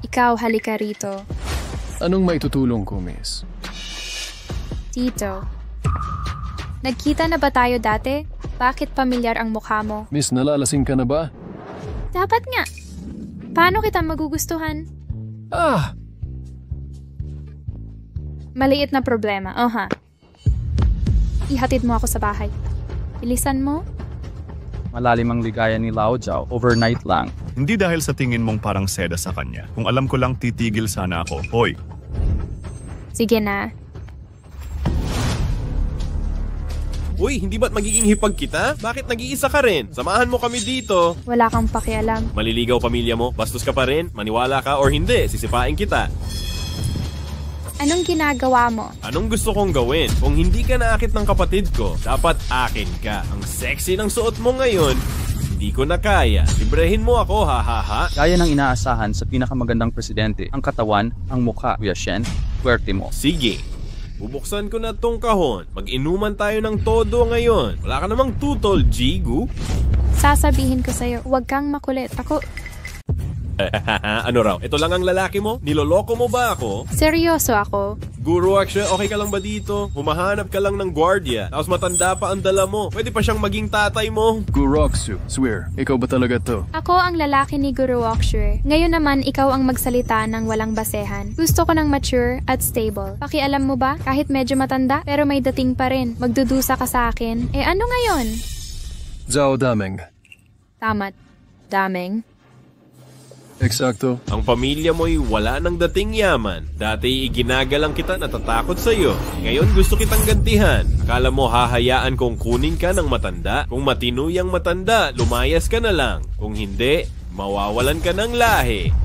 Ikaw, halika rito. Anong maitutulong ko, miss? Tito. Nagkita na ba tayo dati? Bakit pamilyar ang mukha mo? Miss, nalalasing ka na ba? Dapat nga. Paano kita magugustuhan? Ah! Maliit na problema, Ihatid mo ako sa bahay. Bilisan mo. Malalim ang ligaya ni Lao Jiao, overnight lang. Hindi dahil sa tingin mong parang seda sa kanya. Kung alam ko lang titigil sana ako. Hoy, Sige na. Uy, hindi ba't magiging hipag kita? Bakit nag-iisa ka rin? Samahan mo kami dito. Wala kang pakialam. Maliligaw pamilya mo, bastos ka pa rin, maniwala ka or hindi, sisipain kita. Anong ginagawa mo? Anong gusto kong gawin? Kung hindi ka naakit ng kapatid ko, dapat akin ka. Ang sexy ng suot mo ngayon, hindi ko na kaya. Librehin mo ako, ha. Gaya ng inaasahan sa pinakamagandang presidente, ang katawan, ang mukha, Kuya Shen, swerte mo. Sige. Bubuksan ko na tong kahon. Mag-inuman tayo ng todo ngayon. Wala ka namang tutol, Jigu. Sasabihin ko sa'yo, huwag kang makulit. Ako, Ano raw? Ito lang ang lalaki mo? Niloloko mo ba ako? seryoso ako. Guru, actually, okay ka lang ba dito? Humahanap ka lang ng gwardiya. Tapos matanda pa ang dala mo. Pwede pa siyang maging tatay mo. Guroksu, swear, ikaw ba talaga to? Ako ang lalaki ni Guru Okshure. Ngayon naman, ikaw ang magsalita ng walang basehan. Gusto ko ng mature at stable. Pakialam mo ba? Kahit medyo matanda, pero may dating pa rin. Magdudusa ka sa akin. Eh ano ngayon? Zhao Dameng. Tamat. Daming. Eksakto. Ang pamilya mo'y wala ng dating yaman. Dati iginagalang kita, natatakot sa'yo. Ngayon gusto kitang gantihan. Akala mo hahayaan kong kunin ka ng matanda? Kung matinuyang matanda, lumayas ka na lang. Kung hindi, mawawalan ka ng lahi.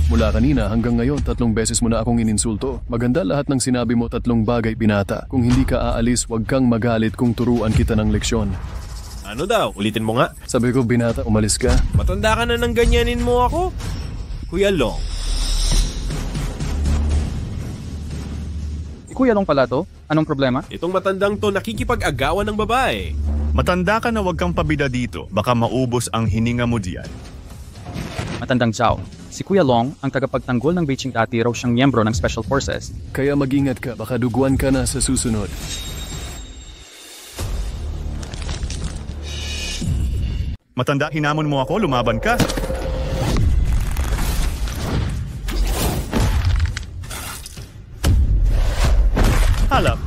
Mula kanina hanggang ngayon, 3 beses mo na akong ininsulto. Maganda lahat ng sinabi mo, 3 bagay binata. Kung hindi ka aalis, huwag kang magalit kung turuan kita ng leksyon. Ano daw? Ulitin mo nga. Sabi ko, binata, umalis ka. Matanda ka na nang ganyanin mo ako? Kuya Long. Kuya Long pala to? Anong problema? Itong matandang to nakikipag-agawan ng babae. matanda ka na wag kang pabida dito. Baka maubos ang hininga mo diyan. Matandang Zhao. Si Kuya Long, ang tagapagtanggol ng Beijing dati raw siyang miyembro ng Special Forces. Kaya mag-ingat ka, baka duguan ka na sa susunod. Matanda, hinamon mo ako, lumaban ka. Halap.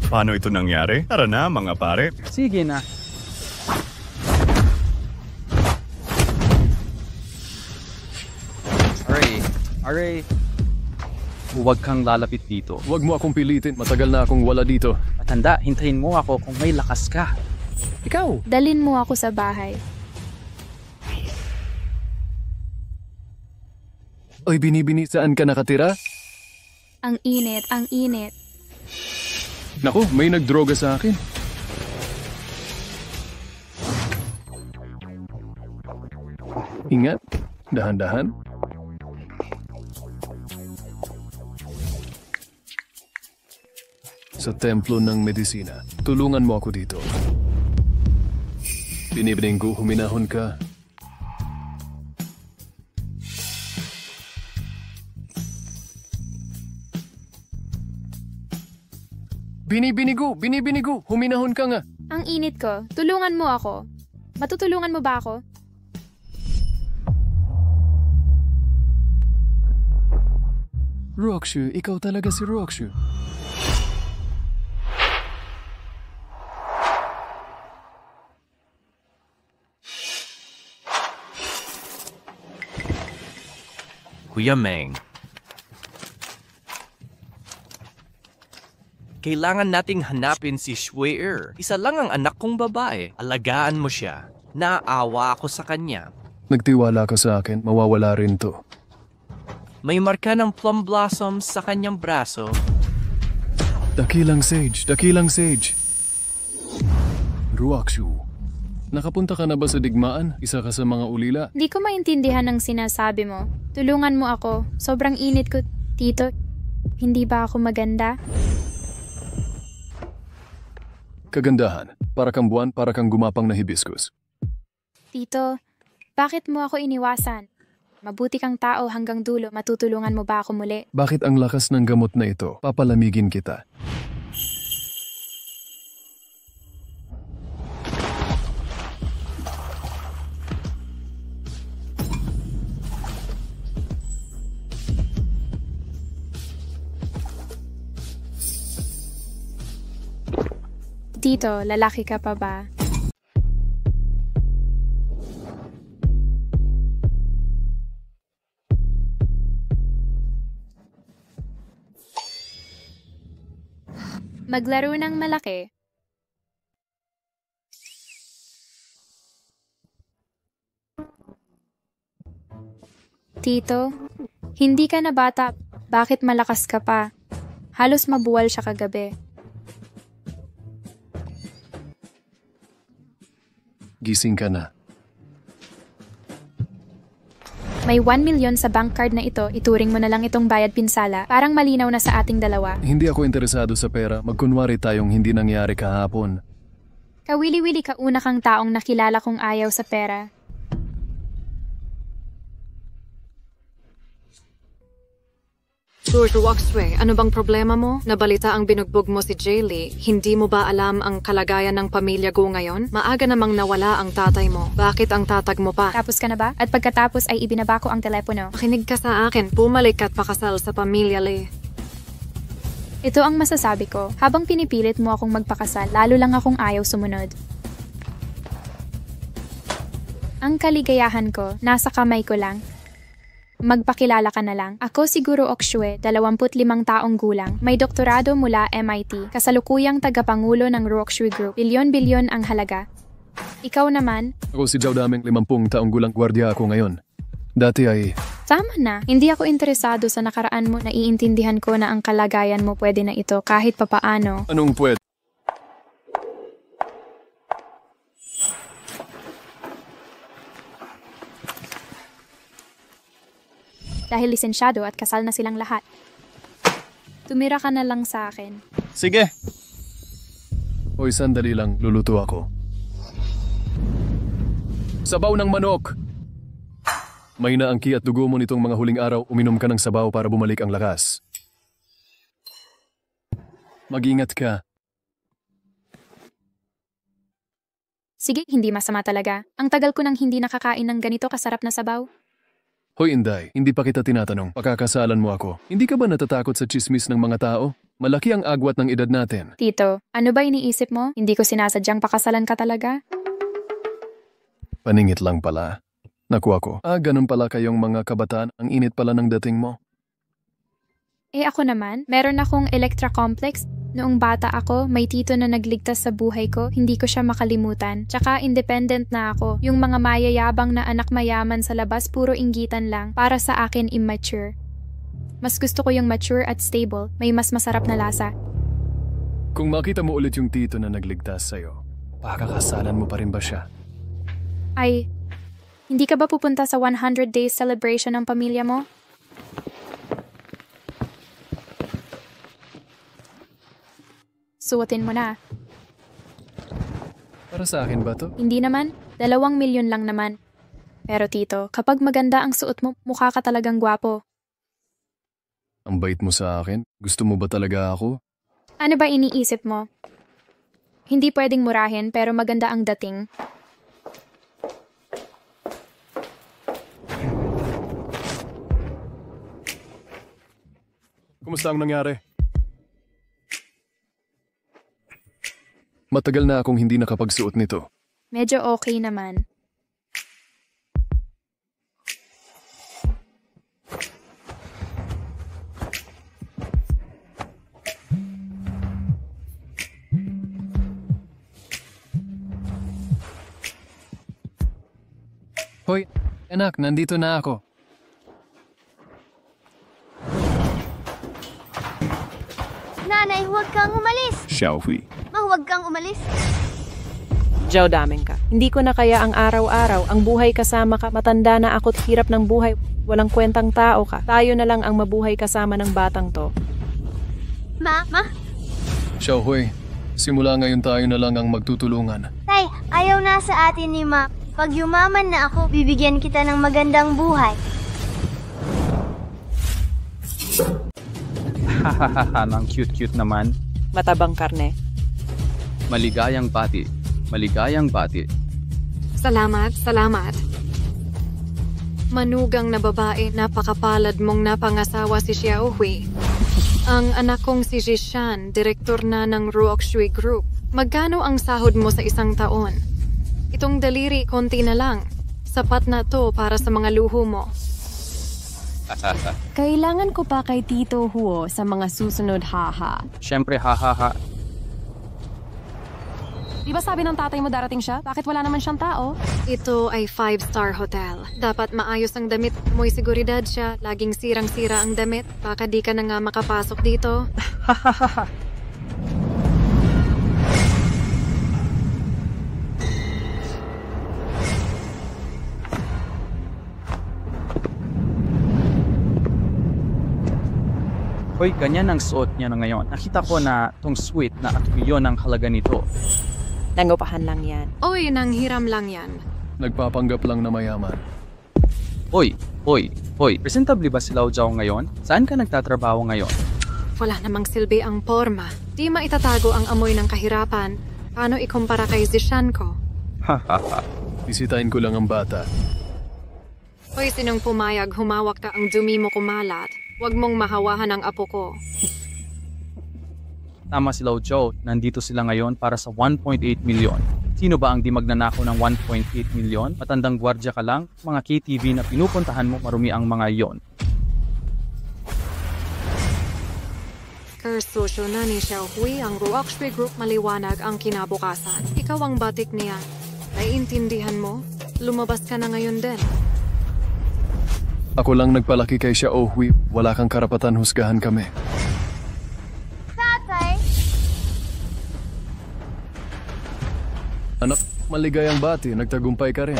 Paano ito nangyari? Tara na, mga pare. Sige na. Aray. Huwag kang lalapit dito. Huwag mo akong pilitin, matagal na akong wala dito. Matanda, hintayin mo ako kung may lakas ka. Ikaw! Dalin mo ako sa bahay. Oy, binibini, saan ka nakatira? Ang init, ang init. Naku, may nagdroga sa akin. Ingat, dahan-dahan. Sa templo ng medisina, tulungan mo ako dito. Binibining ko, huminahon ka. Binibinigo, huminahon ka nga. Ang init ko. Tulungan mo ako. Matutulungan mo ba ako? Rockshu, ikaw talaga si Rockshu. Kuya Meng. Kailangan nating hanapin si Shui. Isa lang ang anak kong babae. Alagaan mo siya. Naawa ako sa kanya. Nagtiwala ka sa akin, mawawala rin to. May marka ng plum blossoms sa kanyang braso. Dakilang sage. Rockshu, nakapunta ka na ba sa digmaan? Isa ka sa mga ulila? Hindi ko maintindihan ang sinasabi mo. Tulungan mo ako. Sobrang init ko, Tito. Hindi ba ako maganda? Kagandahan, para kang buwan, para kang gumapang na hibiscus. Tito, bakit mo ako iniwasan? Mabuti kang tao hanggang dulo, matutulungan mo ba ako muli? Bakit ang lakas ng gamot na ito? Papalamigin kita. Tito, lalaki ka pa ba? Maglaro ng malaki. Tito, hindi ka na bata. Bakit malakas ka pa? Halos mabuwal siya kagabi. Gising ka na. May 1 milyon sa bank card na ito, ituring mo na lang itong bayad pinsala. Parang malinaw na sa ating dalawa. Hindi ako interesado sa pera. Magkunwari tayong hindi nangyari kahapon. Kawili-wili ka una kang taong nakilala kong ayaw sa pera. George Waxway, ano bang problema mo? Nabalita ang binugbog mo si Jaylee. Hindi mo ba alam ang kalagayan ng pamilya ko ngayon? Maaga namang nawala ang tatay mo. Bakit ang tatag mo pa? Tapos ka na ba? At pagkatapos ay ibinaba ko ang telepono. Makinig ka sa akin. Pumalik at pakasal sa pamilya Lee. Ito ang masasabi ko. Habang pinipilit mo akong magpakasal, lalo lang akong ayaw sumunod. Ang kaligayahan ko, nasa kamay ko lang. Magpakilala ka na lang. Ako si Guro Oksue, 25 taong gulang, may doktorado mula MIT, kasalukuyang tagapangulo ng Rokshui Group. Bilyon-bilyon ang halaga. Ikaw naman? Ako si Zhao Daming, 50 taong gulang, gwardiya ako ngayon. Dati ay... Tama na. Hindi ako interesado sa nakaraan mo. Naiintindihan ko na ang kalagayan mo pwede na ito kahit papaano. Anong pwede? Dahil lisensyado at kasal na silang lahat. Tumira ka na lang sa akin. Sige! Hoy, sandali lang. Luluto ako. Sabaw ng manok! Mahina ang ki at dugo mo nitong mga huling araw. Uminom ka ng sabaw para bumalik ang lakas. Mag-ingat ka. Sige, hindi masama talaga. Ang tagal ko nang hindi nakakain ng ganito kasarap na sabaw. Hoy Inday, hindi pa kita tinatanong. Pakakasalan mo ako. Hindi ka ba natatakot sa chismis ng mga tao? Malaki ang agwat ng edad natin. Tito, ano ba iniisip mo? Hindi ko sinasadyang pakasalan ka talaga? Paningit lang pala. Naku ako. Ganun pala kayong mga kabataan. Ang init pala ng dating mo. Ako naman, meron akong Electra Complex. Noong bata ako, may tito na nagligtas sa buhay ko, hindi ko siya makalimutan. Tsaka independent na ako. Yung mga mayayabang na anak mayaman sa labas, puro inggitan lang. Para sa akin, immature. Mas gusto ko yung mature at stable. May mas masarap na lasa. Kung makita mo ulit yung tito na nagligtas sa'yo, pakakasalan mo pa rin ba siya? Ay, hindi ka ba pupunta sa 100 days celebration ng pamilya mo? Suotin mo na. Para sa akin ba to? Hindi naman. 2 milyon lang naman. Pero tito, kapag maganda ang suot mo, mukha ka talagang gwapo. Ang bait mo sa akin? Gusto mo ba talaga ako? Ano ba iniisip mo? Hindi pwedeng murahin pero maganda ang dating. Kumusta ang nangyari? Matagal na akong hindi nakapagsuot nito. Medyo okay naman. Hoy, anak, nandito na ako. Nanay, huwag kang umalis! Xiaohui. Huwag kang umalis! Zhao Daming ka. Hindi ko na kaya ang araw-araw, ang buhay kasama ka, matanda na ako't hirap ng buhay, walang kwentang tao ka. Tayo na lang ang mabuhay kasama ng batang to. Ma? Xiaohui, simula ngayon tayo na lang ang magtutulungan. Tay, ayaw na sa atin ni Ma. Pag yumaman na ako, bibigyan kita ng magandang buhay. Hahaha, ang cute-cute naman. Matabang karne. Maligayang bati. Maligayang bati. Salamat, salamat. Manugang na babae, napakapalad mong napangasawa si Xiaohui. Ang anak kong si Jishan, direktor na ng Ruoxue Group. Magkano ang sahod mo sa isang taon? Itong daliri, konti na lang. Sapat na to para sa mga luho mo. Kailangan ko pa kay Tito Huo sa mga susunod haha. Siyempre, hahaha. Di ba sabi ng tatay mo darating siya? Bakit wala naman siyang tao? Ito ay 5-star hotel. Dapat maayos ang damit. May seguridad siya. Laging sirang-sira ang damit. Baka di ka na nga makapasok dito. Hoy, ganyan ang suot niya na ngayon. Nakita ko na tong sweet na at milyon ang halaga nito. Nangupahan lang yan. Oy, nanghiram lang yan. Nagpapanggap lang na mayaman. Hoy, hoy, hoy. Presentable ba si Lao Jiao ngayon? Saan ka nagtatrabaho ngayon? Wala namang silbi ang porma. Di maitatago ang amoy ng kahirapan. Paano ikumpara kay Zishan ko? Hahaha. Bisitahin ko lang ang bata. Hoy, sinong pumayag humawak ka ang dumi mo kumalat? Huwag mong mahawahan ang apo ko. Tama si Lao Jiao, nandito sila ngayon para sa 1.8 milyon. Sino ba ang di magnanakaw ng 1.8 milyon? Matandang gwardya ka lang, mga KTV na pinupuntahan mo, marumi ang mga iyon. Kersosyo na ni Xiaohui ang Ruoxue Group maliwanag ang kinabukasan. Ikaw ang batik niya. Naiintindihan mo? Lumabas ka na ngayon din. Ako lang nagpalaki kay Xiaohui. Wala kang karapatan husgahan kami. Anak, maligayang bati. Nagtagumpay ka rin.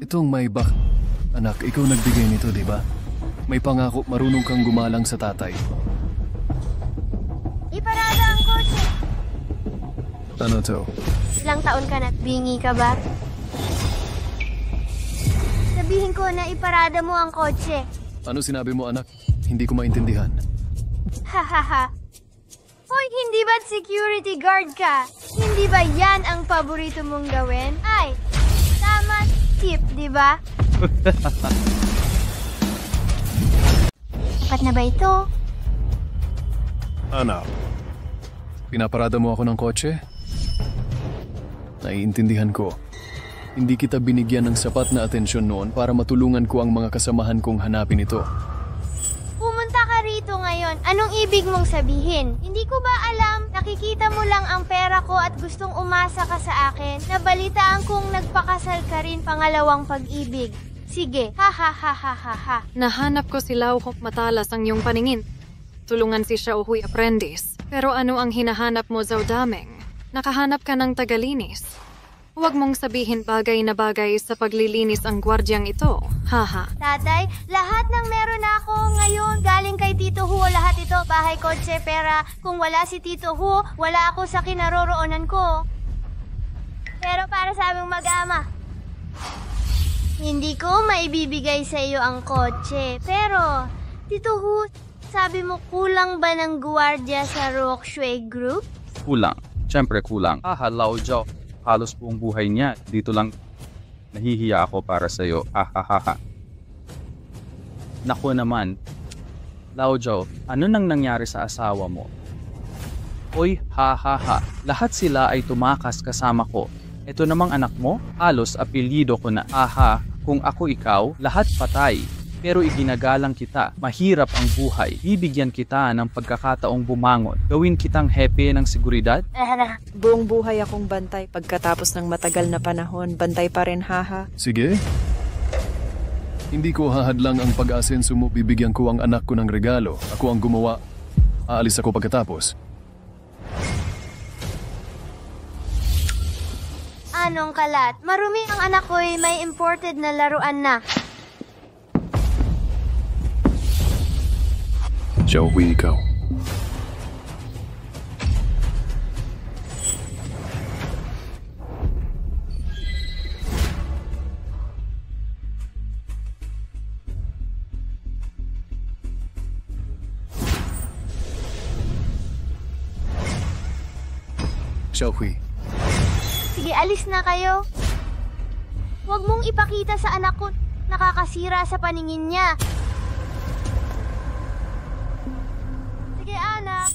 Itong may bak... Anak, ikaw nagbigay nito, di ba? May pangako, marunong kang gumalang sa tatay. Iparada ang kotse. Ano to? Ilang taon ka na at bingi ka ba? Sabihin ko na iparada mo ang kotse. Ano sinabi mo, anak? Hindi ko maintindihan. Hahaha. Hoy, hindi ba't security guard ka? Hindi ba yan ang paborito mong gawin? Ay, tama, tip, di ba? Sapat na ba ito? Anak, pinaparada mo ako ng kotse? Naiintindihan ko. Hindi kita binigyan ng sapat na atensyon noon para matulungan ko ang mga kasamahan kong hanapin ito. Pumunta ka rito ngayon. Anong ibig mong sabihin? Hindi ko ba alam? Nakikita mo lang ang pera ko at gustong umasa ka sa akin. Nabalitaan kong nagpakasal ka rin pangalawang pag-ibig. Sige, ha ha ha ha ha ha. Nahanap ko si Lao Hok matalas ang iyong paningin. Tulungan si Xiaohui apprentice. Pero ano ang hinahanap mo, Zhao Daming? Nakahanap ka ng tagalinis. Huwag mong sabihin bagay na bagay sa paglilinis ang gwardyang ito. Haha. Tatay, lahat ng meron ako ngayon galing kay Tito Huo. Lahat ito, bahay, kotse, pera. Kung wala si Tito Huo, wala ako sa kinaroroonan ko. Pero para sa aming mag-ama, hindi ko maibibigay sa iyo ang kotse. Pero, Tito Huo, sabi mo kulang ba ng gwardiya sa Ruoxue Group? Kulang. Siyempre kulang. Lao Jiao. Halos buong buhay niya. Dito lang nahihiya ako para sa iyo. Hahaha. Naku naman. Lao Jiao, ano nang nangyari sa asawa mo? Oy, hahaha. Lahat sila ay tumakas kasama ko. Ito namang anak mo, halos apelyido ko na. Aha, kung ako ikaw, lahat patay. Pero iginagalang kita. Mahirap ang buhay. Bibigyan kita ng pagkakataong bumangon. Gawin kitang hepe ng seguridad. Buong buhay akong bantay. Pagkatapos ng matagal na panahon, bantay pa rin, haha. Sige. Hindi ko hahadlang ang pag-asenso mo. Bibigyan ko ang anak ko ng regalo. Ako ang gumawa. Aalis ako pagkatapos. Anong kalat? Marumi ang anak ko ay may imported na laruan na. Xiaohui, ikaw. Xiaohui, Sige, alis na kayo. Huwag mong ipakita sa anak ko. Nakakasira sa paningin niya. Sige, anak.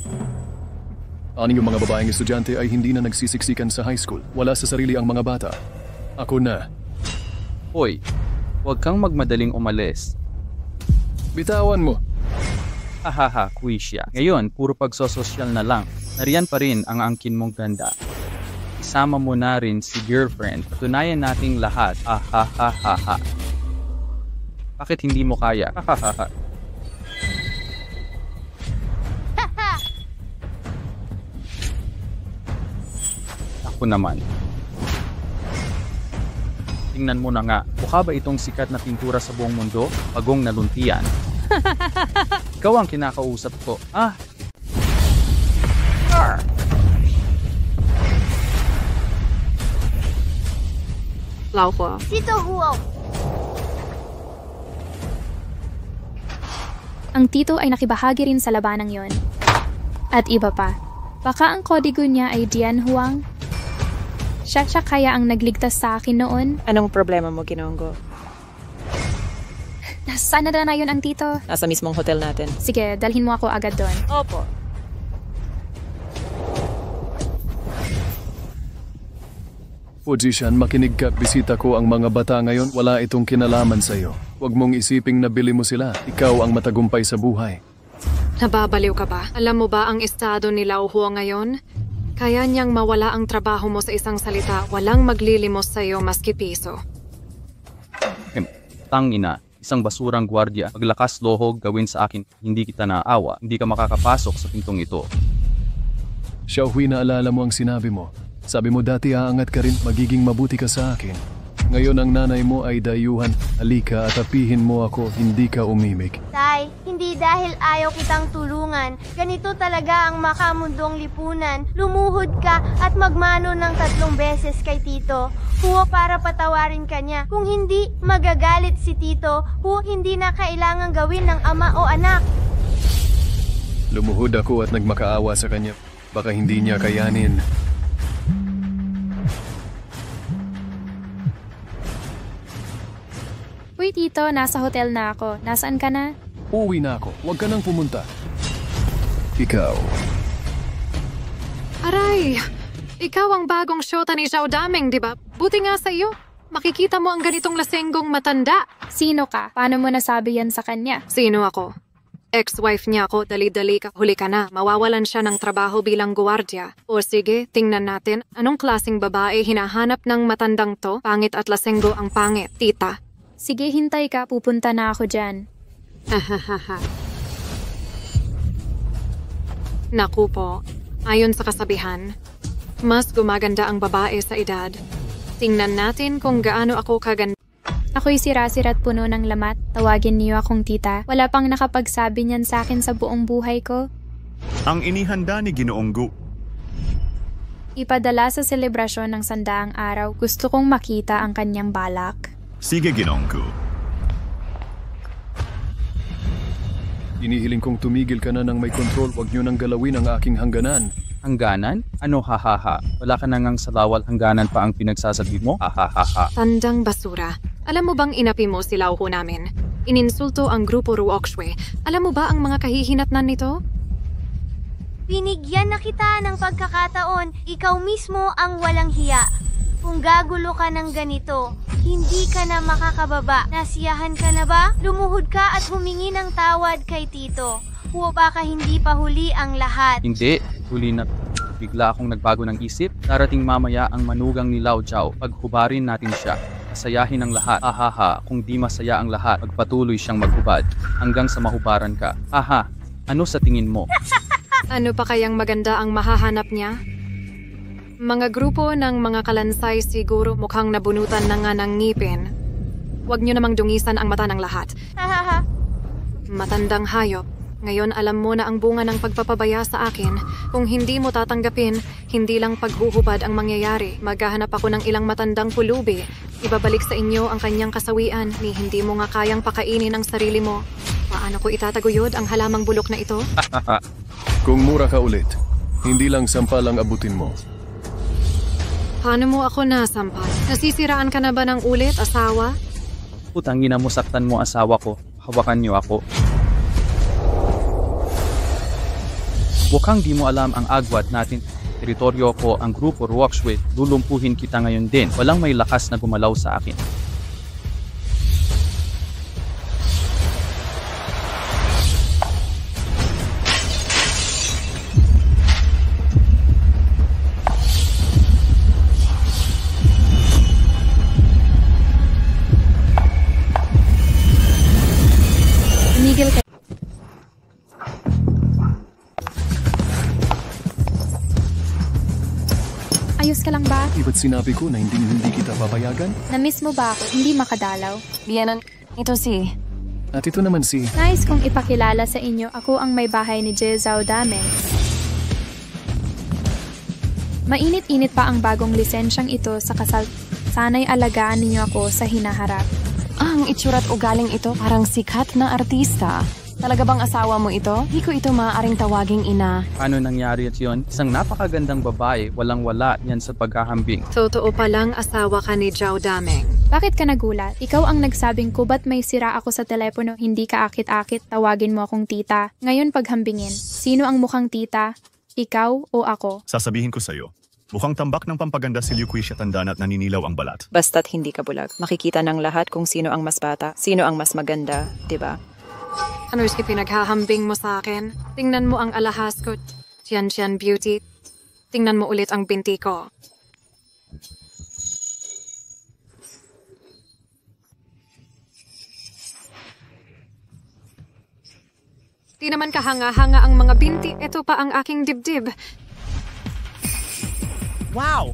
aning yung mga babaeng estudyante ay hindi na nagsisiksikan sa high school. Wala sa sarili ang mga bata. Ako na. Hoy, huwag kang magmadaling umalis. Bitawan mo. Hahaha, Quisha. Ngayon, puro pagsososyal na lang. Nariyan pa rin ang angkin mong ganda. Isama mo na rin si girlfriend. Patunayan nating lahat. Ahahaha. Bakit hindi mo kaya? Hahaha. Ako naman. Tingnan mo na nga, mukha ba itong sikat na pintura sa buong mundo? Pagong naluntian. Ikaw ang kinakausap ko. Laupo. Tito Huo. Ang tito ay nakibahagi rin sa labanang yon. At iba pa. Baka ang kodigo niya ay Dian Huang? Siya kaya ang nagligtas sa akin noon? Anong problema mo, Ginonggo? Nasaan na yun ang tito? Nasa mismong hotel natin. Sige, dalhin mo ako agad doon. Opo. Fujishan, makinig ka. Bisita ko ang mga bata ngayon. Wala itong kinalaman sa'yo. Huwag mong isiping nabili mo sila. Ikaw ang matagumpay sa buhay. Nababaliw ka ba? Alam mo ba ang estado ni Lao Huo ngayon? Kaya niyang mawala ang trabaho mo sa isang salita, walang maglilimos sa'yo maski piso. Tangina, isang basurang gwardiya. Paglakas lohog gawin sa akin, hindi kita naawa. Hindi ka makakapasok sa pintong ito. Xiaohui, naalala mo ang sinabi mo. Sabi mo dati aangat ka rin, magiging mabuti ka sa akin. Ngayon ang nanay mo ay dayuhan. Halika at apihin mo ako, hindi ka umimik. Tay, hindi dahil ayaw kitang tulungan. Ganito talaga ang makamundong lipunan. Lumuhod ka at magmano ng 3 beses kay Tito Huo para patawarin ka niya. Kung hindi, magagalit si Tito Huo. Hindi na kailangang gawin ng ama o anak. Lumuhod ako at nagmakaawa sa kanya. Baka hindi niya kayanin. Uy tito, nasa hotel na ako. Nasaan ka na? Uuwi na ako. Huwag ka nang pumunta. Ikaw. Aray! Ikaw ang bagong syota ni Zhao Daming, di ba? Buti nga sa iyo. Makikita mo ang ganitong lasenggong matanda. Sino ka? Paano mo nasabi yan sa kanya? Sino ako? Ex-wife niya ako, dali-dali ka, huli ka na. Mawawalan siya ng trabaho bilang guwardiya. O sige, tingnan natin, anong klaseng babae hinahanap ng matandang to? Pangit at lasenggo ang pangit, tita. Sige, hintay ka. Pupunta na ako dyan. Hahaha. Naku po, ayon sa kasabihan, mas gumaganda ang babae sa edad. Tingnan natin kung gaano ako kaganda. Ako'y sira-sira't puno ng lamat. Tawagin niyo akong tita. Wala pang nakapagsabi niyan sa akin sa buong buhay ko. Ang inihanda ni Ginoong Gu. Ipadala sa selebrasyon ng 100 araw. Gusto kong makita ang kanyang balak. Sige, Ginoong Gu. Inihiling kong tumigil ka na ng may kontrol. Huwag niyo nang galawin ang aking hangganan. Hangganan? Ano hahaha? Wala ka na ngang salawal hangganan pa ang pinagsasabi mo? Hahaha. Tandang basura. Alam mo bang inapi mo si Lao Hu namin? Ininsulto ang grupo Ruoxue. Alam mo ba ang mga kahihinatnan nito? Binigyan na kita ng pagkakataon. Ikaw mismo ang walang hiya. Kung gagulo ka ng ganito, hindi ka na makakababa. Nasiyahan ka na ba? Lumuhod ka at humingi ng tawad kay Tito Huo. Baka hindi pa huli ang lahat. Hindi, huli na. Bigla akong nagbago ng isip. Darating mamaya ang manugang ni Lao Zhao. Paghubarin natin siya. Masayahin ang lahat. Ahaha, kung di masaya ang lahat, magpatuloy siyang maghubad hanggang sa mahubaran ka. Aha, ano sa tingin mo? Ano pa kayang maganda ang mahahanap niya? Mga grupo ng mga kalansay siguro mukhang nabunutan na nga ng ngipin. Huwag niyo namang dungisan ang mata ng lahat. Hahaha. Matandang hayop. Ngayon alam mo na ang bunga ng pagpapabaya sa akin. Kung hindi mo tatanggapin, hindi lang paghuhubad ang mangyayari. Maghahanap ako ng ilang matandang pulubi. Ibabalik sa inyo ang kanyang kasawian ni hindi mo nga kayang pakainin ang sarili mo. Paano ko itataguyod ang halamang bulok na ito? Kung mura ka ulit, hindi lang sampal ang abutin mo. Paano mo ako nasampal? Nasisiraan ka na ba ng ulit, asawa? Putangina mo, saktan mo asawa ko. Hawakan niyo ako. Mukhang di mo alam ang agwat natin. Teritoryo ko ang grupo Ruoxue. Lulumpuhin kita ngayon din. Walang may lakas na gumalaw sa akin. Tumigil ka. Ayos ka lang ba? Iba't sinabi ko na hindi kita papayagan? Na-miss mo ba ako? Hindi makadalaw? Biyanan, ito si... At ito naman si... Nais kong ipakilala sa inyo, ako ang may bahay ni Zhao Dameng. Mainit-init pa ang bagong lisensyang ito sa kasal. Sana'y alagaan ninyo ako sa hinaharap. Ang itsura't ugaling ito parang sikat na artista. Talaga bang asawa mo ito? Di ko ito maaaring tawaging ina. Paano nangyari at yun? Isang napakagandang babae, walang-wala yan sa paghahambing. Totoo palang asawa ka ni Zhao Dameng. Bakit ka nagulat? Ikaw ang nagsabing ko ba't may sira ako sa telepono, hindi ka akit-akit, tawagin mo akong tita. Ngayon paghambingin, sino ang mukhang tita? Ikaw o ako? Sasabihin ko sa'yo, mukhang tambak ng pampaganda si Liu Kuisha tandaan at naninilaw ang balat. Basta't hindi ka bulag. Makikita ng lahat kung sino ang mas bata, sino ang mas maganda, di ba? Ano si pinaghahambing mo sa akin? Tingnan mo ang alahas ko. Tian beauty. Tingnan mo ulit ang binti ko. Di naman kahanga-hanga ang mga binti. Ito pa ang aking dibdib. Wow!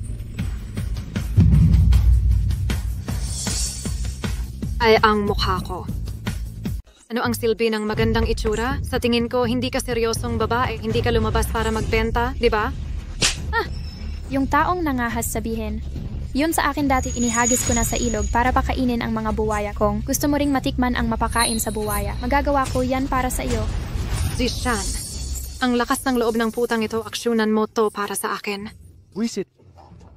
Ay ang mukha ko. Ano ang silbi ng magandang itsura? Sa tingin ko, hindi ka seryosong babae. Hindi ka lumabas para magbenta, di ba? Yung taong nangahas sabihin. Yun sa akin dati inihagis ko na sa ilog para pakainin ang mga buwaya kong. Gusto mo ring matikman ang mapakain sa buwaya. Magagawa ko yan para sa iyo. Zishan, ang lakas ng loob ng putang ito, aksyonan mo to para sa akin. Wisit.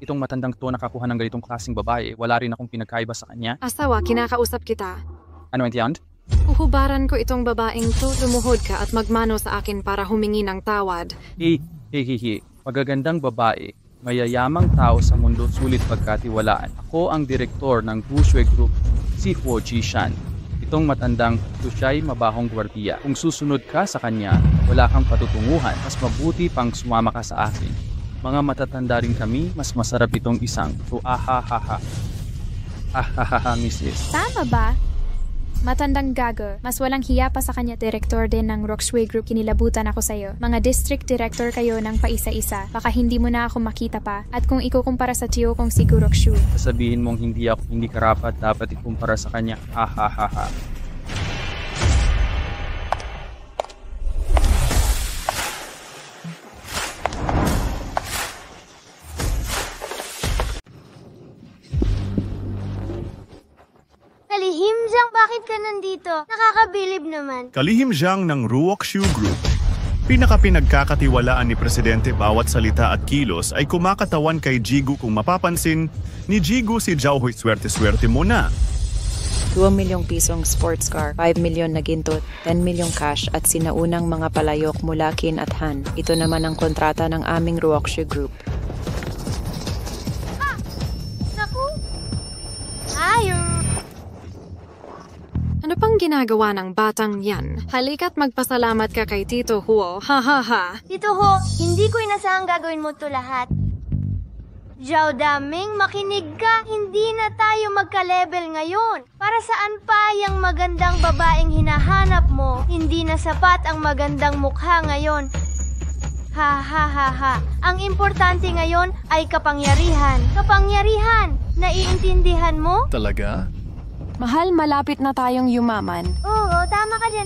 Itong matandang to nakakuha ng ganitong klaseng babae. Wala rin akong pinagkaiba sa kanya. Asawa, kinakausap kita. Ano yan? Uhubaran ko itong babaeng to, lumuhod ka at magmano sa akin para humingi ng tawad. Magagandang babae, mayayamang tao sa mundo, sulit pagkatiwalaan. Ako ang direktor ng Ruoxue Group, si Huo Jishan. Itong matandang ito siya'y mabahong gwardiya. Kung susunod ka sa kanya, wala kang patutunguhan. Mas mabuti pang sumama ka sa akin. Mga matatanda rin kami, mas masarap itong isang to Mrs. Tama ba? Matandang gago. Mas walang hiya pa sa kanya. Direktor din ng Ruoxue Group, kinilabutan ako sa'yo. Mga district director kayo ng paisa-isa. Baka hindi mo na ako makita pa. At kung ikukumpara sa tiyo kong si Ruoxue. Sasabihin mong hindi karapat, dapat ikumpara sa kanya. Kalihimjang, bakit ka nandito? Nakakabilib naman. Kalihimjang ng Ruoxue Group. Pinagkakatiwalaan ni Presidente, bawat salita at kilos ay kumakatawan kay Jigu. Kung mapapansin, ni Jigu si Zhaohui, swerte-swerte mo na. 2 milyong pisong sports car, 5 milyon na ginto, 10 milyong cash at sinaunang mga palayok mula Qin at Han. Ito naman ang kontrata ng aming Ruoxue Group. Naku! Ayaw! Ano pang ginagawa ng batang yan? Halika't magpasalamat ka kay Tito Huo. Tito Huo, hindi ko inasahang gagawin mo to lahat. Zhao Dameng, makinig ka. Hindi na tayo magka-level ngayon. Para saan pa yung magandang babaeng hinahanap mo? Hindi na sapat ang magandang mukha ngayon. Ang importante ngayon ay kapangyarihan. Kapangyarihan! Naiintindihan mo? Talaga? Mahal, malapit na tayong yumaman. Oo, tama ka dyan.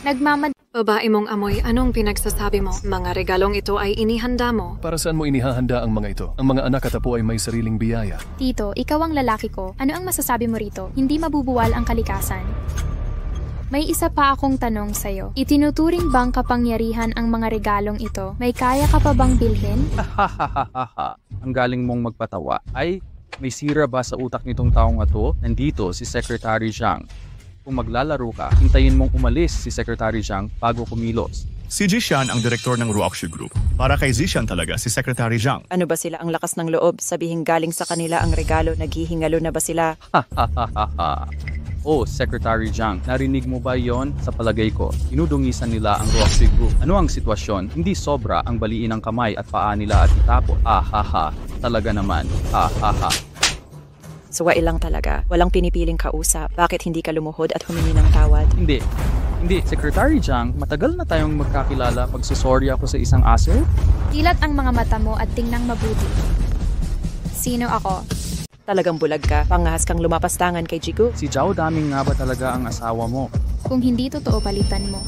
Nagmamad... Babae mong amoy, anong pinagsasabi mo? Mga regalong ito ay inihanda mo. Para saan mo inihahanda ang mga ito? Ang mga anak at apo ay may sariling biyaya. Tito, ikaw ang lalaki ko. Ano ang masasabi mo rito? Hindi mabubuwal ang kalikasan. May isa pa akong tanong sa'yo. Itinuturing bang kapangyarihan ang mga regalong ito? May kaya ka pa bang bilhin? Hahaha. Ang galing mong magpatawa. Ay, may sira ba sa utak nitong taong ito? Nandito si Secretary Zhang. Kung maglalaro ka, hintayin mong umalis si Secretary Zhang bago kumilos. Si Zishan ang direktor ng Ruoxu Group. Para kay Zishan talaga si Secretary Zhang. Ano ba sila ang lakas ng loob? Sabihin galing sa kanila ang regalo, naghihingalo na ba sila? Hahaha. Oh, Secretary Zhang, narinig mo ba yon? Sa palagay ko, inudungisan nila ang Ruoxu Group. Ano ang sitwasyon? Hindi sobra ang baliin ng kamay at paa nila at itapo. Hahaha. Talaga naman. Hahaha. Suwai lang talaga. Walang pinipiling kausap. Bakit hindi ka lumuhod at humingi ng tawad? Hindi, Secretary Zhang, matagal na tayong magkakilala. Pagsusorry ako sa isang asset? Dilat ang mga mata mo at tingnan mabuti. Sino ako? Talagang bulag ka. Pangahas kang lumapastangan kay Jigu. Si Zhao Daming nga ba talaga ang asawa mo? Kung hindi totoo, palitan mo.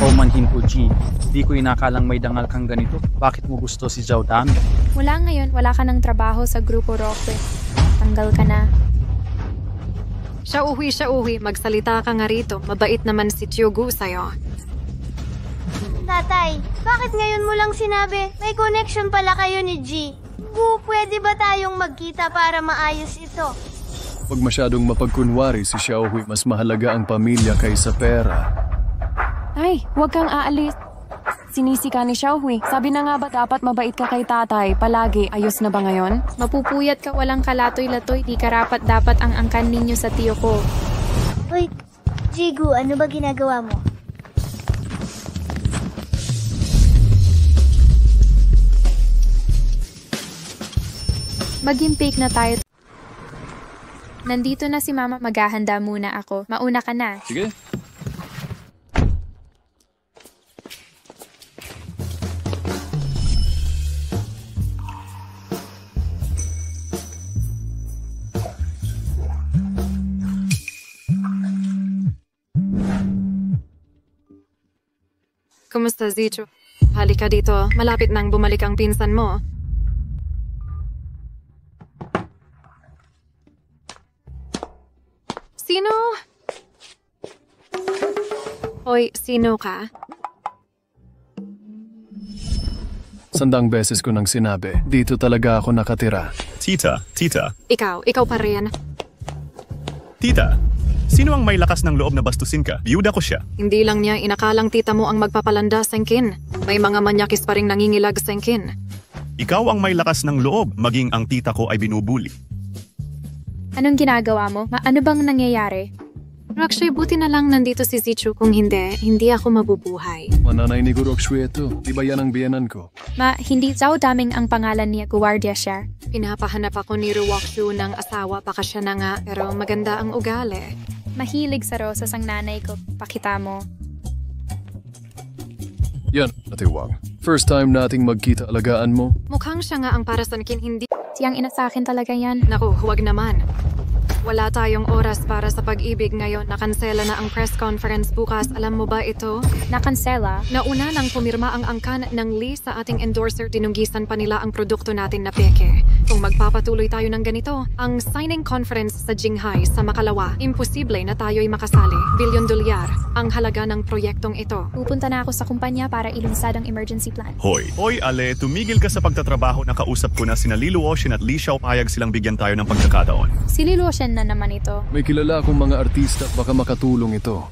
O manhin ko, G. Di ko inakalang may dangal kang ganito. Bakit mo gusto si Zhao Daming? Mula ngayon, wala ka ng trabaho sa Grupo Roque. Tanggal ka na. Siya uwi, magsalita ka nga rito. Mabait naman si Tiogu sa'yo. Tatay, bakit ngayon mo lang sinabi? May connection pala kayo ni G. Gu, pwede ba tayong magkita para maayos ito? Huwag masyadong mapagkunwari si Xiaohui. Mas mahalaga ang pamilya kaysa pera. Ay, huwag kang aalis. Sinisi ka ni Xiaohui. Sabi na nga ba dapat mabait ka kay tatay? Palagi, ayos na ba ngayon? Mapupuyat ka walang kalatoy-latoy. Di karapat dapat ang angkan ninyo sa tiyo ko. Uy, Jigu, ano ba ginagawa mo? Maging fake na tayo. Nandito na si Mama. Maghahanda muna ako. Mauna ka na. Sige. Kumusta, Zichu? Halika dito. Malapit nang bumalik ang pinsan mo. Sino? Hoy, sino ka? Sandang beses ko nang sinabi, dito talaga ako nakatira. Tita. Ikaw pa rin. Tita, sino ang may lakas ng loob na bastusin ka? Biyuda ko siya. Hindi lang niya inakalang tita mo ang magpapalanda, Sengkin. May mga manyakis pa rin nangingilag, Sengkin. Ikaw ang may lakas ng loob, maging ang tita ko ay binubuli. Anong ginagawa mo? Ano bang nangyayari? Rakshay, buti na lang nandito si Zichu. Kung hindi ako mabubuhay. Mananay ni Gurokshui ito. Di ba yan ang biyanan ko? Hindi Zhao Daming ang pangalan niya, guwardiya siya. Pinapahanap ako ni Ruoxu ng asawa, baka siya na nga, pero maganda ang ugali. Mahilig sa rosas ang nanay ko. Pakita mo. Yan, Ate Wang. First time nating magkita, alagaan mo. Mukhang siya nga ang para sa akin, hindi. Siyang ina sa akin talaga yan. Naku, huwag naman. Wala tayong oras para sa pag-ibig ngayon. Nakansela na ang press conference bukas. Alam mo ba ito? Nakansela? Nauna lang pumirma ang angkan ng Lee sa ating endorser. Dinunggisan pa nila ang produkto natin na peke. Kung magpapatuloy tayo ng ganito, ang signing conference sa Jinghai sa Makalawa, imposible na tayo'y makasali. $1 billion ang halaga ng proyektong ito. Pupunta na ako sa kumpanya para ilunsad ang emergency plan. Hoy, Ale, tumigil ka sa pagtatrabaho. Nakausap ko na sina Li Luoxian at Li Xiao, payag silang bigyan tayo ng pagkakataon. Si Li Luoxian na naman ito. May kilala akong mga artista, baka makatulong ito.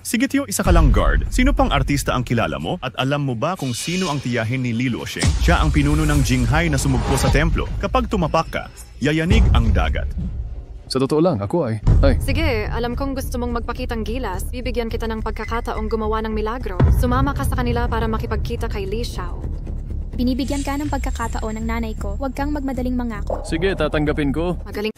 Sige Tio, isa ka lang guard. Sino pang artista ang kilala mo? At alam mo ba kung sino ang tiyahin ni Li Luoxian? Siya ang pinuno ng Jinghai na sumugpo sa templo. Kapag tumapak ka, yayanig ang dagat. Sa totoo lang, ako ay. Sige, alam kong gusto mong magpakitang gilas. Bibigyan kita ng pagkakataong gumawa ng milagro. Sumama ka sa kanila para makipagkita kay Li Xiao. Binibigyan ka ng pagkakataon ng nanay ko. Huwag kang magmadaling mangako. Sige, tatanggapin ko. Magaling.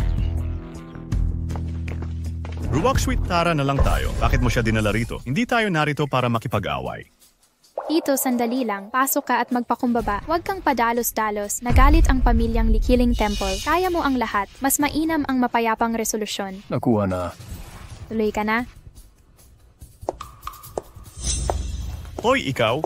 Ruoxu, tara na lang tayo. Bakit mo siya dinala rito? Hindi tayo narito para makipag-away. Tito, sandali lang. Pasok ka at magpakumbaba. Huwag kang padalos-dalos. Nagalit ang pamilyang Likiling Temple. Kaya mo ang lahat. Mas mainam ang mapayapang resolusyon. Nakuha na. Tuloy ka na. Hoy, ikaw.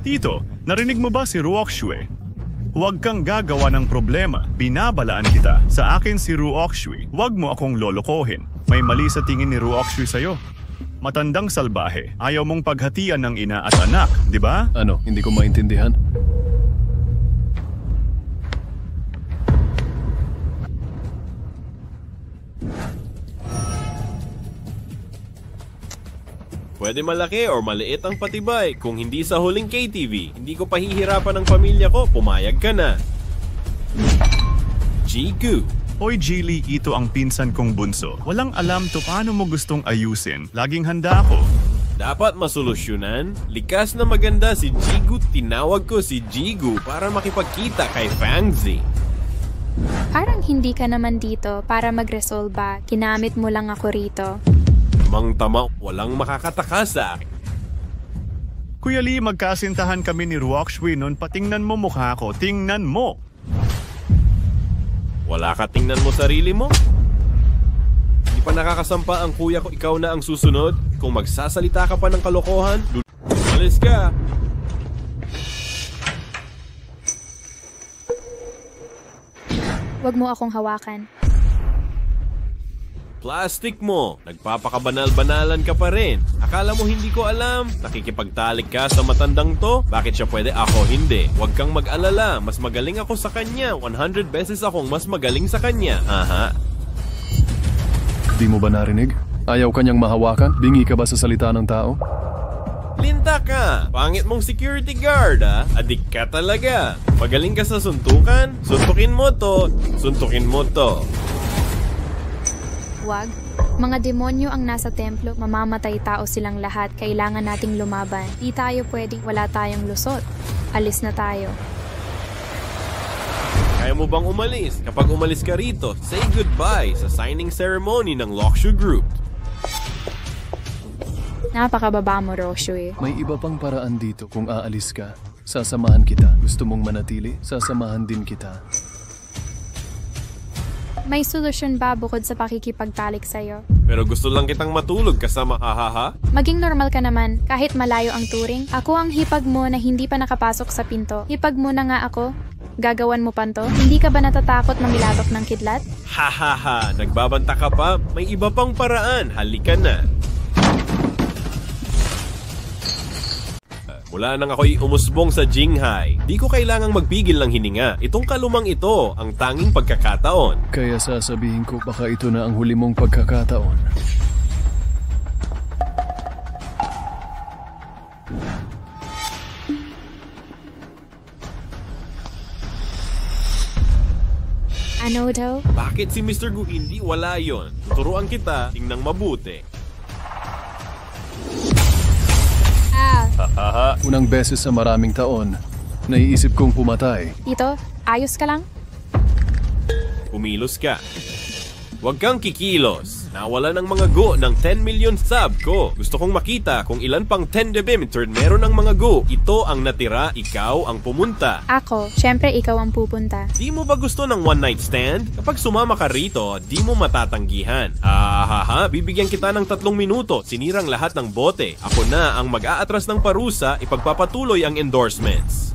Tito, narinig mo ba si Ruoxu? Huwag kang gagawa ng problema. Binabalaan kita. Sa akin si Ruokshui. Huwag mo akong lolokohin. May mali sa tingin ni Ruokshui sa'yo. Matandang salbahe. Ayaw mong paghatian ng ina at anak, di ba? Ano, hindi ko maintindihan? Pwede malaki or maliit ang patibay. Kung hindi sa huling KTV, hindi ko pahihirapan ng pamilya ko, pumayag ka na. Jigu. Hoy Jilly, ito ang pinsan kong bunso. Walang alam to paano mo gustong ayusin. Laging handa ako. Dapat masolusyonan. Likas na maganda si Jigu. Tinawag ko si Jigu para makipagkita kay Fangzi. Parang hindi ka naman dito para magresolba. Ginamit mo lang ako rito. Mang tama, walang makakataka sa akin. Kuya Lee, magkasintahan kami ni Ruokshui noon. Patingnan mo mukha ko. Tingnan mo. Wala ka tingnan mo sarili mo? Hindi pa nakakasampa ang kuya ko, ikaw na ang susunod. Kung magsasalita ka pa ng kalokohan, alis ka. Huwag mo akong hawakan. Plastic mo. Nagpapakabanal-banalan ka pa rin. Akala mo hindi ko alam? Nakikipagtalik ka sa matandang to? Bakit siya pwede, ako hindi? Huwag kang mag-alala. Mas magaling ako sa kanya. 100 beses akong mas magaling sa kanya. Aha. Di mo ba narinig? Ayaw kanyang mahawakan? Bingi ka ba sa salita ng tao? Linta ka! Pangit mong security guard, ah. Adik ka talaga. Magaling ka sa suntukan? Suntukin mo to. Suntukin mo to. Wag. Mga demonyo ang nasa templo, mamamatay tao silang lahat, kailangan nating lumaban. Di tayo pwedeng wala tayong lusot. Alis na tayo. Kaya mo bang umalis? Kapag umalis ka rito, say goodbye sa signing ceremony ng Lokshu Group. Napakababa mo, Roshui. May iba pang paraan dito kung aalis ka. Sasamahan kita. Gusto mong manatili? Sasamahan din kita. May solusyon ba bukod sa pakikipagtalik sa'yo? Pero gusto lang kitang matulog kasama hahaha. Maging normal ka naman, kahit malayo ang turing. Ako ang hipag mo na hindi pa nakapasok sa pinto. Hipag mo na nga ako. Gagawan mo pa to? Hindi ka ba natatakot mamilatok ng kidlat? Hahaha, nagbabanta ka pa? May iba pang paraan. Halika na. Mula nang ako'y umusbong sa Jinghai, di ko kailangang magpigil ng hininga. Itong kalumang ito ang tanging pagkakataon. Kaya sasabihin ko baka ito na ang huli mong pagkakataon. Ano daw? Bakit si Mr. Gu hindi? Wala yon. Tuturuan kita, tingnan mabuti. Unang beses sa maraming taon, naiisip kong pumatay. Tito, ayos ka lang? Kumilos ka. Huwag kang kikilos. Nawala ng mga go ng 10 million sub ko. Gusto kong makita kung ilan pang 10 debim meron ng mga go. Ito ang natira, ikaw ang pumunta. Ako, syempre ikaw ang pupunta. Di mo ba gusto ng one night stand? Kapag sumama ka rito, di mo matatanggihan. Bibigyan kita ng 3 minuto. Sinirang lahat ng bote. Ako na ang mag-aatras ng parusa, ipagpapatuloy ang endorsements.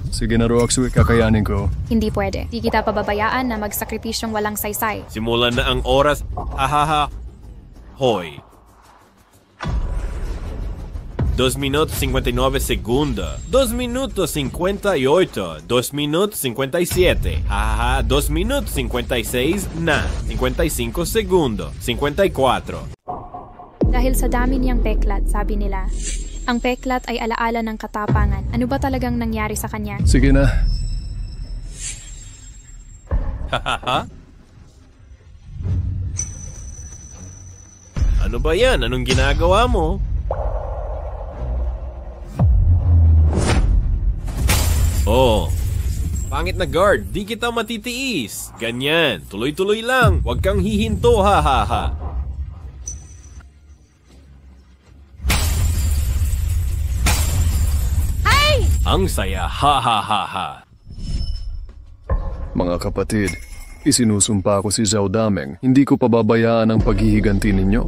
Sige na, Ruokshui, kakayanin ko. Hindi pwede. Di kita pababayaan na magsakripisyong walang saysay. Simulan na ang oras. Hoy. 2 minutos 59 segundos. 2 minutos 58. 2 minutos 57. 2 minutos 56 na. 55 segundos. 54. Dahil sa dami niyang peklat, sabi nila. Ang peklat ay alaala ng katapangan. Ano ba talagang nangyari sa kanya? Sige na. Ano ba yan? Anong ginagawa mo? Oh, pangit na guard. Di kita matitiis. Ganyan. Tuloy-tuloy lang. Huwag kang hihinto, hahaha. Ang saya, ha. Mga kapatid, isinusumpa ko si Zhao Dameng. Hindi ko pababayaan ang paghihiganti ninyo.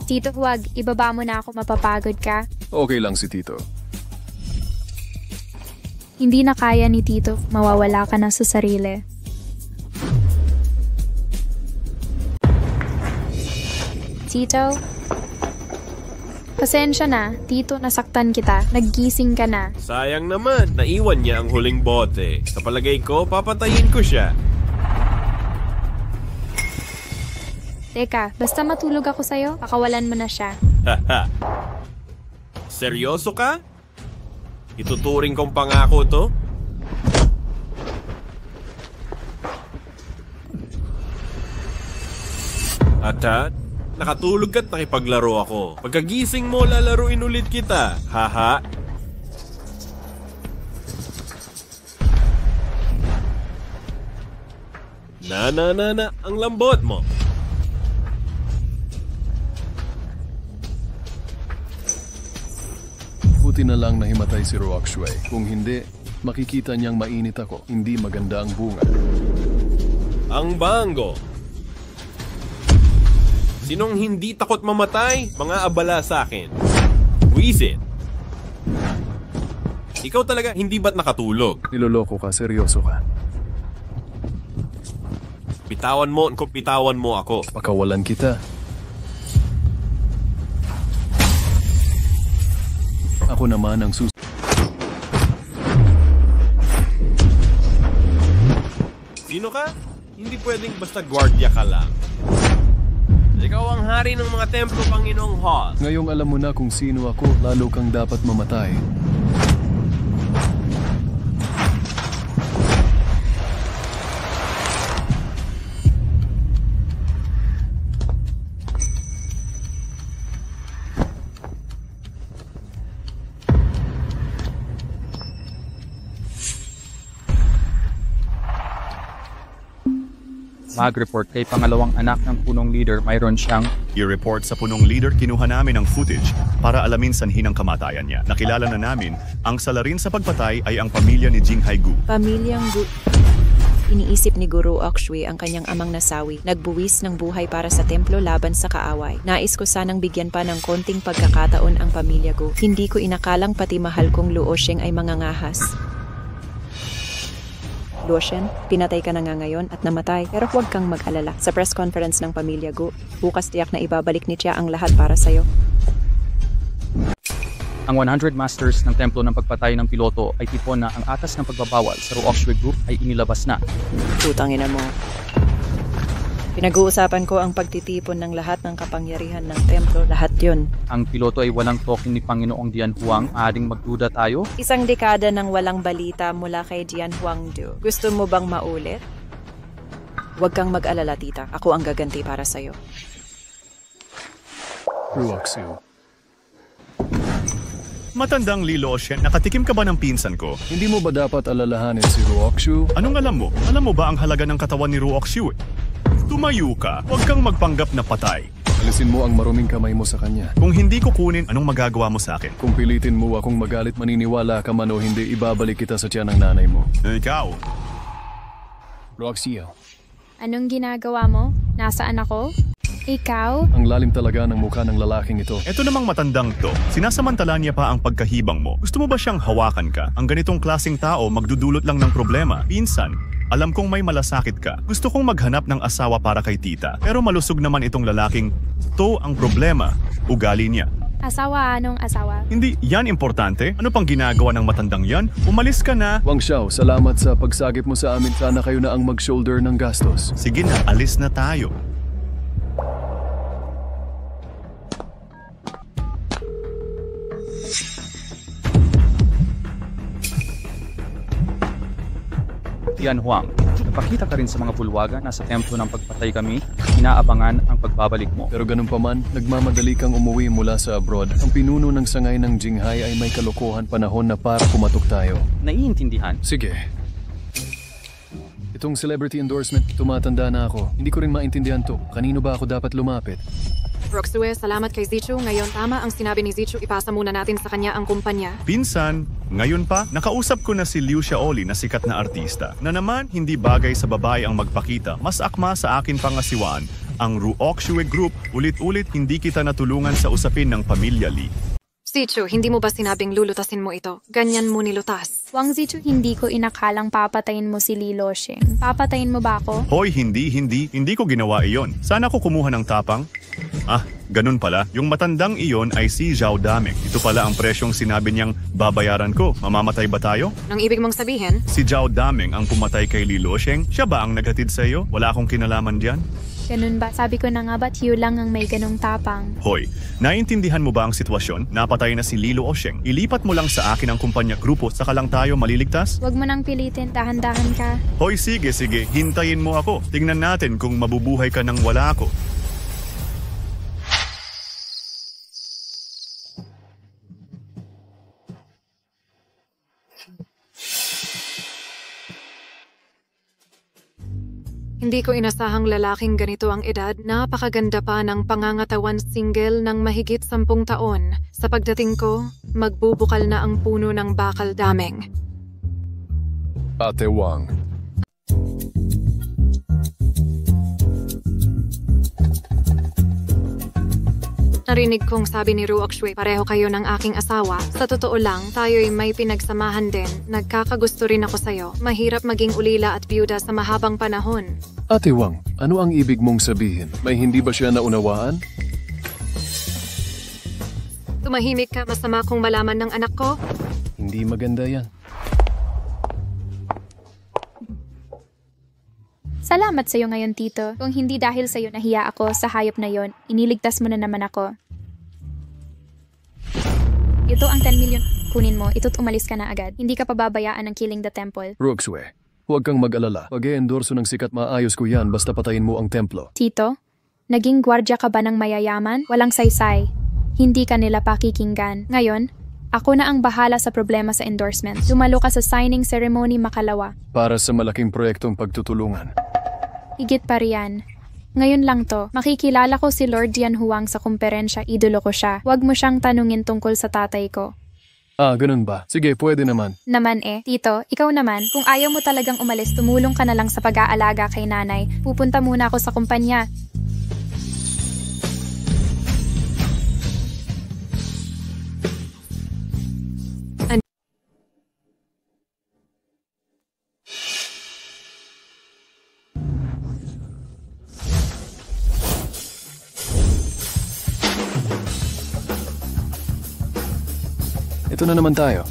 Tito, huwag. Ibaba mo na ako, mapapagod ka. Okay lang si Tito. Hindi na kaya ni Tito, mawawala ka na sa sarili. Tito? Pasensya na, Tito, nasaktan kita. Naggising ka na. Sayang naman, naiwan niya ang huling bote. Sa palagay ko, papatayin ko siya. Teka, basta matulog ako sa'yo, pakawalan mo na siya. Haha. Seryoso ka? Ituturing kong pangako to? At nakatulog ka't nakipaglaro ako. Pagkagising mo, lalaruin ulit kita. Haha. Na, ang lambot mo. Buti na lang nahimatay si Ruok Shui. Kung hindi, makikita niyang mainit ako. Hindi maganda ang bunga. Ang bango. Sinong hindi takot mamatay? Mga abala sa akin. Wisit. Ikaw talaga, hindi ba't nakatulog? Niloloko ka, seryoso ka. Bitawan mo kung bitawan mo ako. Pakawalan kita. Ako naman ang Sino ka? Hindi pwedeng basta gwardiya ka lang. Ikaw ang hari ng mga templo, Panginoong Hall. Ngayong alam mo na kung sino ako, lalo kang dapat mamatay. Mag-report kay pangalawang anak ng punong leader, mayroon siyang I-report sa punong leader, kinuha namin ang footage para alamin sanhi ng kamatayan niya. Nakilala na namin, ang salarin sa pagpatay ay ang pamilya ni Jinghai Gu. Pamilyang Gu. Iniisip ni Guru Okshui ang kanyang amang nasawi. Nagbuwis ng buhay para sa templo laban sa kaaway. Nais ko sanang bigyan pa ng konting pagkakataon ang pamilya Gu. Hindi ko inakalang pati mahal kong Luo Sheng ay mangangahas. Luoshen, pinatay ka na nga ngayon at namatay, pero huwag kang mag-alala. Sa press conference ng pamilya Gu, bukas tiyak na ibabalik ni Chia ang lahat para sa'yo. ang 100 masters ng templo ng pagpatay ng piloto ay tipon na ang atas ng pagbabawal sa Ruok Shui Group ay inilabas na. Putang ina mo. Pinag-uusapan ko ang pagtitipon ng lahat ng kapangyarihan ng templo, lahat yun. Ang piloto ay walang token ni Panginoong Dian Huang, maaring magduda tayo. Isang dekada ng walang balita mula kay Dian Huangdu. Gusto mo bang maulit? Huwag kang mag-alala, tita. Ako ang gaganti para sa'yo. Ruok Shui. Matandang Li Luoshen, nakatikim ka ba ng pinsan ko? Hindi mo ba dapat alalahanin si Ruok Shui? Anong alam mo? Alam mo ba ang halaga ng katawan ni Ruok Shui? Tumayo ka, huwag kang magpanggap na patay. Alisin mo ang maruming kamay mo sa kanya. Kung hindi ko kunin, anong magagawa mo sa akin? Kung pilitin mo akong magalit, maniniwala ka man o hindi, ibabalik kita sa tiyan ng nanay mo. Ikaw. Ruok Shui. Anong ginagawa mo? Nasaan ako? Ikaw? Ang lalim talaga ng mukha ng lalaking ito. Eto namang matandang to, sinasamantala niya pa ang pagkahibang mo. Gusto mo ba siyang hawakan ka? Ang ganitong klaseng tao magdudulot lang ng problema. Pinsan, alam kong may malasakit ka. Gusto kong maghanap ng asawa para kay tita. Pero malusog naman itong lalaking to ang problema. Ugali niya. Asawa? Anong asawa? Hindi yan importante. Ano pang ginagawa ng matandang yan? Umalis ka na. Wang Xiao, salamat sa pagsagip mo sa amin. Sana kayo na ang mag-shoulder ng gastos. Sige na, alis na tayo. Dian Huang, napakita ka rin sa mga bulwaga na sa templo ng pagpatay kami, inaabangan ang pagbabalik mo. Pero ganun pa man, nagmamadali kang umuwi mula sa abroad. Ang pinuno ng sangay ng Jinghai ay may kalokohan panahon na para kumatok tayo. Naiintindihan? Sige. Itong celebrity endorsement, tumatanda na ako. Hindi ko rin maintindihan to. Kanino ba ako dapat lumapit? Ruok Shui, salamat kay Zichu. Ngayon tama ang sinabi ni Zichu, ipasa muna natin sa kanya ang kumpanya. Pinsan, ngayon pa, nakausap ko na si Liu Xiaoli na sikat na artista, na naman hindi bagay sa babae ang magpakita, mas akma sa akin pangasiwaan ang Ruoxue Group, ulit-ulit hindi kita natulungan sa usapin ng pamilya Lee. Zichu, hindi mo ba sinabing lulutasin mo ito? Ganyan mo nilutas. Wang Zichu, hindi ko inakalang papatayin mo si Li Luoxing. Papatayin mo ba ako? Hoy, hindi ko ginawa iyon. Sana ko kumuha ng tapang. Ganun pala. Yung matandang iyon ay si Zhao Daming. Ito pala ang presyong sinabi niyang babayaran ko. Mamamatay ba tayo? Nang ibig mong sabihin? Si Zhao Daming ang pumatay kay Li Luoxing. Siya ba ang naghatid sa iyo? Wala akong kinalaman diyan. Ganun ba? Sabi ko na nga ba't Hugh lang ang may ganung tapang? Hoy, naiintindihan mo ba ang sitwasyon? Napatay na si Li Luoxing. Ilipat mo lang sa akin ang kumpanya grupo, saka lang tayo maliligtas? Huwag mo nang pilitin, dahan-dahan ka. Hoy, sige, hintayin mo ako. Tingnan natin kung mabubuhay ka nang wala ako. Hindi ko inasahang lalaking ganito ang edad, napakaganda pa ng pangangatawan single ng mahigit 10 taon. Sa pagdating ko, magbubukal na ang puno ng bakal daming. Ate Wang. Narinig kong sabi ni Ruoxue, pareho kayo ng aking asawa. Sa totoo lang, tayo'y may pinagsamahan din. Nagkakagusto rin ako sa'yo. Mahirap maging ulila at byuda sa mahabang panahon. Ate Wang, ano ang ibig mong sabihin? May hindi ba siya naunawaan? Tumahimik ka, masama kong malaman ng anak ko. Hindi maganda yan. Salamat sa'yo ngayon, Tito. Kung hindi dahil sa'yo nahiya ako sa hayop na yon, iniligtas mo na naman ako. Ito ang 10 million. Kunin mo, ito't umalis ka na agad. Hindi ka pababayaan ng Killing the Temple. Ruoxue, huwag kang mag-alala. Pag-e-endorso ng sikat, maayos ko yan basta patayin mo ang templo. Tito, naging gwardya ka ba ng mayayaman? Walang saysay. Hindi ka nila pakikinggan. Ngayon, ako na ang bahala sa problema sa endorsement. Dumalo ka sa signing ceremony makalawa. Para sa malaking proyektong pagtutulungan. Higit pa riyan. Ngayon lang to, makikilala ko si Lord Dian Huang sa kumperensya, idolo ko siya. Huwag mo siyang tanungin tungkol sa tatay ko. Ganun ba? Sige, pwede naman. Tito, ikaw naman, kung ayaw mo talagang umalis, tumulong ka na lang sa pag-aalaga kay nanay. Pupunta muna ako sa kumpanya. Ito na naman tayo.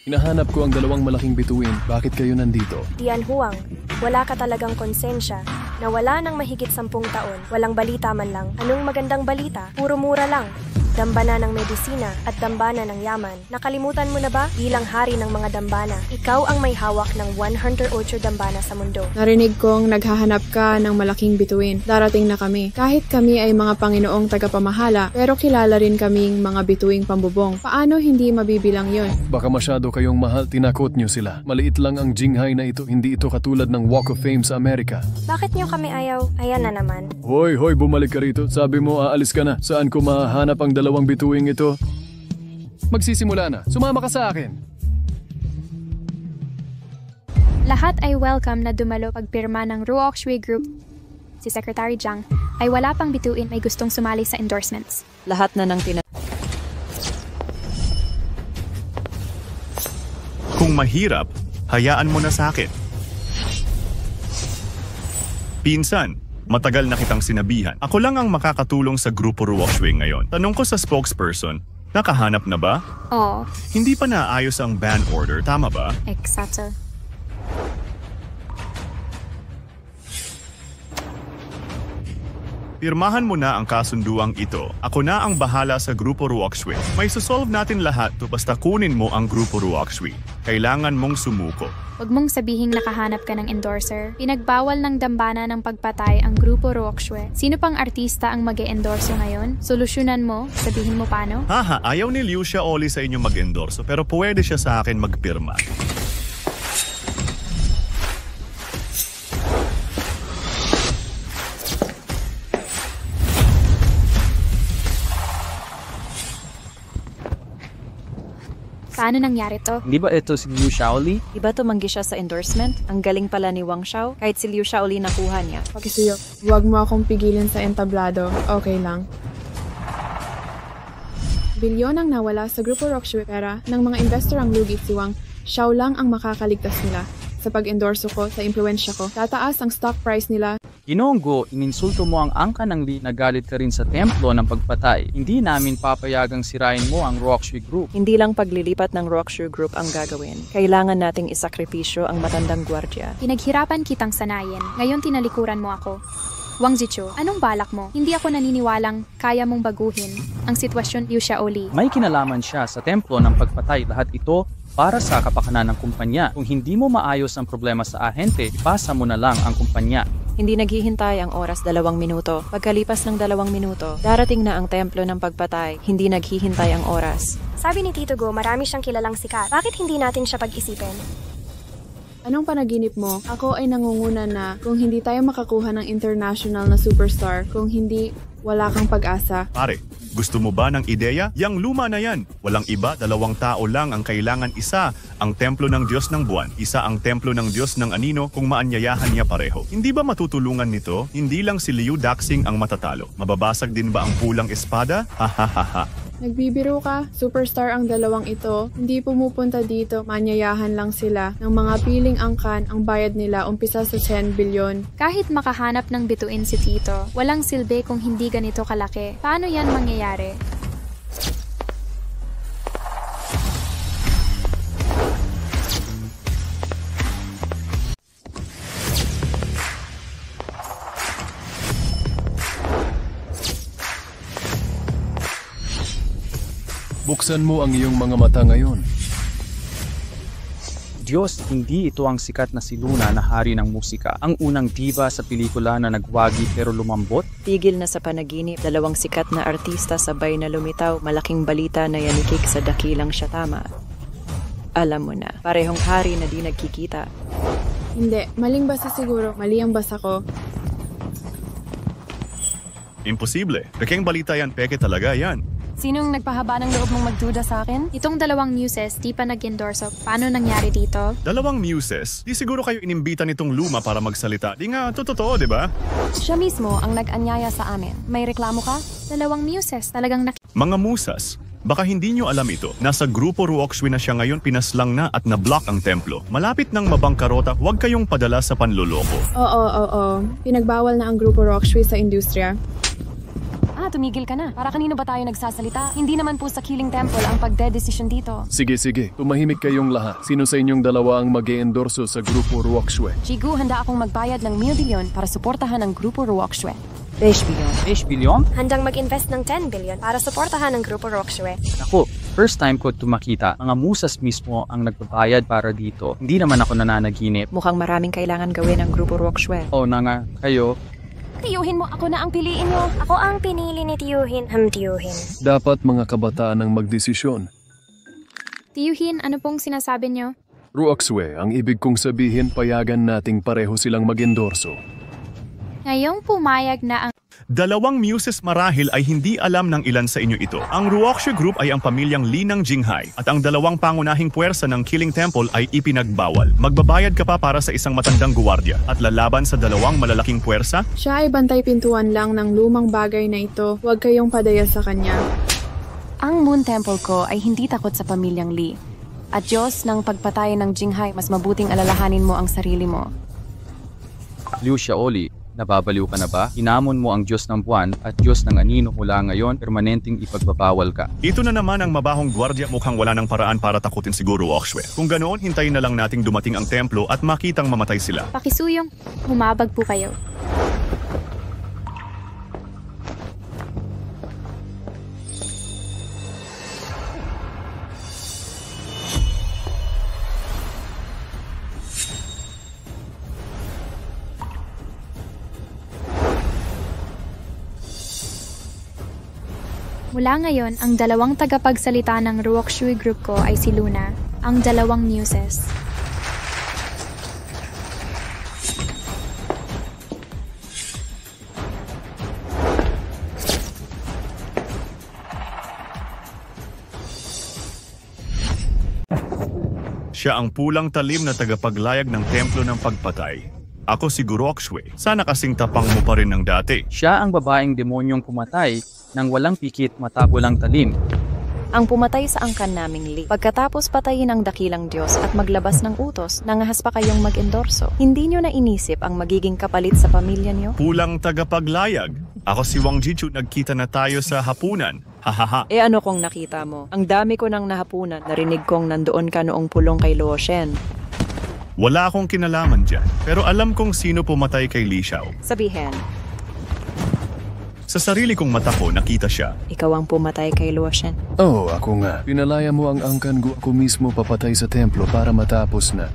Hinahanap ko ang dalawang malaking bituin. Bakit kayo nandito? Dian Huang, wala ka talagang konsensya. Nawala ng mahigit 10 taon. Walang balita man lang. Anong magandang balita? Puro mura lang. Dambana ng medisina at dambana ng yaman. Nakalimutan mo na ba? Bilang hari ng mga dambana, ikaw ang may hawak ng 108 dambana sa mundo. Narinig kong naghahanap ka ng malaking bituin. Darating na kami. Kahit kami ay mga Panginoong tagapamahala, pero kilala rin kaming mga bituing pambubong. Paano hindi mabibilang yon? Baka masyado kayong mahal, tinakot nyo sila. Maliit lang ang Jinghai na ito, hindi ito katulad ng Walk of Fame sa Amerika. Bakit nyo kami ayaw? Ayan na naman. Hoy, bumalik ka rito. Sabi mo, aalis ka na. Saan ko mahanap ang dalawang bituing ito? Magsisimula na. Sumama ka sa akin. Lahat ay welcome na dumalo pagpirma ng Ruoxue Group. Si Secretary Zhang ay wala pang bituin, may gustong sumali sa endorsements. Lahat na ng Kung mahirap, hayaan mo na sa akin. Pinsan, matagal na kitang sinabihan. Ako lang ang makakatulong sa Grupo Ruoxue ngayon. Tanong ko sa spokesperson, nakahanap na ba? Oo. Hindi pa naayos ang ban order, tama ba? Exacto. Pirmahan mo na ang kasunduang ito. Ako na ang bahala sa Grupo Ruoxue. May susolve natin lahat to basta kunin mo ang Grupo Ruoxue. Kailangan mong sumuko. Huwag mong sabihing nakahanap ka ng endorser. Pinagbawal ng dambana ng pagpatay ang Grupo Ruoxue. Sino pang artista ang mag-e-endorso ngayon? Solusyonan mo? Sabihin mo paano? Ayaw ni Liu Xiaoli sa inyo mag-endorso pero pwede siya sa akin magpirma. Paano nangyari to? Hindi ba ito si Liu Shaoli? Iba tumanggi siya sa endorsement? Ang galing pala ni Wang Xiao. Kahit si Liu Shaoli nakuha niya. Pakisuyo, huwag mo akong pigilin sa entablado. Okay lang. Bilyon ang nawala sa Grupo Rockshui pera ng mga investor ang lugi si Wang. Xiao lang ang makakaligtas nila. Sa pag-endorso ko, sa impluensya ko, tataas ang stock price nila. Ginonggo, ininsulto mo ang angka ng Li, nagalit ka rin sa templo ng pagpatay. Hindi namin papayagang sirain mo ang Rockshui Group. Hindi lang paglilipat ng Rockshui Group ang gagawin. Kailangan nating isakripisyo ang matandang gwardya. Pinaghirapan kitang sanayin. Ngayon tinalikuran mo ako. Wang Zichu, anong balak mo? Hindi ako naniniwalang kaya mong baguhin ang sitwasyon Liu Shaoli. May kinalaman siya sa templo ng pagpatay. Lahat ito para sa kapakanan ng kumpanya. Kung hindi mo maayos ang problema sa ahente, ipasa mo na lang ang kumpanya. Hindi naghihintay ang oras 2 minuto. Pagkalipas ng 2 minuto, darating na ang templo ng pagpatay. Hindi naghihintay ang oras. Sabi ni Tito Go, marami siyang kilalang sikat. Bakit hindi natin siya pag-isipin? Anong panaginip mo? Ako ay nangunguna na kung hindi tayo makakuha ng international na superstar, kung hindi, wala kang pag-asa. Pare, gusto mo ba ng ideya? Yang luma na yan. Walang iba, 2 tao lang ang kailangan. Isa ang templo ng Diyos ng buwan, isa ang templo ng Diyos ng anino kung maanyayahan niya pareho. Hindi ba matutulungan nito? Hindi lang si Liu Daxing ang matatalo. Mababasag din ba ang pulang espada? Hahaha. Nagbibiro ka? Superstar ang 2 ito. Hindi pumupunta dito. Manyayahan lang sila. Ng mga piling angkan, ang bayad nila umpisa sa 10 bilyon. Kahit makahanap ng bituin si Tito, walang silbi kung hindi ganito kalaki. Paano yan mangyayari? Buksan mo ang iyong mga mata ngayon. Diyos, hindi ito ang sikat na si Luna na hari ng musika. Ang unang diva sa pelikula na nagwagi pero lumambot. Tigil na sa panaginip, 2 sikat na artista sabay na lumitaw. Malaking balita na yanikik sa dakilang siya tama. Alam mo na, parehong hari na di nagkikita. Hindi, maling basa siguro. Mali ang basa ko. Imposible. Pekeng balita yan, peke talaga yan. Sinong nagpahaba ng loob mong magduda sa akin? Itong 2 muses, di pa nag-endorso. Paano nangyari dito? 2 muses? Di siguro kayo inimbita nitong luma para magsalita. Di nga, totoo, di ba? Siya mismo ang nag-anyaya sa amin. May reklamo ka? 2 muses, talagang Mga musas, baka hindi nyo alam ito. Nasa Grupo Rockshui na siya ngayon, pinaslang na at na-block ang templo. Malapit ng mabangkarota, huwag kayong padala sa panloloko. Oo. Pinagbawal na ang Grupo Rockshui sa industriya. Tumigil ka na. Para kanino ba tayo nagsasalita? Hindi naman po sa Killing Temple ang pagde-desisyon dito. Sige. Tumahimik kayong lahat. Sino sa inyong 2 ang mag-e-endorso sa Grupo Rockshui? Jigu, handa akong magbayad ng 1,000 bilyon para suportahan ang Grupo Rockshui. 10 bilyon? Handang mag-invest ng 10 billion para suportahan ang Grupo Rockshui. Ako, first time ko tumakita. Mga musas mismo ang nagbabayad para dito. Hindi naman ako nananaginip. Mukhang maraming kailangan gawin ang Grupo Rockshui. O na nga, kayo. Tiyuhin mo, ako na ang piliin nyo. Ako ang pinili ni Tiyuhin. Tiyuhin. Dapat mga kabataan ang magdesisyon. Tiyuhin, ano pong sinasabi nyo? Rockshui, ang ibig kong sabihin, payagan nating pareho silang mag-endorso. Ngayong pumayag na ang 2 muses marahil ay hindi alam ng ilan sa inyo ito. Ang Rockshui Group ay ang pamilyang Li ng Jinghai at ang 2 pangunahing puwersa ng Killing Temple ay ipinagbawal. Magbabayad ka pa para sa isang matandang guwardiya at lalaban sa 2 malalaking puwersa? Siya ay bantay pintuan lang ng lumang bagay na ito. Huwag kayong padaya sa kanya. Ang Moon Temple ko ay hindi takot sa pamilyang Li. At Diyos ng pagpatay ng Jinghai, mas mabuting alalahanin mo ang sarili mo. Liu Shaoli, nababaliw ka na ba? Hinamon mo ang Diyos ng buwan at Diyos ng anino mula ngayon, permanenteng ipagbabawal ka. Ito na naman ang mabahong gwardiya, mukhang wala ng paraan para takutin siguro Rockshui. Kung ganoon, hintayin na lang nating dumating ang templo at makitang mamatay sila. pakisuyong humabag po kayo. Mula ngayon, ang 2 tagapagsalita ng Rockshui Group ko ay si Luna, ang 2 muses. Siya ang pulang talim na tagapaglayag ng templo ng pagpatay. Ako si Guru Oxway. Sana kasing tapang mo pa rin ng dati. Siya ang babaeng demonyong pumatay nang walang pikit mata walang talim. Ang pumatay sa angkan naming Lee. Pagkatapos patayin ang dakilang Diyos at maglabas ng utos, nangahas pa kayong mag-endorso. Hindi nyo na inisip ang magiging kapalit sa pamilya nyo? Pulang tagapaglayag. Ako si Wang Jichu, nagkita na tayo sa hapunan. Hahaha. Ano kung nakita mo? Ang dami ko nang nahapunan. Narinig kong nandoon ka noong pulong kay Luo Shen. Wala akong kinalaman dyan, pero alam kong sino pumatay kay Li Xiao. Sabihin, sa sarili kong mata ko, nakita siya. ikaw ang pumatay kay Luo Shen. Oo, ako nga. Pinalaya mo ang angkan ko. Ako mismo papatay sa templo para matapos na.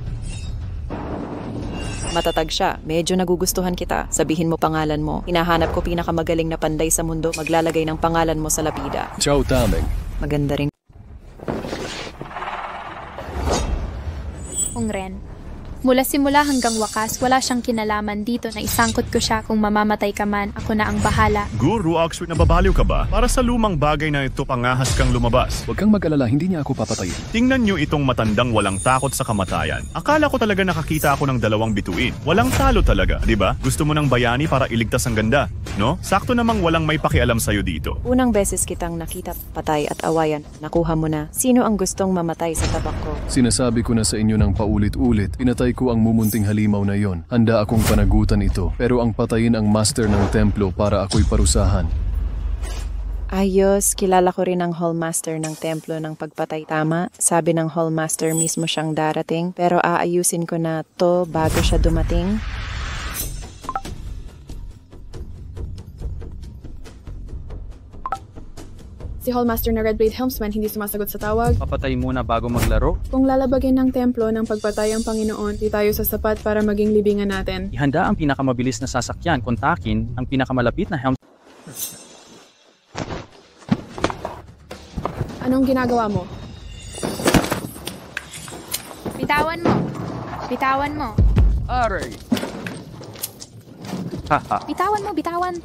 Matatag siya. Medyo nagugustuhan kita. Sabihin mo pangalan mo. Hinahanap ko pinakamagaling na panday sa mundo. Maglalagay ng pangalan mo sa lapida. Ciao, Tameng. Maganda rin. Kung Ren. Mula simula hanggang wakas, wala siyang kinalaman dito na isangkot ko siya kung mamamatay ka man, ako na ang bahala. Guru Oxford, nababaliw ka ba? Para sa lumang bagay na ito, pangahas kang lumabas. Huwag kang mag-alala, hindi niya ako papatayin. Tingnan nyo itong matandang walang takot sa kamatayan. Akala ko talaga nakakita ako ng dalawang bituin. Walang talo talaga, di ba? Gusto mo ng bayani para iligtas ang ganda, no? Sakto namang walang may pakialam sa'yo dito. Unang beses kitang nakita, patay at awayan. Nakuha mo na. Sino ang gustong mamatay sa tabak ko? Sinasabi ko na sa inyo ng paulit-ulit, pinatay ko ang mumunting halimaw na yon. Handa akong panagutan ito, pero ang patayin ang master ng templo para ako'y parusahan. Ayos, kilala ko rin ang hallmaster ng templo ng pagpatay. Tama, sabi ng hallmaster mismo siyang darating, pero aayusin ko na to bago siya dumating. Si Hallmaster na Red Blade Helmsman hindi sumasagot sa tawag. Papatay muna bago maglaro. Kung lalabagin ng templo ng pagpatay ang Panginoon, di tayo sasapat para maging libingan natin. Ihanda ang pinakamabilis na sasakyan, kontakin ang pinakamalapit na helm. Anong ginagawa mo? Bitawan mo! Bitawan mo! Aray! Haha. Bitawan mo, bitawan!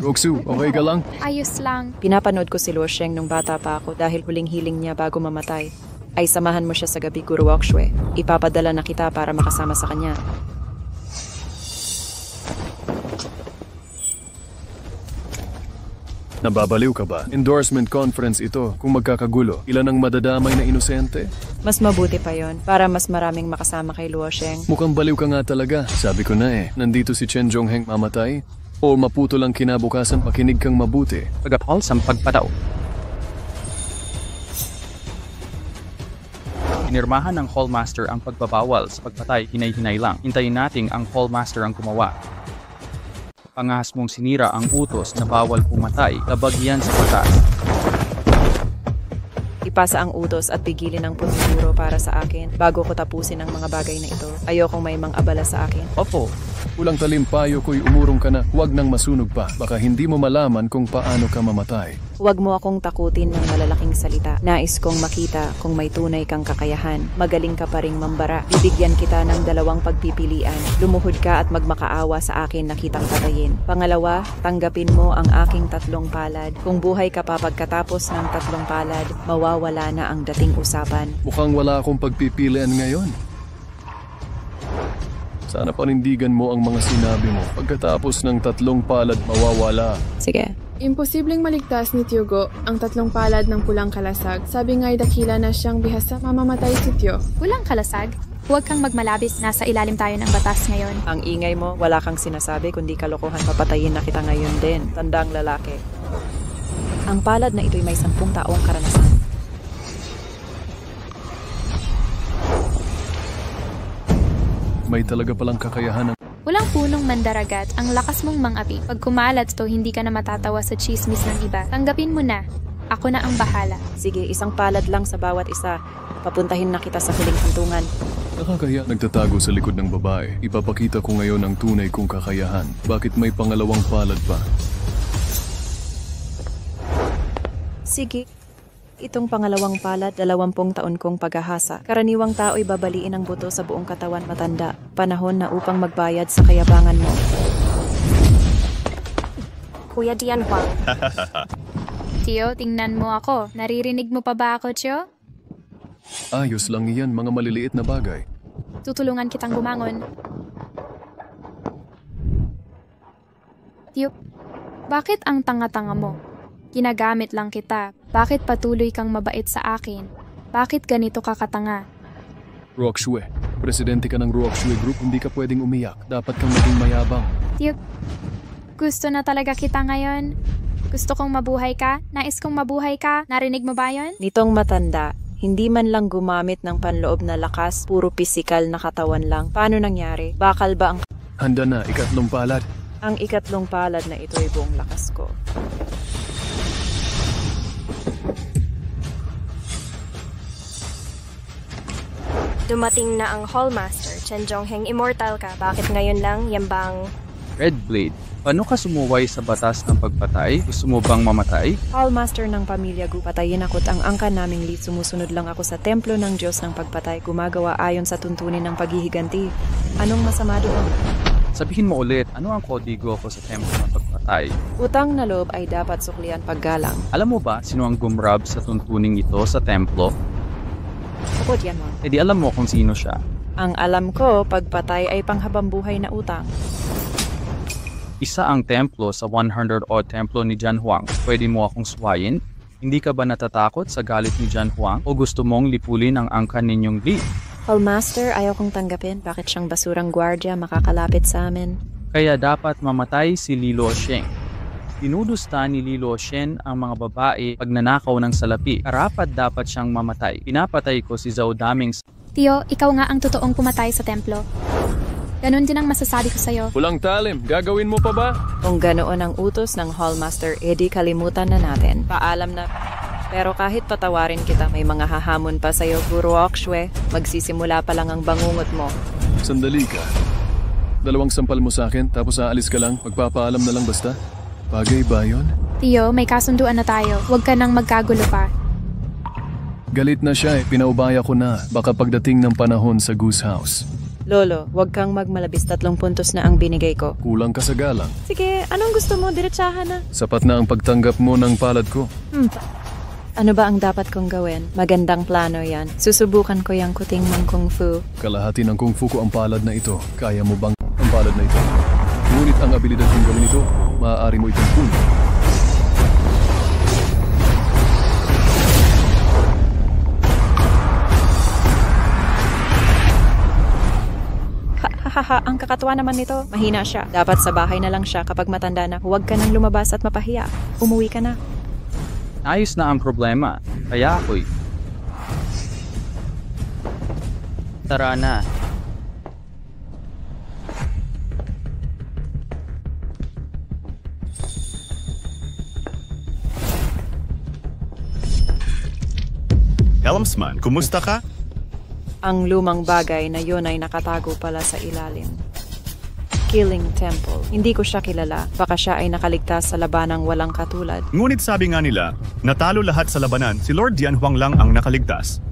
Roxu, okay ka lang? Ayos lang. Pinapanood ko si Luo Sheng nung bata pa ako dahil huling-hiling niya bago mamatay. Ay samahan mo siya sa gabi, Guru Oxway. Ipapadala na kita para makasama sa kanya. Nababaliw ka ba? Endorsement conference ito. Kung magkakagulo, ilan ang madadamay na inosente? Mas mabuti pa yon para mas maraming makasama kay Luo Sheng. Mukhang baliw ka nga talaga. Sabi ko na eh, nandito si Chen Zhongheng mamatay? O maputo lang kinabukasan, makinig kang mabuti. Pagapal sa pagpataw. Pinirmahan ng Hallmaster ang pagbabawal sa pagpatay, hinay-hinay lang. Hintayin nating ang Hallmaster ang gumawa. Pangahas mong sinira ang utos na bawal pumatay, labagyan sa batas. Ipasa ang utos at pigilin ang punituro para sa akin bago ko tapusin ang mga bagay na ito. Ayokong may mang-abala sa akin. Opo. Kulang talimpayo ko'y umurong ka na, huwag nang masunog pa. Baka hindi mo malaman kung paano ka mamatay. Huwag mo akong takutin ng malalaking salita. Nais kong makita kung may tunay kang kakayahan. Magaling ka pa ring mambara. Bibigyan kita ng dalawang pagpipilian. Lumuhod ka at magmakaawa sa akin na kitang patayin. Pangalawa, tanggapin mo ang aking 3 palad. Kung buhay ka pa pagkatapos ng 3 palad, mawawala na ang dating usapan. Mukhang wala akong pagpipilian ngayon. Sana panindigan mo ang mga sinabi mo. Pagkatapos ng 3 palad, mawawala. Sige. Imposibleng maligtas ni Tyugo ang 3 palad ng pulang kalasag. Sabi nga'y dakila na siyang bihasa mamamatay si Tyo. Pulang kalasag? Huwag kang magmalabis, nasa ilalim tayo ng batas ngayon. Ang ingay mo, wala kang sinasabi kundi kalokohan. Papatayin na kita ngayon din. Tandang lalaki. Ang palad na ito'y may 10 taong karanasan. May talaga palang kakayahan ng... Walang punong mandaragat, ang lakas mong mang-api. Pag kumalat to, hindi ka na matatawa sa chismis ng iba. Tanggapin mo na. Ako na ang bahala. Sige, 1 palad lang sa bawat isa. Papuntahin na kita sa huling hantungan. Nakakaya nagtatago sa likod ng babae. Ipapakita ko ngayon ang tunay kong kakayahan. Bakit may pangalawang palad pa? Sige. Itong pangalawang palad, 20 taon kong paghahasa. Karaniwang tao'y babaliin ang buto sa buong katawan matanda. Panahon na upang magbayad sa kayabangan mo. Kuya Dianhuang. Tio, tingnan mo ako. Naririnig mo pa ba ako, Tio? Ayos lang iyan, mga maliliit na bagay. Tutulungan kitang bumangon. Tio, bakit ang tanga-tanga mo? Ginagamit lang kita. Bakit patuloy kang mabait sa akin? Bakit ganito ka katanga? Ruoxue, presidente ka ng Ruoxue Group, hindi ka pwedeng umiyak. Dapat kang maging mayabang. Tio, gusto na talaga kita ngayon. Gusto kong mabuhay ka. Nais kong mabuhay ka. Narinig mo ba yun? Nitong matanda, hindi man lang gumamit ng panloob na lakas, puro pisikal na katawan lang. Paano nangyari? Bakal ba ang... Handa na, ikatlong palad. Ang ikatlong palad na ito ay buong lakas ko. Dumating na ang Hallmaster. Chen Zhongheng, immortal ka. Bakit ngayon lang? Yan bang... Red Blade, paano ka sumuway sa batas ng pagpatay? Gusto mo bang mamatay? Hallmaster ng pamilya Gu, patayin ako't ang angkan naming Li. Sumusunod lang ako sa templo ng Diyos ng pagpatay. Gumagawa ayon sa tuntunin ng paghihiganti. Anong masama doon? Sabihin mo ulit, ano ang kodigo ko sa templo ng pagpatay? Utang na loob ay dapat suklian paggalang. Alam mo ba sino ang gumrab sa tuntuning ito sa templo? Ako diyan mo. E di alam mo kung sino siya. Ang alam ko, pagpatay ay panghabambuhay na utang. Isa ang templo sa 100 odd templo ni Jian Huang. Pwede mo akong suwayin? Hindi ka ba natatakot sa galit ni Jian Huang? O gusto mong lipulin ang angkan ninyong Li? Hallmaster, ayaw kong tanggapin. Bakit siyang basurang gwardya makakalapit sa amin? Kaya dapat mamatay si Li Luosheng. Dinudusta ni Li Luosheng ang mga babae pag nanakaw ng salapi. Karapat dapat siyang mamatay. Pinapatay ko si Zhao Daming. Tio, ikaw nga ang totoong pumatay sa templo. Ganon din ang masasabi ko sa'yo. Walang talim, gagawin mo pa ba? Kung ganoon ang utos ng Hallmaster, edi kalimutan na natin. Paalam na. Pero kahit patawarin kita, may mga hahamon pa sa'yo, Guru Oxue. Magsisimula pa lang ang bangungot mo. Sandali ka. 2 sampal mo sa akin, tapos aalis ka lang, magpapaalam na lang basta? Bagay ba yun? Tio, may kasunduan na tayo. Huwag ka nang magkagulo pa. Galit na siya eh, pinaubaya ko na. Baka pagdating ng panahon sa Goose House. Lolo, huwag kang magmalabis, 3 puntos na ang binigay ko. Kulang ka sa galang. Sige, anong gusto mo? Diretsahan na. Sapat na ang pagtanggap mo ng palad ko. Ano ba ang dapat kong gawin? Magandang plano yan. Susubukan ko yung kuting ng kung fu. Kalahati ng kung fu ko ang palad na ito. Kaya mo bang ang palad na ito? Ngunit ang abilidad kong gawin ito, maaari mo itong puno. Hahaha, ang kakatuwa naman nito. Mahina siya. Dapat sa bahay na lang siya kapag matanda na. Huwag ka nang lumabas at mapahiya. Umuwi ka na. Ayos na ang problema. Kaya ako'y... Tara na. Helmsman, kumusta ka? Ang lumang bagay na yun ay nakatago pala sa ilalim. Killing Temple. Hindi ko siya kilala. Baka siya ay nakaligtas sa labanang walang katulad. Ngunit sabi nga nila, natalo lahat sa labanan, si Lord Dianhuang lang ang nakaligtas.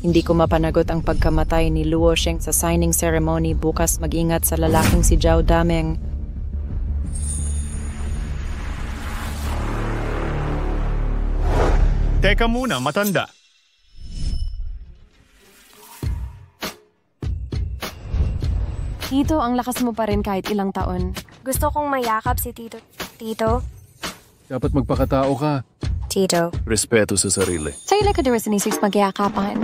Hindi ko mapanagot ang pagkamatay ni Luosheng sa signing ceremony. Bukas mag-ingat sa lalaking si Zhao Daming. Teka muna, matanda. Tito, ang lakas mo pa rin kahit ilang taon. Gusto kong mayakap si Tito. Tito? Dapat magpakatao ka. Tito. Respeto sa sarili. Sa'yo ka dira sinisix magyakapan.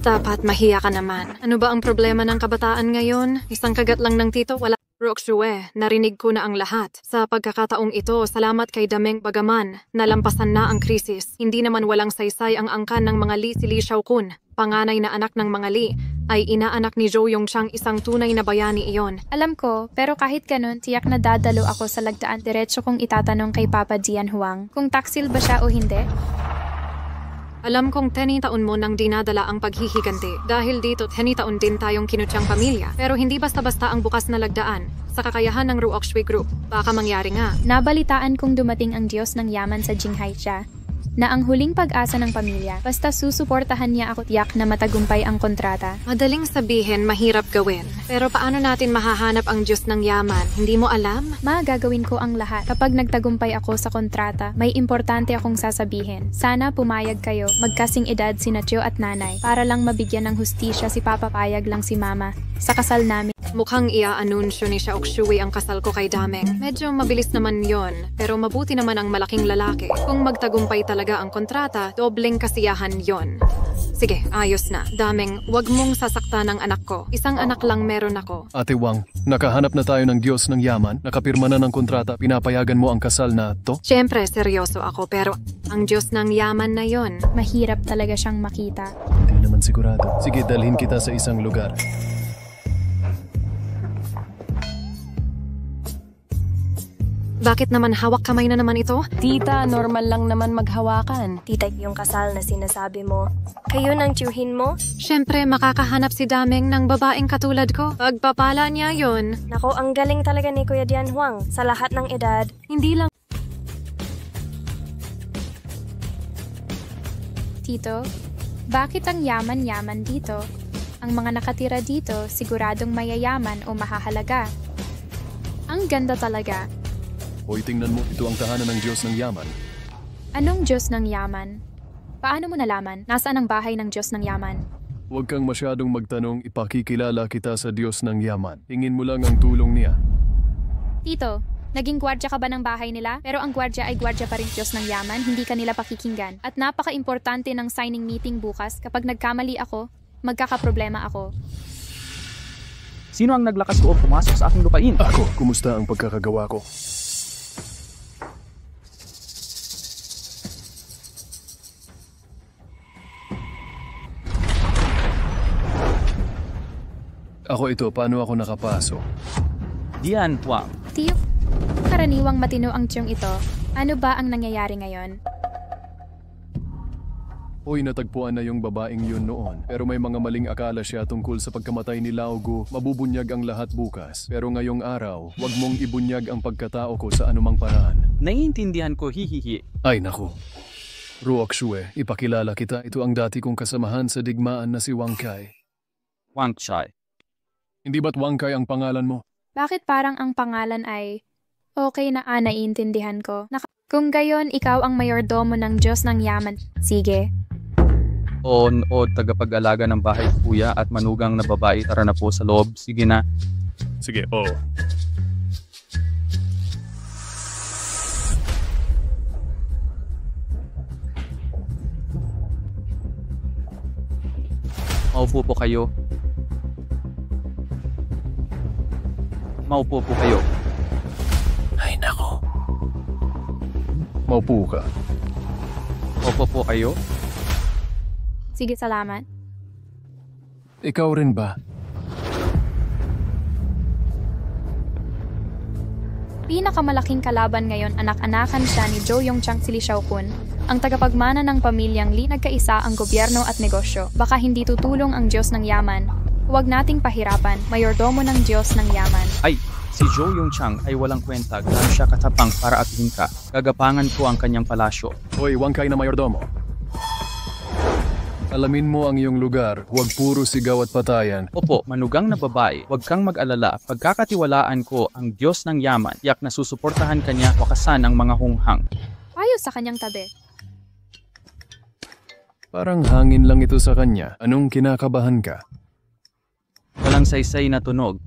Dapat mahiya ka naman. Ano ba ang problema ng kabataan ngayon? Isang kagat lang ng tito, wala. Roxue, narinig ko na ang lahat. Sa pagkakataong ito, salamat kay Dameng Bagaman. Nalampasan na ang krisis. Hindi naman walang saysay ang angkan ng mga Li si Li Xiaokun. Panganay na anak ng mga Li ay inaanak ni Zhou Yongchang, isang tunay na bayani iyon. Alam ko, pero kahit ganun, tiyak na dadalo ako sa lagdaan. Diretso kong itatanong kay Papa Dianhuang kung taksil ba siya o hindi. Alam kong 10 taon mo nang dinadala ang paghihiganti. Dahil dito, 10 taon din tayong kinutyang pamilya. Pero hindi basta-basta ang bukas na lagdaan. sa kakayahan ng Ruok Shui Group. Baka mangyari nga. Nabalitaan kong dumating ang Diyos ng yaman sa Jinghai siya, na ang huling pag-asa ng pamilya. Basta susuportahan niya ako tiyak na matagumpay ang kontrata. Madaling sabihin, mahirap gawin. Pero paano natin mahahanap ang Diyos ng yaman? Hindi mo alam? Gagawin ko ang lahat. Kapag nagtagumpay ako sa kontrata, may importante akong sasabihin. Sana pumayag kayo, magkasing edad si Natyo at nanay, para lang mabigyan ng hustisya si Papa, payag lang si Mama sa kasal namin. Mukhang ia-anunsyo ni Xiao Shui ang kasal ko kay Dameng. Medyo mabilis naman yon, pero mabuti naman ang malaking lalaki. Kung magtagumpay talaga ang kontrata, dobleng kasiyahan yon. Sige, ayos na. Dameng, wag mong sasaktan ang anak ko. Isang anak lang meron ako. Ate Wang, nakahanap na tayo ng Diyos ng yaman, nakapirma na ng kontrata, pinapayagan mo ang kasal na to? Siyempre, seryoso ako, pero ang Diyos ng yaman na yon. Mahirap talaga siyang makita. Hindi naman sigurado. Sige, dalhin kita sa isang lugar. Bakit naman hawak kamay na naman ito? Tita, normal lang naman maghawakan. Tita, yung kasal na sinasabi mo, kayo nang tiyuhin mo? Siyempre, makakahanap si Dameng ng babaeng katulad ko. Pagpapala niya yon. Nako, ang galing talaga ni Kuya Dian Huang. Sa lahat ng edad, Hindi lang. Tito, bakit ang yaman-yaman dito? Ang mga nakatira dito, siguradong mayayaman o mahahalaga. Ang ganda talaga. Hoy, tingnan mo, ito ang tahanan ng Diyos ng yaman. Anong Diyos ng yaman? Paano mo nalaman? Nasaan ang bahay ng Diyos ng yaman? Huwag kang masyadong magtanong, ipakikilala kita sa Diyos ng yaman. Hingin mo lang ang tulong niya. Tito, naging gwardya ka ba ng bahay nila? Pero ang gwardya ay gwardya pa rin Diyos ng yaman, hindi ka nila pakikinggan. At napaka-importante ng signing meeting bukas. Kapag nagkamali ako, magkakaproblema ako. Sino ang naglakas loob pumasok sa aking lupain? Ako, kumusta ang pagkakagawa ko? Ako ito, paano ako nakapasok? Dian Huang. Tiyo, karaniwang matino ang tiyong ito. Ano ba ang nangyayari ngayon? Hoy, natagpuan na yung babaeng yun noon. Pero may mga maling akala siya tungkol sa pagkamatay ni Lao Gu. Mabubunyag ang lahat bukas. Pero ngayong araw, wag mong ibunyag ang pagkatao ko sa anumang paraan. Naiintindihan ko, hihihi. Ay naku. Ruok Shui, ipakilala kita. Ito ang dati kong kasamahan sa digmaan na si Wang Kai. Wang Chai. Hindi ba't Wang Kai ang pangalan mo? Bakit parang ang pangalan ay okay na naiintindihan ko? Kung gayon, ikaw ang mayordomo ng Diyos ng yaman. Sige. O tagapag-alaga ng bahay kuya at manugang na babae, tara na po sa loob. Sige na. Sige, oo. Maupo po kayo. Maupo po kayo. Ay nako. Maupo ka. Maupo po kayo. Sige, salamat. Ikaw rin ba? Pinakamalaking kalaban ngayon, anak-anakan siya ni Jo Yongchang Sili Xiaokun, ang tagapagmana ng pamilyang Li. Nagkaisa ang gobyerno at negosyo. Baka hindi tutulong ang Diyos ng yaman. Huwag nating pahirapan, mayordomo ng Diyos ng yaman. Ay, si Zhou Yongchang ay walang kwenta. Gaano siya katapang para atuhin ka. Gagapangan ko ang kanyang palasyo. Hoy, Wang Kai na mayordomo. Alamin mo ang iyong lugar, huwag puro sigaw at patayan. Opo, manugang na babae, huwag kang mag-alala. Pagkakatiwalaan ko ang Diyos ng yaman, tiyak na susuportahan kanya wakasan ang mga hunghang. Payo sa kanyang tabi. Parang hangin lang ito sa kanya. Anong kinakabahan ka? Walang saysay na tunog.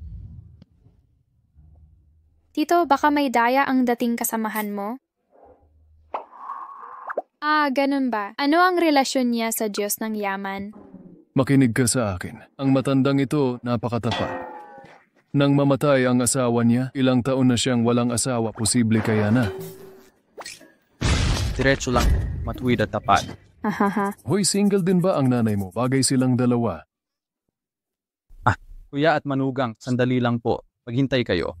Tito, baka may daya ang dating kasamahan mo? Ganun ba? Ano ang relasyon niya sa Diyos ng yaman? Makinig ka sa akin. Ang matandang ito, napakatapat. Nang mamatay ang asawa niya, ilang taon na siyang walang asawa, posible kaya na. Diretso lang, matuwid at tapat. Hoy, single din ba ang nanay mo? Bagay silang dalawa. Kuya at manugang, sandali lang po. Maghintay kayo.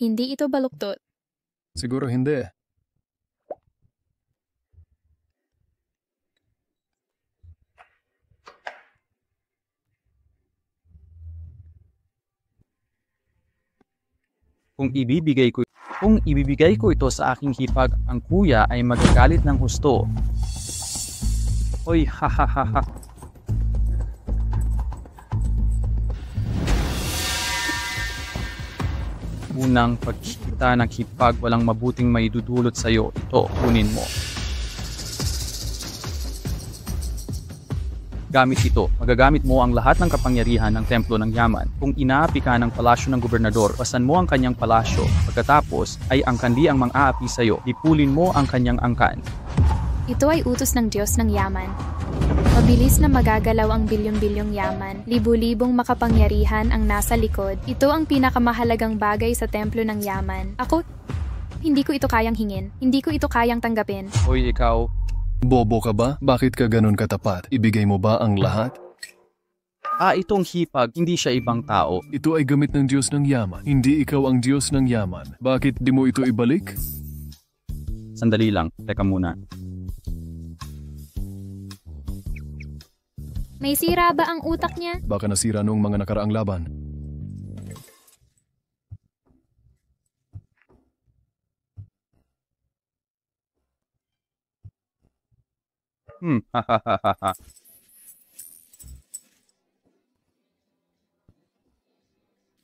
Hindi ito baluktot. Siguro hindi. Kung ibibigay ko ito sa aking hipag, ang kuya ay magagalit ng husto. Hoy, hahaha. Unang pagkikita ng hipag, walang mabuting maidudulot sa iyo. Ito, kunin mo. Gamit ito, magagamit mo ang lahat ng kapangyarihan ng templo ng yaman. Kung inaapi ka ng palasyo ng gobernador, pasan mo ang kanyang palasyo. Pagkatapos ay ang kandi ang mang-aapi sa iyo. Dipulin mo ang kanyang angkan. Ito ay utos ng Diyos ng yaman. Mabilis na magagalaw ang bilyong-bilyong yaman. Libu-libong makapangyarihan ang nasa likod. Ito ang pinakamahalagang bagay sa templo ng yaman. Ako, hindi ko ito kayang hingin. Hindi ko ito kayang tanggapin. Hoy, ikaw. Bobo ka ba? Bakit ka ganun katapat? Ibigay mo ba ang lahat? Itong hipag, hindi siya ibang tao. Ito ay gamit ng Diyos ng yaman. Hindi ikaw ang Diyos ng yaman. Bakit di mo ito ibalik? Sandali lang, teka muna. May sira ba ang utak niya? Baka nasira noong mga nakaraang laban. Hahaha.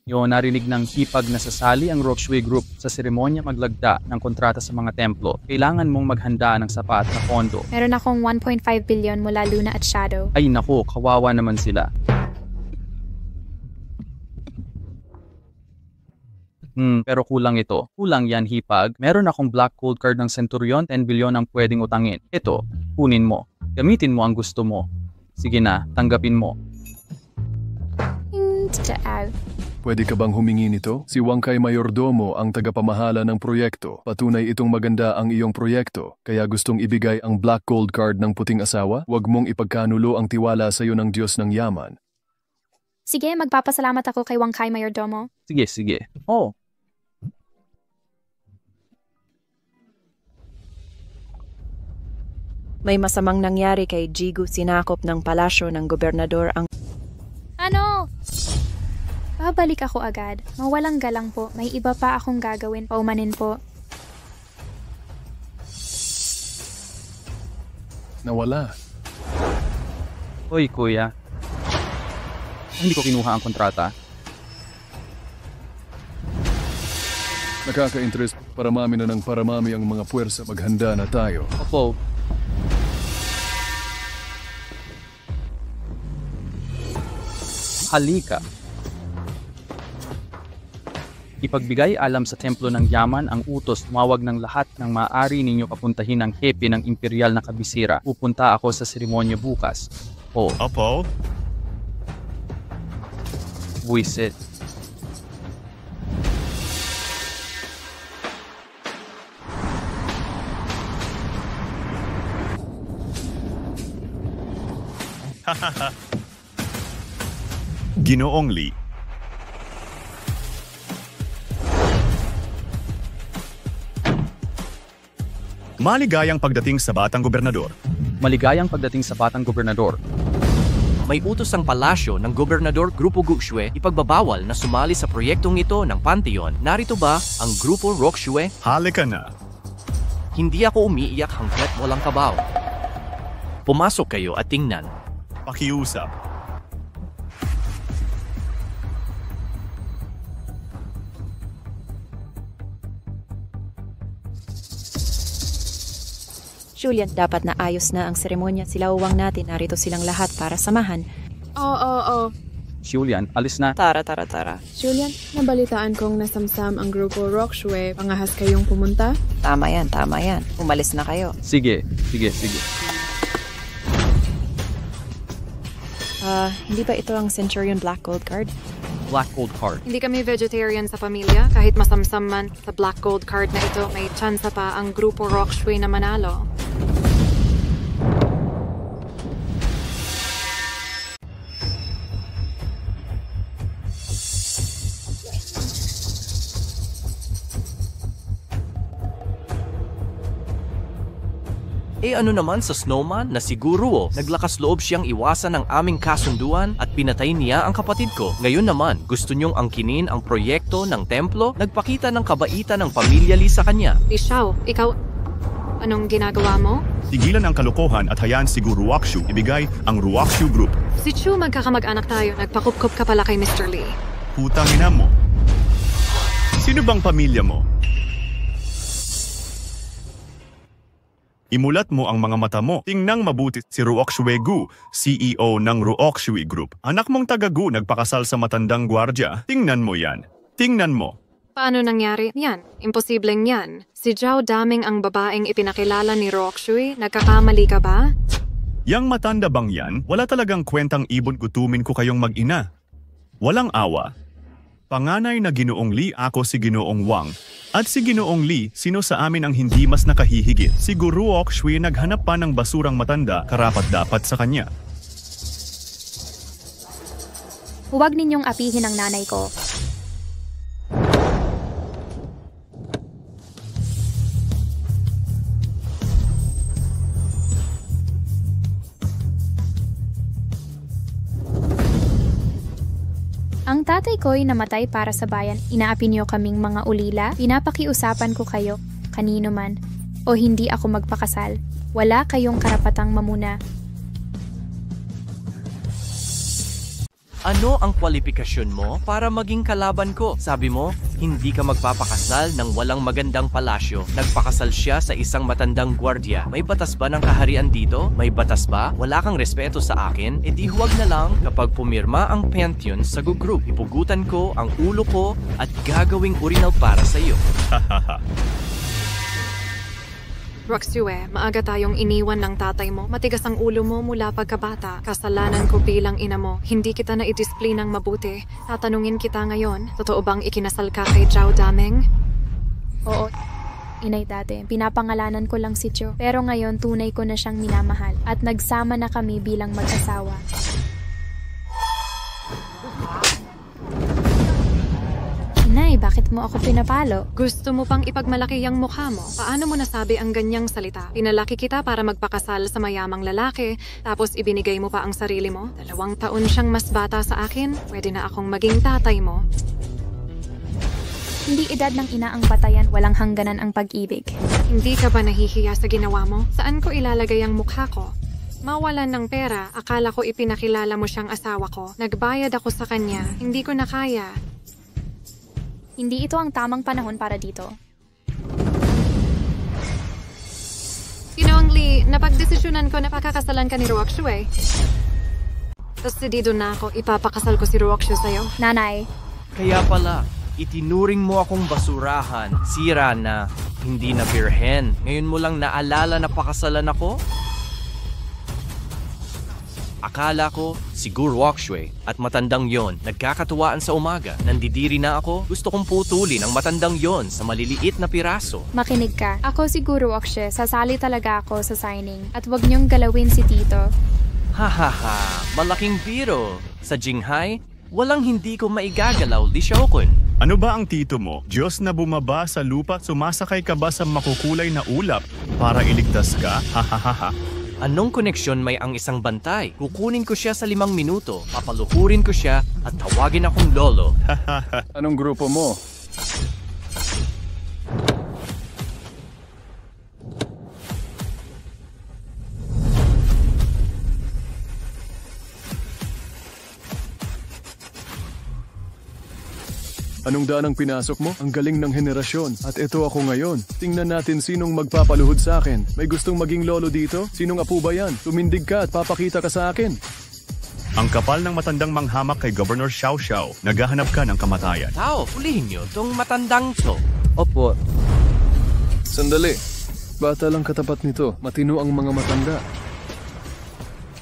Narinig ng hipag na sasali ang Rockshui Group sa seremonya maglagda ng kontrata sa mga templo. Kailangan mong maghanda ng sapat na pondo. Meron akong 1.5 billion mula Luna at Shadow. Ay nako, kawawa naman sila. Pero kulang ito. Kulang yan, hipag. Meron akong black gold card ng Centurion, 10 billion ang pwedeng utangin. Ito, kunin mo. Gamitin mo ang gusto mo. Sige na, tanggapin mo. Pwede ka bang humingi nito? Si Wangkai Mayordomo ang tagapamahala ng proyekto. Patunay itong maganda ang iyong proyekto, kaya gustong ibigay ang black gold card ng puting asawa? Huwag mong ipagkanulo ang tiwala sa iyo ng Diyos ng yaman. Sige, magpapasalamat ako kay Wangkai Mayordomo. Sige. Oh. May masamang nangyari kay Jigu, sinakop ng palasyo ng gobernador ang... Ano? Babalik ako agad. Mawalang galang po. May iba pa akong gagawin. Paumanin po. Nawala. Hoy, kuya. Hindi ko kinuha ang kontrata. Nakaka-interest. Paramami na ng paramami ang mga puwersa. Maghanda na tayo. Opo. Halika. Ipagbigay alam sa templo ng yaman ang utos, tumawag ng lahat ng maaari ninyo papuntahin ang hepe ng imperial na kabisera. Pupunta ako sa seremonya bukas. Opo. Buisit. Ginoong Lee. Maligayang pagdating sa Batang Gobernador. Maligayang pagdating sa Batang Gobernador. May utos ang palasyo ng Gobernador Grupo Guxue ipagbabawal na sumali sa proyektong ito ng Pantheon. Narito ba ang Grupo Rockshui? Halika na. Hindi ako umiiyak hanggat walang kabaw. Pumasok kayo at tingnan. Pakiusap. Julian, dapat na ayos na ang seremonya. Silawang natin, narito silang lahat para samahan. Oo. Julian, alis na. Tara. Julian, nabalitaan kong nasamsam ang grupo Rockshui. Pangahas kayong pumunta? Tama yan. Umalis na kayo. Sige. Hindi ba ito ang Centurion Black Gold Card? Black Gold Card. Hindi kami vegetarian sa pamilya. Kahit masamsam man sa Black Gold Card na ito, may tsansa pa ang grupo Rockshui na manalo. ano naman sa snowman na siguro naglakas loob siyang iwasan ang aming kasunduan at pinatay niya ang kapatid ko. Ngayon naman, gusto niyong angkinin ang proyekto ng templo, nagpakita ng kabaitan ng pamilya Lee sa kanya. Xiao, ikaw, anong ginagawa mo? Tigilan ang kalokohan at hayaan si Ruokshu ibigay ang Ruokshu Group. Si Chu, magkakamag-anak tayo. Nagpakup-kup ka pala kay Mr. Lee. Putang ina mo. Sino bang pamilya mo? Imulat mo ang mga mata mo. Tingnang mabuti si Ruokshui Gu, CEO ng Ruokshui Group. Anak mong taga-Gu nagpakasal sa matandang gwardya. Tingnan mo yan. Tingnan mo. Paano nangyari yan? Imposibleng yan. Si Zhao Daming ang babaeng ipinakilala ni Ruokshui. Nagkakamali ka ba? Yang matanda bang yan? Wala talagang kwentang ibon gutumin ko kayong mag-ina. Walang awa. Panganay na Ginoong Lee, ako si Ginoong Wang. At si Ginoong Lee, sino sa amin ang hindi mas nakahihigit? Si Guru Ruokshui naghanap pa ng basurang matanda, karapat-dapat sa kanya. Huwag ninyong apihin ang nanay ko. Ang tatay ko'y namatay para sa bayan. Inaapi niyo kaming mga ulila. Pinapakiusapan ko kayo, kanino man, o hindi ako magpakasal. Wala kayong karapatang mamuna. Ano ang kwalifikasyon mo para maging kalaban ko? Sabi mo, hindi ka magpapakasal ng walang magandang palasyo. Nagpakasal siya sa isang matandang gwardya. May batas ba ng kaharian dito? May batas ba? Wala kang respeto sa akin? E di huwag na lang kapag pumirma ang pension sa group. Ipugutan ko ang ulo ko at gagawing urinal para sa iyo. Ruokshui, maaga tayong iniwan ng tatay mo. Matigas ang ulo mo mula pagkabata. Kasalanan ko bilang ina mo. Hindi kita na i-display ng mabuti. Tatanungin kita ngayon, totoo bang ikinasal ka kay Zhao Daming? Oo, inay dati. Pinapangalanan ko lang si Cho. Pero ngayon tunay ko na siyang minamahal. At nagsama na kami bilang mag-asawa. Inay, bakit mo ako pinapalo? Gusto mo pang ipagmalaki ang mukha mo? Paano mo nasabi ang ganyang salita? Pinalaki kita para magpakasal sa mayamang lalaki, tapos ibinigay mo pa ang sarili mo? 2 taon siyang mas bata sa akin, pwede na akong maging tatay mo. Hindi edad ng ina ang patayan, walang hangganan ang pag-ibig. Hindi ka ba nahihiya sa ginawa mo? Saan ko ilalagay ang mukha ko? Mawalan ng pera, akala ko ipinakilala mo siyang asawa ko. Nagbayad ako sa kanya, hindi ko na kaya. Hindi ito ang tamang panahon para dito. Ginoong Lee, napagdesisyonan ko na pakakasalan ka ni Ruokshui. Decidido na ako, ipapakasal ko si Ruokshui sa'yo. Nanay. Kaya pala, itinuring mo akong basurahan, sira na, hindi na birhen. Ngayon mo lang naalala na pakasalan ako? Akala ko, siguro Ruokshui at matandang yon nagkakatuwaan sa umaga. Nandidiri na ako, gusto kong putulin ang matandang yon sa maliliit na piraso. Makinig ka. Ako siguro Ruokshui, sasali talaga ako sa signing. At wag niyong galawin si Tito. Hahaha, malaking biro. Sa Jinghai, walang hindi ko maigagalaw, Li Xiaokun. Ano ba ang tito mo? Diyos na bumaba sa lupa, sumasakay ka ba sa makukulay na ulap para iligtas ka? Hahaha. Anong koneksyon may ang isang bantay? Kukunin ko siya sa 5 minuto, papaluhurin ko siya at tawagin akong lolo. Anong grupo mo? Anong daan ang pinasok mo? Ang galing ng henerasyon. At ito ako ngayon. Tingnan natin sinong magpapaluhod sa akin. May gustong maging lolo dito? Sinong apo ba yan? Tumindig ka at papakita ka sa akin. Ang kapal ng matandang manghamak kay Governor Xiao Xiao. Naghahanap ka ng kamatayan. Tao, ulihin niyo tong matandang to. Opo. Sandali. Bata lang katapat nito. Matino ang mga matanda.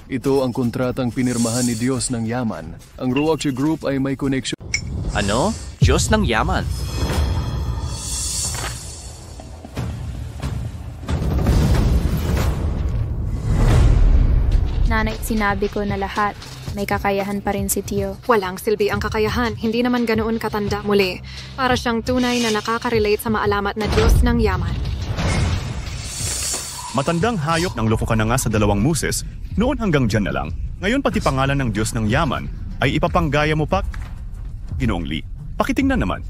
Ito ang kontratang pinirmahan ni Diyos ng Yaman. Ang Ruokshui Group ay may connection. Ano? Diyos ng Yaman. Nanay, sinabi ko na lahat. May kakayahan pa rin si Tio. Walang silbi ang kakayahan, hindi naman ganoon katanda. Muli, para siyang tunay na nakaka-relate sa maalamat na Diyos ng Yaman. Matandang hayop ng loko ka na nga sa dalawang muses, noon hanggang dyan na lang. Ngayon pati pangalan ng Diyos ng Yaman ay ipapanggaya mo pa. Ginoong Lee, pakitingnan naman.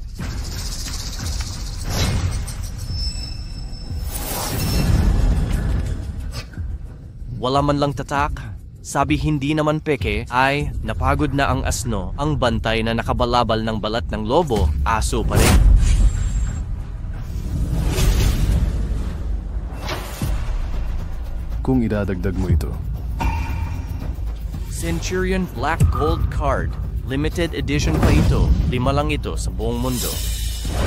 Wala man lang tatak. Sabi hindi naman peke ay napagod na ang asno, ang bantay na nakabalabal ng balat ng lobo, aso pa rin. Kung idadagdag mo ito. Centurion Black Gold Card. Limited edition pa ito. 5 lang ito sa buong mundo.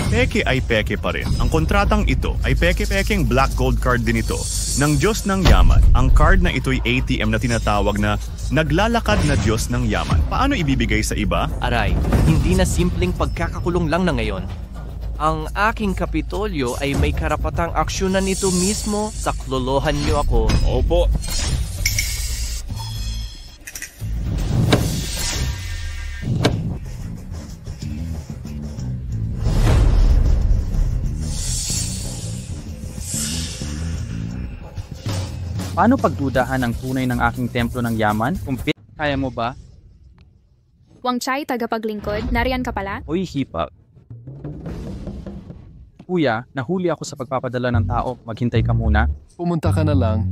Peke ay peke pa rin. Ang kontratang ito ay peke-pekeng black gold card din ito ng Diyos ng Yaman. Ang card na ito'y ATM na tinatawag na naglalakad na Diyos ng Yaman. Paano ibibigay sa iba? Aray, hindi na simpleng pagkakakulong lang na ngayon. Ang aking kapitolyo ay may karapatang aksyonan ito mismo. Saklolohan niyo ako. Opo. Paano pagdudahan ang tunay ng aking templo ng Yaman? Kaya mo ba? Wang Chai, tagapaglingkod, nariyan ka pala? Hoy, hipag. Kuya, nahuli ako sa pagpapadala ng tao. Maghintay ka muna. Pumunta ka na lang.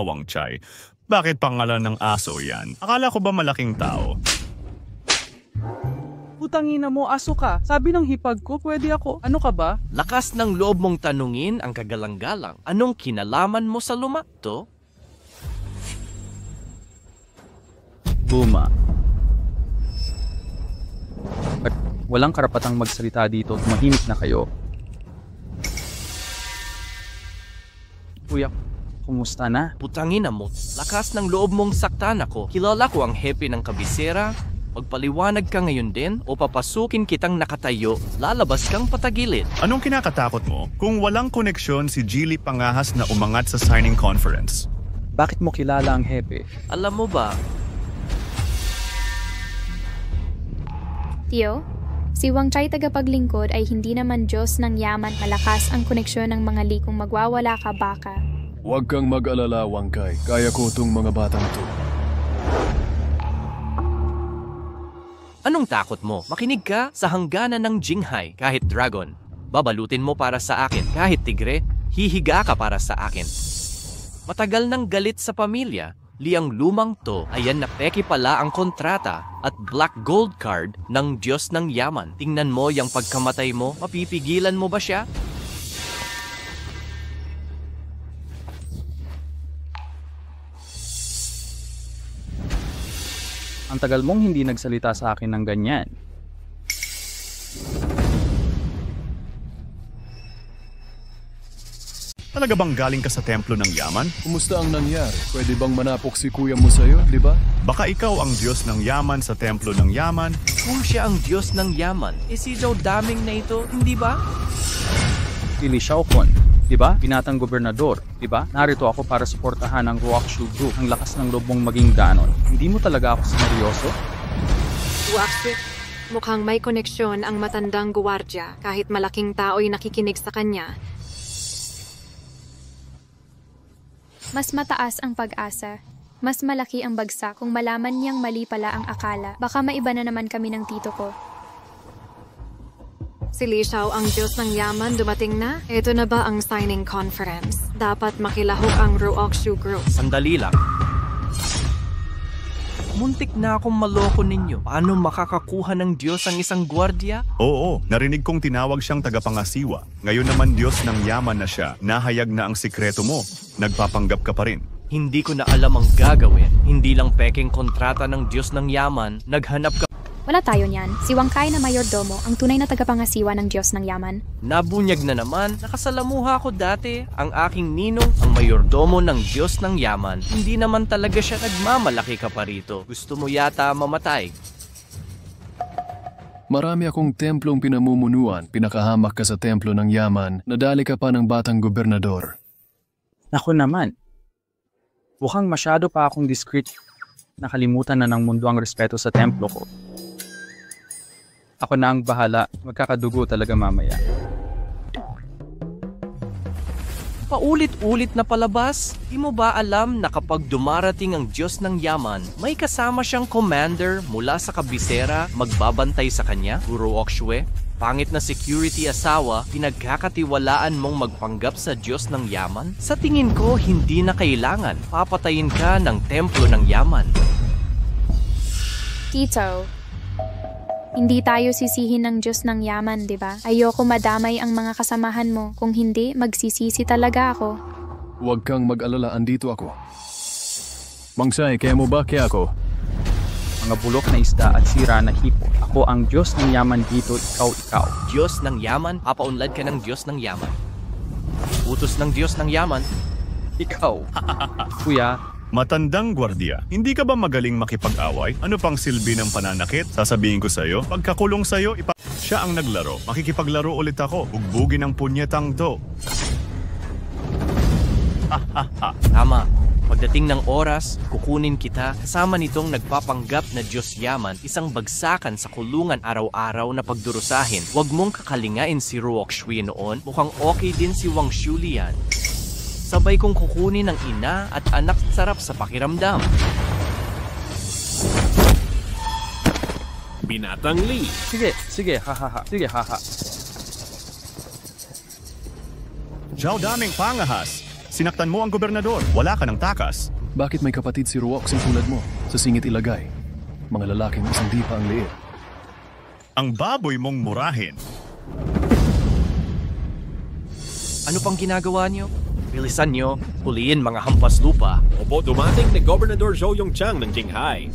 Wang Chai, bakit pangalan ng aso yan? Akala ko ba malaking tao? Putangina mo, aso ka. Sabi ng hipag ko, pwede ako. Ano ka ba? Lakas ng loob mong tanungin ang kagalang-galang. Anong kinalaman mo sa lumakto? Buma. At walang karapatang magsalita dito. Tumahimik na kayo. Kuya, kumusta na? Putangina mo. Lakas ng loob mong saktan ako. Kilala ko ang hepe ng kabisera. Magpaliwanag ka ngayon din o papasukin kitang nakatayo, lalabas kang patagilid. Anong kinakatakot mo kung walang koneksyon si Gili Pangahas na umangat sa signing conference? Bakit mo kilala ang hepe? Alam mo ba? Tio, si Wang Chai tagapaglingkod ay hindi naman Diyos ng Yaman. Malakas ang koneksyon ng mga likong magwawala ka baka. Huwag kang mag-alala, Wang Kai. Kaya ko itong mga batang to. Anong takot mo? Makinig ka sa hangganan ng Jinghai kahit dragon. Babalutin mo para sa akin kahit tigre, hihiga ka para sa akin. Matagal nang galit sa pamilya, liang lumang to, ayan na peki pala ang kontrata at black gold card ng Diyos ng Yaman. Tingnan mo yung pagkamatay mo, mapipigilan mo ba siya? Ang tagal mong hindi nagsalita sa akin ng ganyan. Talaga bang galing ka sa templo ng Yaman? Kumusta ang nangyari? Pwede bang manapok si kuya mo sa'yo, di ba? Baka ikaw ang Diyos ng Yaman sa templo ng Yaman? Kung siya ang Diyos ng Yaman, si Zhou Daming na ito, hindi ba? Si Li Shaokon, di ba? Binatang gobernador, di ba? Narito ako para suportahan ang Ruoxu Group. Ang lakas ng loob mong maging ganon. Hindi mo talaga ako seryoso? Ruoxu, mukhang may koneksyon ang matandang guwardya kahit malaking tao'y nakikinig sa kanya. Mas mataas ang pag-asa. Mas malaki ang bagsak kung malaman niyang mali pala ang akala. Baka maiba na naman kami ng tito ko. Si Li Xiao ang Diyos ng Yaman dumating na? Ito na ba ang signing conference? Dapat makilahok ang Ruoxu Group. Sandali lang. Muntik na akong maloko ninyo. Paano makakakuha ng Diyos ang isang gwardiya? Oo, narinig kong tinawag siyang tagapangasiwa. Ngayon naman Diyos ng Yaman na siya. Nahayag na ang sikreto mo. Nagpapanggap ka pa rin. Hindi ko na alam ang gagawin. Hindi lang peking kontrata ng Diyos ng Yaman. Naghanap ka... Wala tayo niyan. Si Wang Kai na mayordomo, ang tunay na tagapangasiwa ng Diyos ng Yaman. Nabunyag na naman. Nakasalamuha ko dati. Ang aking ninong, ang mayordomo ng Diyos ng Yaman. Hindi naman talaga siya nagmamalaki ka pa rito. Gusto mo yata mamatay. Marami akong templong pinamumunuan. Pinakahamak ka sa templo ng Yaman. Nadali ka pa ng batang gobernador. Naku naman. Mukhang masyado pa akong discreet. Nakalimutan na ng mundo ang respeto sa templo ko. Ako na ang bahala. Magkakadugo talaga mamaya. Paulit-ulit na palabas. Di mo ba alam na kapag dumarating ang Diyos ng Yaman, may kasama siyang commander mula sa kabisera magbabantay sa kanya? Guru Okshwe, pangit na security asawa, pinagkakatiwalaan mong magpanggap sa Diyos ng Yaman? Sa tingin ko, hindi na kailangan. Papatayin ka ng templo ng Yaman. Tito, hindi tayo sisihin ng Diyos ng Yaman, di ba? Ayoko madamay ang mga kasamahan mo. Kung hindi, magsisisi talaga ako. Huwag kang mag-alala, andito ako. Mangsay, kaya mo ba kaya ako? Mga bulok na isda at sira na hipo. Ako ang Diyos ng Yaman dito, ikaw. Diyos ng Yaman? Papaunlad ka ng Diyos ng Yaman. Utos ng Diyos ng Yaman? Ikaw. Kuya, Matandang gwardiya, hindi ka ba magaling makipag-away? Ano pang silbi ng pananakit? Sasabihin ko sa'yo, pagkakulong sa'yo, siya ang naglaro. Makikipaglaro ulit ako. Ugbugin ang punyetang to. Tama. Pagdating ng oras, kukunin kita kasama nitong nagpapanggap na Diyos Yaman, isang bagsakan sa kulungan araw-araw na pagdurusahin. Huwag mong kakalingain si Ruok Shui noon, mukhang okay din si Wang Shulian. Sabay kong kukunin ng ina at anak, sarap sa pakiramdam. Binatang Lee. Sige, hahaha. Sige, haha. Zhao Daming pangahas. Sinaktan mo ang gobernador. Wala ka ng takas. Bakit may kapatid si Ruoxing tulad mo? Sa singit ilagay. Mga lalaking isang di pa ang liit. Ang baboy mong murahin. Ano pang ginagawa niyo? Bilisan nyo, huliin mga hampas lupa. Opo, dumating ni Gobernador Zhou Yongchang ng Jinghai.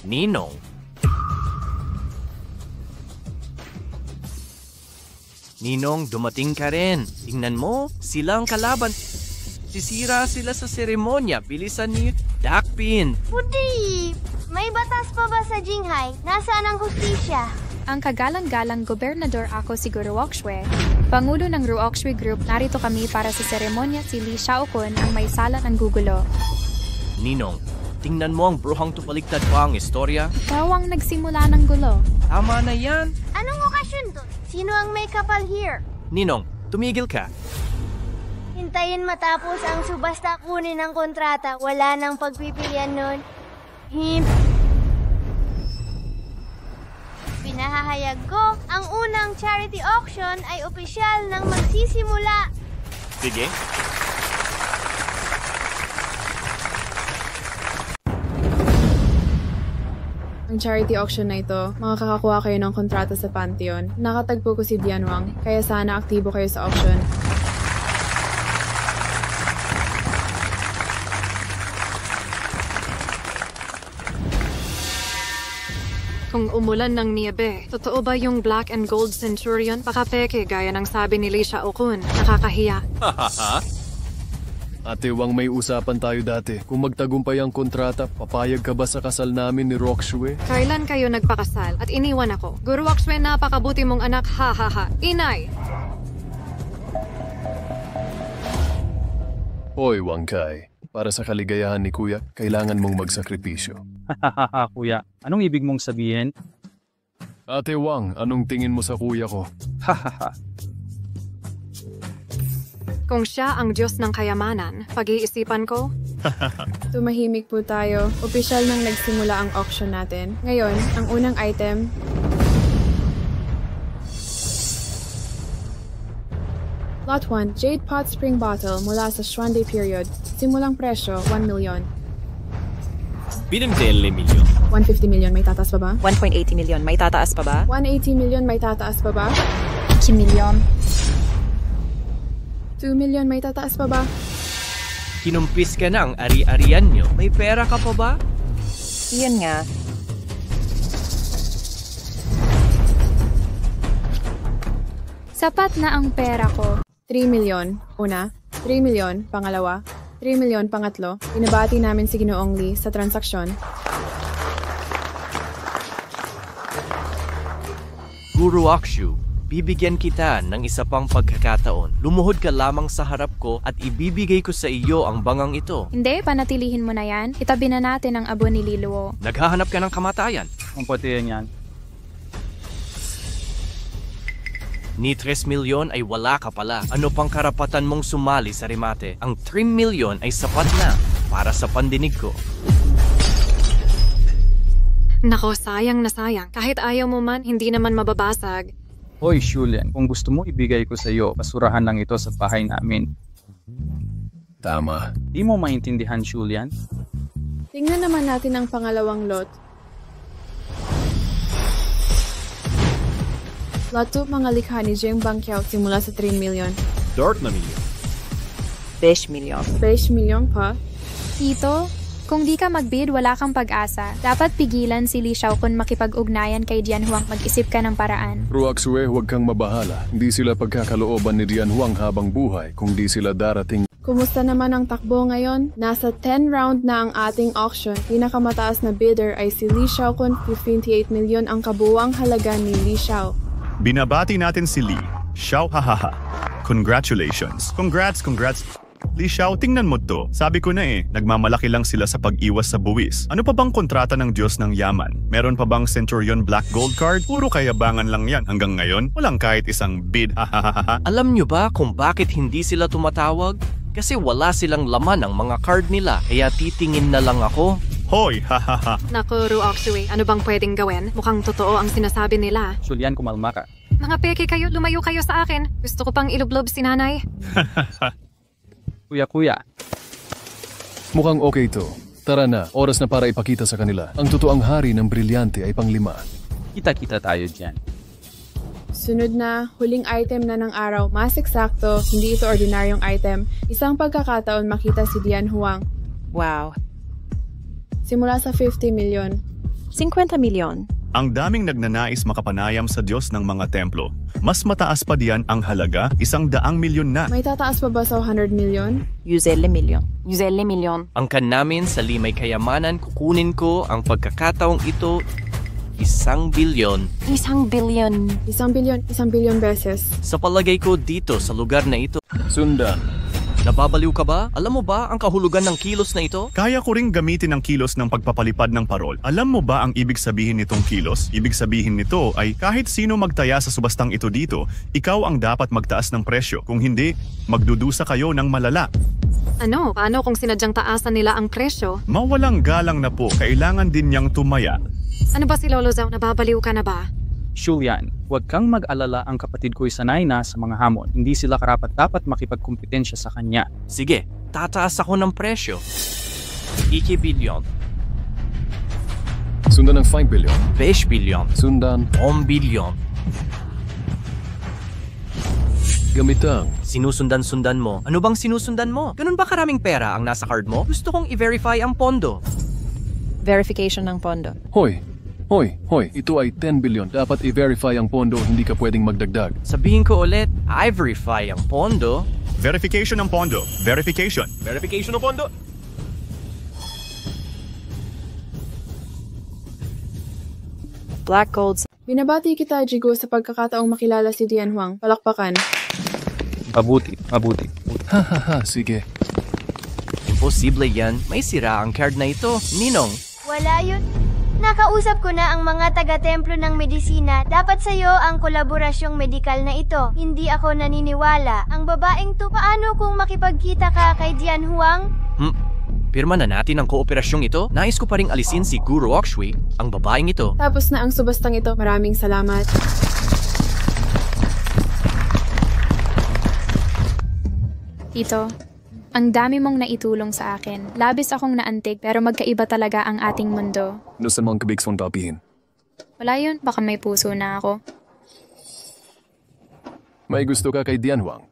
Ninong. Ninong, dumating ka rin. Tingnan mo, sila ang kalaban. Sisira sila sa seremonya. Bilisan niyo. Dakpin. Puti! May batas pa ba sa Jinghai? Nasaan ang hustisya? Ang kagalang-galang gobernador ako si Guru Okshwe. Pangulo ng Ruokshwe Group, narito kami para sa seremonya si Li Xiaokun ang may sala ng gugulo. Ninong, tingnan mo ang bruhang tupaligtad pa ang istorya. Ikaw ang nagsimula ng gulo. Tama na yan. Anong okasyon to? Sino ang may kapal here? Ninong, tumigil ka. Hintayin matapos ang subasta, kunin ang kontrata. Wala nang pagpipilian nun. Pinahahayag ko, ang unang charity auction ay opisyal nang magsisimula. Sige. Ang charity auction na ito, makakakuha kayo ng kontrata sa Pantheon. Nakatagpo ko si Dian Wang, kaya sana aktibo kayo sa auction. Kung umulan ng niebe, totoo ba yung Black and Gold Centurion? Baka peke gaya ng sabi ni Li Xiaokun. Nakakahiya. Ate Wang, may usapan tayo dati. Kung magtagumpay ang kontrata, papayag ka ba sa kasal namin ni Roxue? Kailan kayo nagpakasal at iniwan ako? Guru Okshwe, napakabuti mong anak, ha ha ha. Inay! Hoy, Wang Kai. Para sa kaligayahan ni Kuya, kailangan mong magsakripisyo. Hahaha, kuya. Anong ibig mong sabihin? Ate Wang, anong tingin mo sa kuya ko? Hahaha. Kung siya ang Diyos ng kayamanan, pag-iisipan ko? Tumahimik po tayo. Opisyal nang nagsimula ang auction natin. Ngayon, ang unang item... Lot 1, Jade Pot Spring Bottle mula sa Xuande period. Simulang presyo, 1 million. Binagdele milyon. 150 million, may tataas pa ba? 1.80 million, may tataas pa ba? 180 million, may tataas pa ba? 1 million. 2 million, may tataas pa ba? Kinumpis ka na ang ari-arian nyo. May pera ka pa ba? Iyan nga. Sapat na ang pera ko. 3 million, una. 3 million, pangalawa. 3 million, pangatlo. Pinabati namin si Ginoong Lee sa transaksyon. Guru Okshu, bibigyan kita ng isa pang pagkakataon. Lumuhod ka lamang sa harap ko at ibibigay ko sa iyo ang bangang ito. Hindi, panatilihin mo na yan. Itabi na natin ang abo ni Liluo. Naghahanap ka ng kamatayan. Ang puti yan. Ni 3 milyon ay wala ka pala. Ano pang karapatan mong sumali sa remate? Ang 3 milyon ay sapat na para sa pandinig ko. Nako, sayang na sayang. Kahit ayaw mo man, hindi naman mababasag. Hoy, Julian, kung gusto mo ibigay ko sa iyo, basurahan lang ito sa bahay namin. Tama. Di mo maintindihan, Julian? Tingnan naman natin ang pangalawang lot. Lot 2, mga likha ni Jeng Bangkiao simula sa 3 million. Dark na milyon. 10 milyon. 10 milyon pa? Tito, kung di ka magbid, wala kang pag-asa. Dapat pigilan si Li Xiaokun makipag-ugnayan kay Dian Huang. Mag-isip ka ng paraan. Ruoxue, huwag kang mabahala. Hindi sila pagkakalooban ni Dian Huang habang buhay kung di sila darating. Kumusta naman ang takbo ngayon? Nasa 10 round na ang ating auction. Pinakamataas na bidder ay si Li Xiaokun, 58 milyon ang kabuwang halaga ni Li Xiao. Binabati natin si Li. Xiao hahaha. Congratulations. Congrats. Li Xiao, tingnan mo to. Sabi ko na nagmamalaki lang sila sa pag-iwas sa buwis. Ano pa bang kontrata ng Diyos ng Yaman? Meron pa bang Centurion Black Gold card? Puro kayabangan lang yan. Hanggang ngayon, walang kahit isang bid. Hahaha. Alam nyo ba kung bakit hindi sila tumatawag? Kasi wala silang laman ng mga card nila. Kaya titingin na lang ako. Hoy, hahaha. Naku, Ruoxue, ano bang pwedeng gawin? Mukhang totoo ang sinasabi nila. Julian, kumalma ka. Mga peke kayo, lumayo kayo sa akin. Gusto ko pang ilublob si nanay. Kuya. Mukhang okay to. Tara na, oras na para ipakita sa kanila. Ang totoong hari ng brilyante ay pang-5. Kita-kita tayo dyan. Sunod na, huling item na ng araw. Mas eksakto, hindi ito ordinaryong item. Isang pagkakataon makita si Dian Huang. Wow. Simula sa 50 milyon. 50 milyon. Ang daming nagnanais makapanayam sa Diyos ng mga templo. Mas mataas pa diyan ang halaga, 100 milyon na. May tataas pa ba sa 100 milyon? Yuzelle milyon. Yuzelle milyon. Ang kan namin sa limay kayamanan, kukunin ko ang pagkakataong ito 1 bilyon. 1 bilyon. 1 bilyon beses. Sa palagay ko dito sa lugar na ito. Sundan. Nababaliw ka ba? Alam mo ba ang kahulugan ng kilos na ito? Kaya ko ring gamitin ang kilos ng pagpapalipad ng parol. Alam mo ba ang ibig sabihin nitong kilos? Ibig sabihin nito ay kahit sino magtaya sa subastang ito dito, ikaw ang dapat magtaas ng presyo. Kung hindi, magdudusa kayo ng malala. Ano? Paano kung sinadyang taasan nila ang presyo? Mawalang galang na po, kailangan din niyang tumaya. Ano ba si Lolo Zhao? Nababaliw ka na ba? Julian, huwag kang mag-alala, ang kapatid ko'y sanay na sa mga hamon. Hindi sila karapat-dapat makipagkumpetensya sa kanya. Sige, tataas ako ng presyo. 2 bilyon. Sundan ng 5 bilyon. 10 bilyon. Sundan. 1 bilyon. Gamitang. Sinusundan-sundan mo. Ano bang sinusundan mo? Ganun ba karaming pera ang nasa card mo? Gusto kong i-verify ang pondo. Verification ng pondo. Hoy, ito ay 10 bilyon. Dapat i-verify ang pondo, hindi ka pwedeng magdagdag. Sabihin ko ulit, I-verify ang pondo. Verification ng pondo. Verification ng pondo. Black Gold. Binabati kita, Jigo, sa pagkakataong makilala si Dian Huang. Palakpakan. Mabuti. Hahaha, sige. Imposible yan. May sira ang card na ito. Ninong. Wala yun. Nakausap ko na ang mga taga-templo ng medisina. Dapat sa'yo ang kolaborasyong medikal na ito. Hindi ako naniniwala. Ang babaeng to, paano kung makipagkita ka kay Dian Huang? Pirma na natin ang kooperasyong ito. Nais ko pa ring alisin si Guru Oxui, ang babaeng ito. Tapos na ang subastang ito. Maraming salamat. Tito, ang dami mong naitulong sa akin. Labis akong naantig pero magkaiba talaga ang ating mundo. Ano sa mga kabigs mong papihin? Wala yun, baka may puso na ako. May gusto ka kay Dian Huang?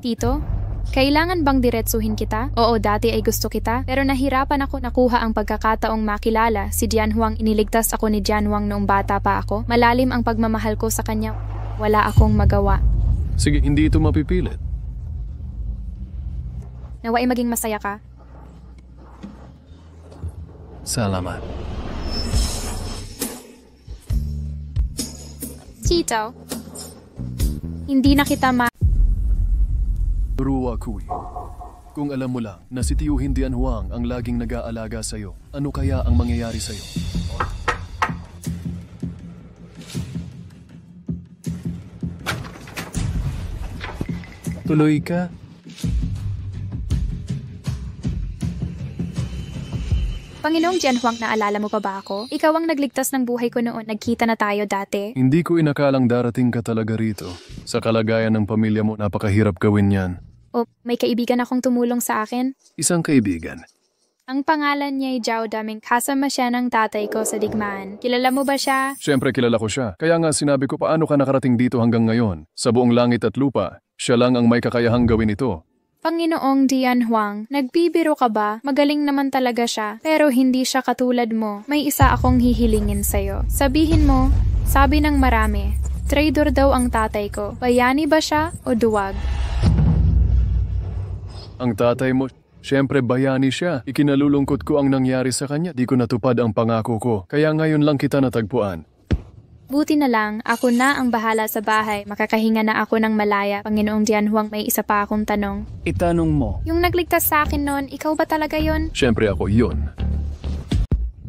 Tito, kailangan bang diretsuhin kita? Oo, dati ay gusto kita, pero nahirapan ako nakuha ang pagkakataong makilala. Si Dian Huang, iniligtas ako ni Dian Huang noong bata pa ako. Malalim ang pagmamahal ko sa kanya. Wala akong magawa. Sige, hindi ito mapipilit. Naway maging masaya ka. Salamat. Si Tito. Hindi na kita Ruakui. Kung alam mo lang na si Tio Hindian Huang ang laging nag-aalaga sa'yo, ano kaya ang mangyayari sa'yo? Tuloy ka. Panginoong Jianhuang, naalala mo pa ba ako? Ikaw ang nagligtas ng buhay ko noon. Nagkita na tayo dati. Hindi ko inakalang darating ka talaga rito. Sa kalagayan ng pamilya mo, napakahirap gawin yan. O, may kaibigan akong tumulong sa akin. Isang kaibigan. Ang pangalan niya ay Zhao Daming. Kasama siya ng tatay ko sa digmaan. Kilala mo ba siya? Siyempre kilala ko siya. Kaya nga sinabi ko paano ka nakarating dito hanggang ngayon. Sa buong langit at lupa, siya lang ang may kakayahang gawin ito. Panginoong Jianhuang, nagbibiro ka ba? Magaling naman talaga siya, pero hindi siya katulad mo. May isa akong hihilingin sa'yo. Sabihin mo, sabi ng marami, traitor daw ang tatay ko. Bayani ba siya o duwag? Ang tatay mo, siyempre bayani siya. Ikinalulungkot ko ang nangyari sa kanya. Di ko natupad ang pangako ko. Kaya ngayon lang kita natagpuan. Buti na lang, ako na ang bahala sa bahay. Makakahinga na ako ng malaya. Panginoong Jianhuang, may isa pa akong tanong. Itanong mo. Yung nagligtas sa akin noon, ikaw ba talaga yon? Siyempre ako yun.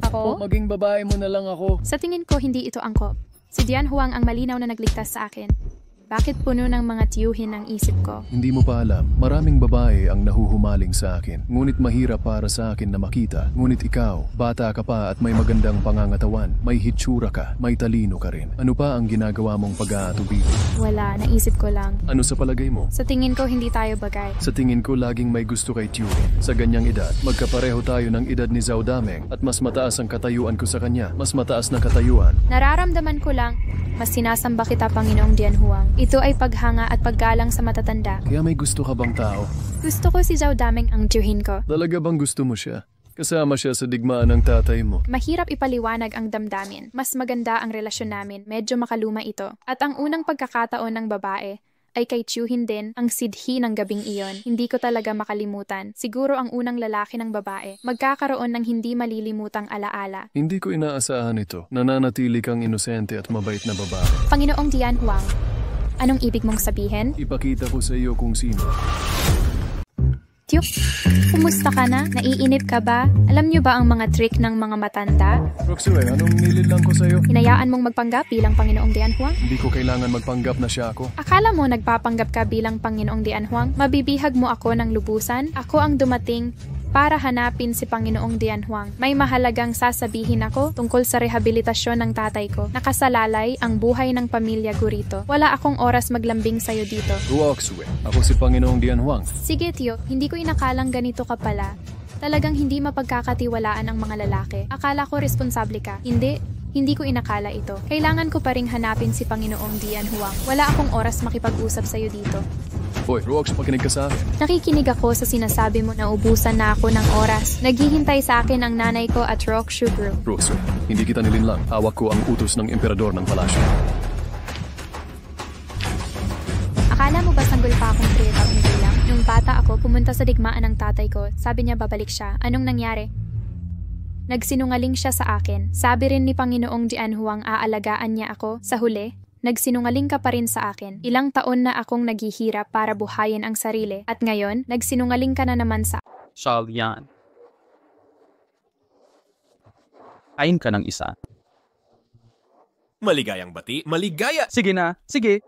Ako? Maging babae mo na lang ako. Sa tingin ko, hindi ito angkop. Si Jianhuang ang malinaw na nagligtas sa akin. Bakit puno ng mga tiyuhin ang isip ko? Hindi mo pa alam, maraming babae ang nahuhumaling sa akin. Ngunit mahirap para sa akin na makita. Ngunit ikaw, bata ka pa at may magandang pangangatawan. May hitsura ka, may talino ka rin. Ano pa ang ginagawa mong pag-aatubili? Wala, naisip ko lang. Ano sa palagay mo? Sa tingin ko, hindi tayo bagay. Sa tingin ko, laging may gusto kay tiyuhin. Sa ganyang edad, magkapareho tayo ng edad ni Zhao Daming at mas mataas ang katayuan ko sa kanya. Mas mataas na katayuan. Nararamdaman ko lang, mas sinasamba kita, Panginoong Jianhuang. Ito ay paghanga at paggalang sa matatanda. Kaya may gusto ka bang tao? Gusto ko si Zhao Daming ang tiyuhin ko. Talaga bang gusto mo siya? Kasama siya sa digmaan ng tatay mo. Mahirap ipaliwanag ang damdamin. Mas maganda ang relasyon namin. Medyo makaluma ito. At ang unang pagkakataon ng babae ay kay Tiyuhin din, ang sidhi ng gabing iyon. Hindi ko talaga makalimutan. Siguro ang unang lalaki ng babae. Magkakaroon ng hindi malilimutang alaala. Hindi ko inaasahan ito. Nananatili kang inosente at mabait na babae. Panginoong Jianhuang, anong ibig mong sabihin? Ipakita ko sa iyo kung sino. Tiyuk, kumusta ka na? Naiinip ka ba? Alam niyo ba ang mga trick ng mga matanda? Roxue, anong nililang ko sa iyo? Hinayaan mong magpanggap bilang Panginoong Jianhuang? Hindi ko kailangan magpanggap na siya ako. Akala mo nagpapanggap ka bilang Panginoong Jianhuang? Mabibihag mo ako ng lubusan? Ako ang dumating para hanapin si Panginoong Jianhuang. May mahalagang sasabihin ako tungkol sa rehabilitasyon ng tatay ko. Nakasalalay ang buhay ng pamilya Gurito. Wala akong oras maglambing sa'yo dito. Roxue, ako si Panginoong Jianhuang. Sige, Tiyo, hindi ko inakalang ganito ka pala. Talagang hindi mapagkakatiwalaan ang mga lalaki. Akala ko responsable ka. Hindi ko inakala ito. Kailangan ko pa ring hanapin si Panginoong Jianhuang. Wala akong oras makipag-usap sa'yo dito. Hoy, Rox, pakinig ka sa akin. Nakikinig ako sa sinasabi mo na ubusan na ako ng oras. Naghihintay sa akin ang nanay ko at Roxu Group. Roxu, hindi kita nilinlang. Hawak ko ang utos ng emperador ng palasyo. Akala mo ba sanggol pa akong 3,000 bilang? Nung bata ako, pumunta sa digmaan ng tatay ko. Sabi niya babalik siya. Anong nangyari? Nagsinungaling siya sa akin. Sabi rin ni Panginoong Jianhuang aalagaan niya ako. Sa huli, nagsinungaling ka pa rin sa akin. Ilang taon na akong naghihirap para buhayin ang sarili. At ngayon, nagsinungaling ka na naman sa... Shalian. Kain ka ng isa. Maligayang bati, maligaya! Sige na, sige.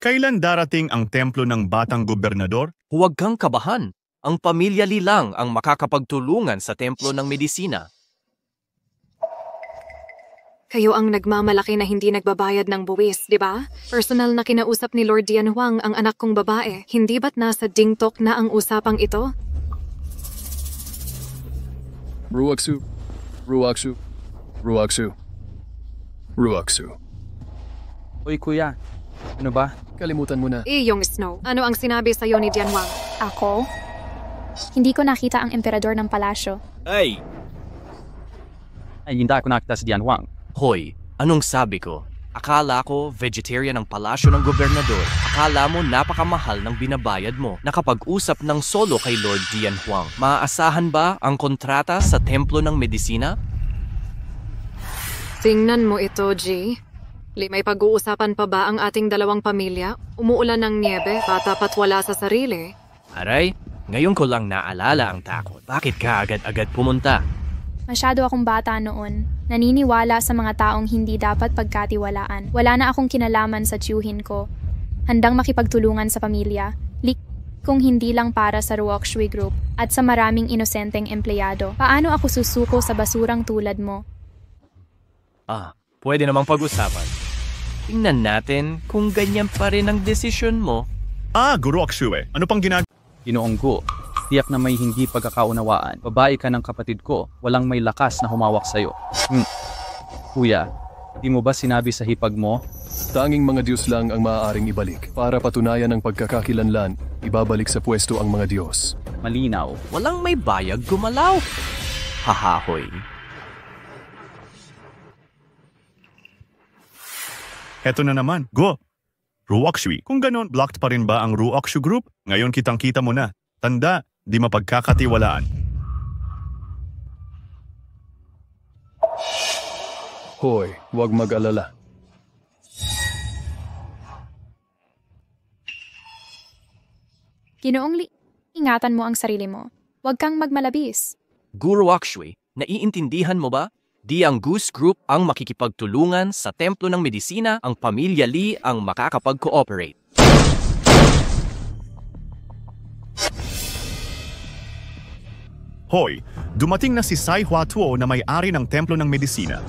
Kailan darating ang templo ng batang gobernador? Huwag kang kabahan. Ang pamilya Li lang ang makakapagtulungan sa templo ng medisina. Kayo ang nagmamalaki na hindi nagbabayad ng buwis, di ba? Personal na kinausap ni Lord Jianhuang ang anak kong babae. Hindi ba't nasa dingtok na ang usapang ito? Ruaksu. Ruaksu. Ruaksu. Ruaksu. Uy, kuya. Ano ba? Kalimutan mo na. Yung Snow. Ano ang sinabi sa'yo ni Jianhuang? Ako? Hindi ko nakita ang emperador ng palasyo. Ay, hindi ako nakita si Jianhuang. Hoy, anong sabi ko? Akala ko vegetarian ang palasyo ng gobernador. Akala mo napakamahal ng binabayad mo. Nakapag-usap ng solo kay Lord Jianhuang. Maaasahan ba ang kontrata sa templo ng medisina? Tingnan mo ito, G. May pag-uusapan pa ba ang ating dalawang pamilya? Umuulan ng niebe, patapat wala sa sarili. Aray, ngayon ko lang naalala ang takot. Bakit ka agad-agad pumunta? Masyado akong bata noon. Naniniwala sa mga taong hindi dapat pagkatiwalaan. Wala na akong kinalaman sa tiyuhin ko. Handang makipagtulungan sa pamilya. Kung hindi lang para sa Ruokshui Group at sa maraming inosenteng empleyado. Paano ako susuko sa basurang tulad mo? Pwede namang pag-usapan. Tingnan natin kung ganyan pa rin ang desisyon mo. Guru Akshui, ano pang ginagawa? Ginoong Gu, tiyak na may hindi pagkakaunawaan. Babae ka ng kapatid ko, walang may lakas na humawak sa'yo. Kuya, di mo ba sinabi sa hipag mo? Tanging mga Diyos lang ang maaaring ibalik. Para patunayan ang pagkakakilanlan, ibabalik sa pwesto ang mga Diyos. Malinaw. Walang may bayag gumalaw. Hahahoy. Heto na naman, go! Ruokshui, kung ganon, blocked pa rin ba ang Ruokshu Group? Ngayon kitang-kita mo na. Tanda, di mapagkakatiwalaan. Hoy, huwag mag-alala. Ginoong Li, ingatan mo ang sarili mo. Huwag kang magmalabis. Guru Akshui, naiintindihan mo ba? Di ang Goose Group ang makikipagtulungan sa templo ng medisina, ang pamilya Lee ang makakapag-cooperate. Hoy, dumating na si Sai Huatuo na may-ari ng templo ng medisina.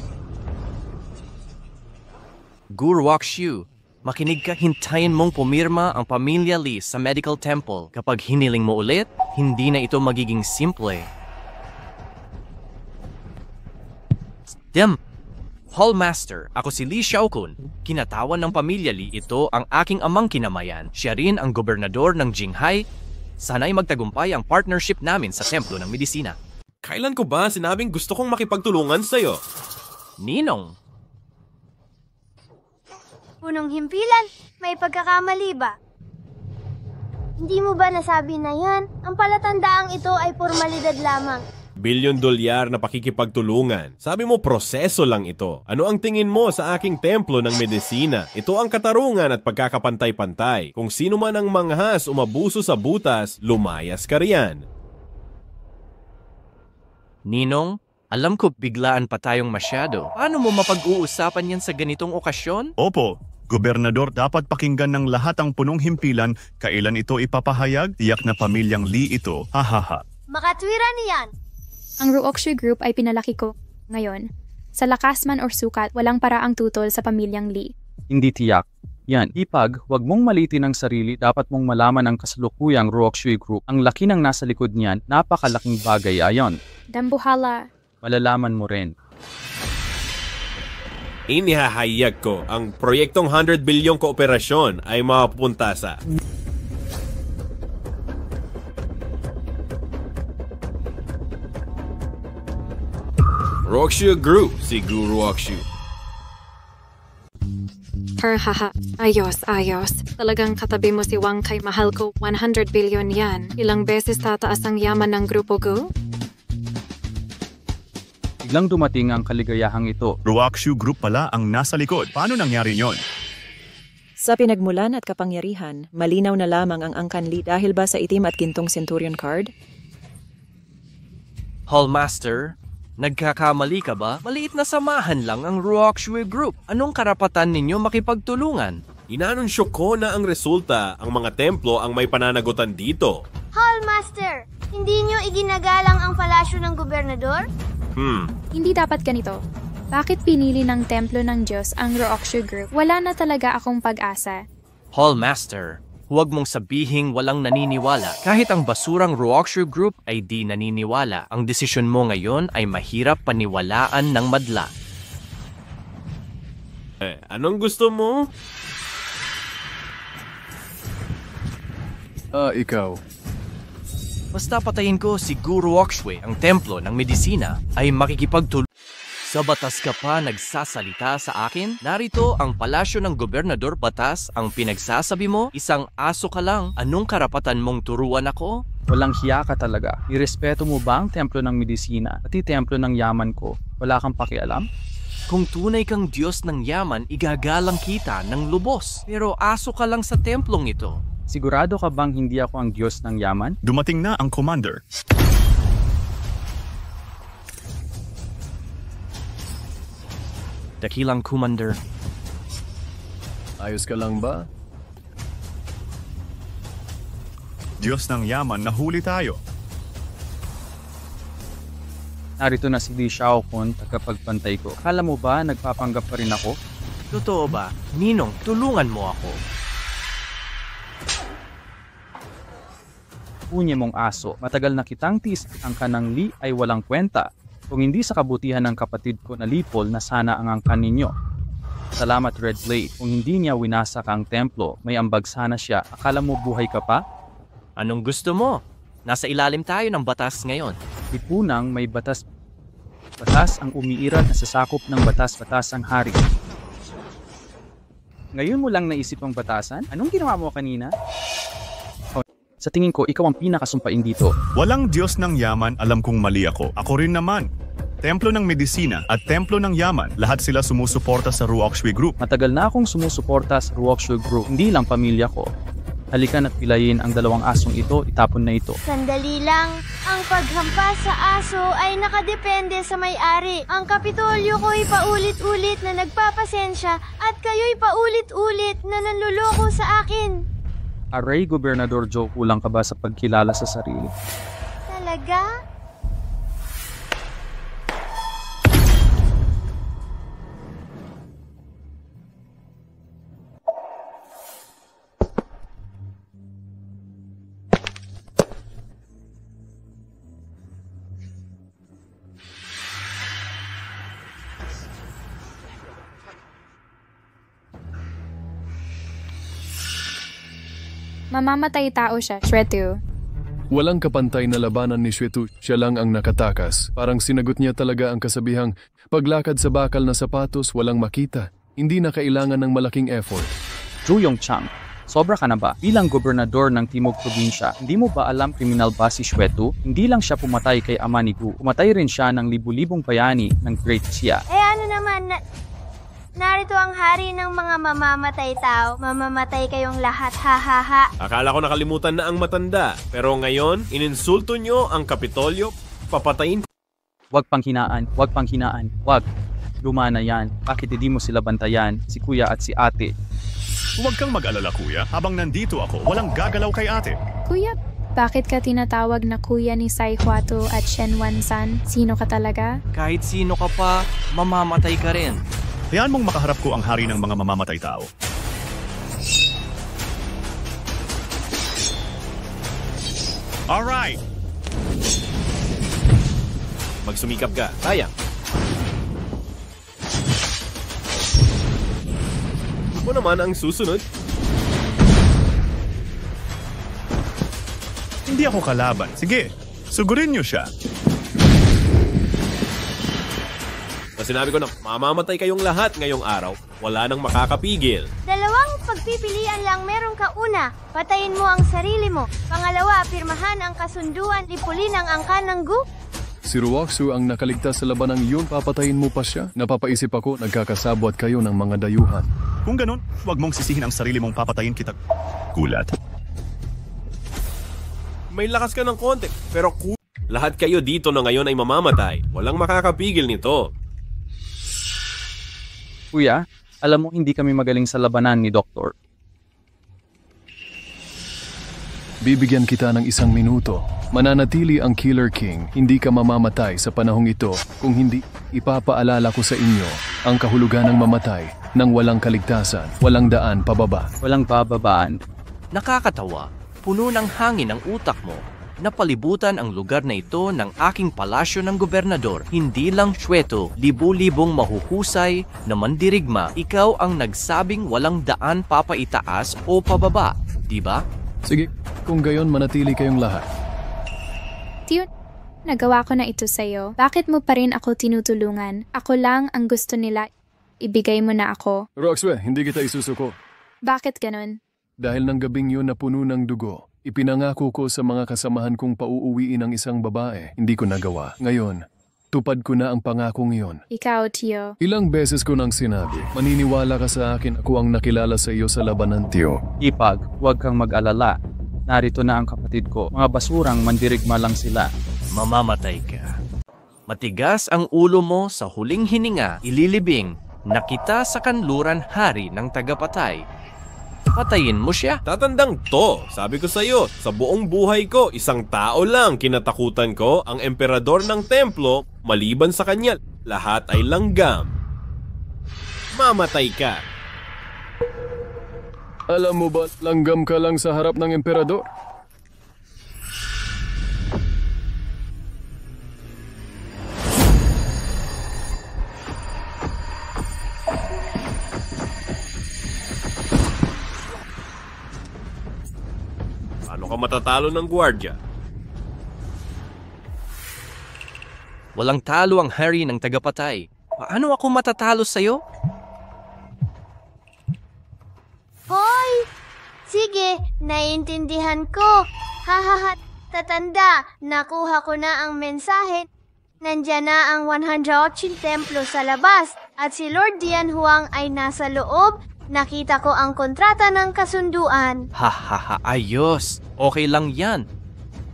Guru Akshu, makinig ka, hintayin mong pumirma ang pamilya Lee sa medical temple. Kapag hiniling mo ulit, hindi na ito magiging simple. Hallmaster, ako si Lee Xiaokun. Kinatawan ng pamilya Lee, ito ang aking amang kinamayan. Siya rin ang gobernador ng Jinghai. Sana'y magtagumpay ang partnership namin sa templo ng medisina. Kailan ko ba sinabing gusto kong makipagtulungan sa'yo? Ninong. Punong himpilan, may pagkakamali ba? Hindi mo ba nasabi na yan? Ang palatandaang ito ay formalidad lamang. $1 billion na pakikipagtulungan. Sabi mo proseso lang ito. Ano ang tingin mo sa aking templo ng medisina? Ito ang katarungan at pagkakapantay-pantay. Kung sino man ang manghas umabuso sa butas, lumayas ka riyan. Ninong, alam ko biglaan pa tayong masyado. Paano mo mapag-uusapan yan sa ganitong okasyon? Opo, Gobernador, dapat pakinggan ng lahat ang punong himpilan. Kailan ito ipapahayag? Tiyak na pamilyang Lee ito. Hahaha. Makatwira niyan. Ang Ruokshui Group ay pinalaki ko ngayon. Sa lakas man or sukat, walang paraang tutol sa pamilyang Lee. Hindi tiyak. Yan, ipag, huwag mong malitin ang sarili, dapat mong malaman ang kasalukuyang Ruokshui Group. Ang laki ng nasa likod niyan, napakalaking bagay ayon. Dambuhala. Malalaman mo rin. Inihahayag ko, ang proyektong 100 bilyong kooperasyon ay mapupunta sa... Ruokshui Group, si Guru Akshui. Haha, ayos. Talagang katabi mo si Wang Kai, mahal ko, 100 billion yan. Ilang beses tataas ang yaman ng Grupo Gu? Biglang dumating ang kaligayahang ito. Ruokshu Group pala ang nasa likod. Paano nangyari yon? Sa pinagmulan at kapangyarihan, malinaw na lamang ang Angkan Lee dahil ba sa itim at gintong Centurion card? Hallmaster, nagkakamali ka ba? Maliit na samahan lang ang Ruokshui Group. Anong karapatan ninyo makipagtulungan? Inanunsyo ko na ang resulta, ang mga templo ang may pananagutan dito. Hallmaster, hindi nyo iginagalang ang palasyo ng gobernador? Hindi dapat ganito. Bakit pinili ng templo ng Diyos ang Ruokshui Group? Wala na talaga akong pag-asa. Hallmaster, huwag mong sabihing walang naniniwala. Kahit ang basurang Ruokshui Group ay di naniniwala. Ang desisyon mo ngayon ay mahirap paniwalaan ng madla. Anong gusto mo? Ikaw. Basta patayin ko si Guru Akshui, ang templo ng medisina, ay makikipagtulungan. Sa batas ka pa nagsasalita sa akin? Narito ang palasyo ng gobernador, batas ang pinagsasabi mo? Isang aso ka lang. Anong karapatan mong turuan ako? Walang hiya ka talaga. Irespeto mo ba ang templo ng medisina, pati templo ng yaman ko? Wala kang pakialam? Kung tunay kang Diyos ng yaman, igagalang kita ng lubos. Pero aso ka lang sa templong ito. Sigurado ka bang hindi ako ang Diyos ng yaman? Dumating na ang commander. Dakilang commander. Ayos ka lang ba? Diyos ng yaman, nahuli tayo. Narito na si Li Xiaokun, tagapagpantay ko. Akala mo ba nagpapanggap pa rin ako? Totoo ba? Ninong, tulungan mo ako. Punye mong aso, matagal na kitang tiis ang kanang Li ay walang kwenta. Kung hindi sa kabutihan ng kapatid ko na Lipol na sana ang angkan ninyo. Salamat Red Blade, kung hindi niya winasak ang templo, may ambag sana siya. Akala mo buhay ka pa? Anong gusto mo? Nasa ilalim tayo ng batas ngayon. Lipunang may batas. Batas ang umiiral na sasakop ng batas-batas ang hari. Ngayon mo lang naisip ang batasan? Anong ginawa mo kanina? Sa tingin ko, ikaw ang pinakasumpain dito. Walang Diyos ng yaman, alam kong mali ako. Ako rin naman. Templo ng Medisina at Templo ng Yaman, lahat sila sumusuporta sa Ruoxui Group. Matagal na akong sumusuporta sa Ruoxui Group, hindi lang pamilya ko. Halika na't pilayin ang dalawang asong ito, itapon na ito. Sandali lang, ang paghampas sa aso ay nakadepende sa may-ari. Ang kapitolyo ko'y paulit-ulit na nagpapasensya at kayo'y paulit-ulit na nanluloko sa akin. Aray, Gobernador Joe, kulang ka ba sa pagkilala sa sarili? Talaga? Mamamatay tao siya, Shwetu. Walang kapantay na labanan ni Shwetu, siya lang ang nakatakas. Parang sinagot niya talaga ang kasabihang, paglakad sa bakal na sapatos, walang makita. Hindi na kailangan ng malaking effort. Zhu Yongchang, sobra ka na ba? Bilang gobernador ng Timog Probinsya, hindi mo ba alam kriminal ba si Shwetu? Hindi lang siya pumatay kay ama ni Gu, pumatay rin siya ng libu-libong bayani ng Great Xia. Ano naman, narito ang hari ng mga mamamatay tao. Mamamatay kayong lahat, ha ha ha. Akala ko nakalimutan na ang matanda. Pero ngayon, ininsulto nyo ang Kapitolyo, papatayin. Huwag panghinaan, huwag panghinaan, huwag. Luma na yan, bakit hindi mo sila bantayan, si kuya at si ate? Huwag kang mag-alala kuya, habang nandito ako, walang gagalaw kay ate. Kuya, bakit ka tinatawag na kuya ni Sai Huato at Shen Wansan? Sino ka talaga? Kahit sino ka pa, mamamatay ka rin. Hayaan mong makaharap ko ang hari ng mga mamamatay tao. Alright! Magsumikap ka, sayang. Ako naman ang susunod. Hindi ako kalaban. Sige, sugurin niyo siya. Sinabi ko na mamamatay kayong lahat ngayong araw. Wala nang makakapigil. Dalawang pagpipilian lang meron ka. Una, patayin mo ang sarili mo. Pangalawa, pirmahan ang kasunduan, lipulin ang angkan ng Gu. Si Ruoxu ang nakaligtas sa labanang yun, papatayin mo pa siya? Napapaisip ako, nagkakasabwat kayo ng mga dayuhan. Kung ganun, huwag mong sisihin ang sarili mong papatayin kita. Gulat. May lakas ka ng konti, pero lahat kayo dito na ngayon ay mamamatay. Walang makakapigil nito. Kuya, alam mo hindi kami magaling sa labanan ni Doktor. Bibigyan kita ng 1 minuto. Mananatili ang Killer King. Hindi ka mamamatay sa panahong ito. Kung hindi, ipapaalala ko sa inyo ang kahulugan ng mamatay nang walang kaligtasan, walang daan pababa. Walang bababaan. Nakakatawa, puno ng hangin ang utak mo. Napalibutan ang lugar na ito ng aking palasyo ng gobernador. Hindi lang Shwetu, libu-libong mahuhusay na mandirigma. Ikaw ang nagsabing walang daan papaitaas o pababa, di ba? Sige, kung gayon manatili kayong lahat. Tiyo, nagawa ko na ito sa'yo. Bakit mo pa rin ako tinutulungan? Ako lang ang gusto nila. Ibigay mo na ako. Roxwe, hindi kita isusuko. Bakit ganun? Dahil ng gabing yun na puno ng dugo, ipinangako ko sa mga kasamahan kong pauuwiin ang isang babae. Hindi ko nagawa. Ngayon, Natupad ko na ang pangakong iyon. Ikaw, Tio. Ilang beses ko nang sinabi, maniniwala ka sa akin, ako ang nakilala sa iyo sa labanan, Tio. Ipag, huwag kang mag-alala. Narito na ang kapatid ko. Mga basurang mandirigma lang sila. Mamamatay ka. Matigas ang ulo mo sa huling hininga, ililibing na kita sa kanluran hari ng tagapatay. Patayin mo siya. Tatandang to, sabi ko sa'yo, sa buong buhay ko, isang tao lang kinatakutan ko, ang emperador ng templo, maliban sa kanya, lahat ay langgam. Mamatay ka. Alam mo ba, langgam ka lang sa harap ng emperador? Paano ka matatalo ng gwardya? Walang talo ang hari ng tagapatay. Paano ako matatalo sa'yo? Hoy! Sige, naiintindihan ko. Hahaha, tatanda, nakuha ko na ang mensahe. Nandyan na ang 108 templo sa labas at si Lord Dian Huang ay nasa loob. Nakita ko ang kontrata ng kasunduan. Hahaha, ayos. Okay lang yan.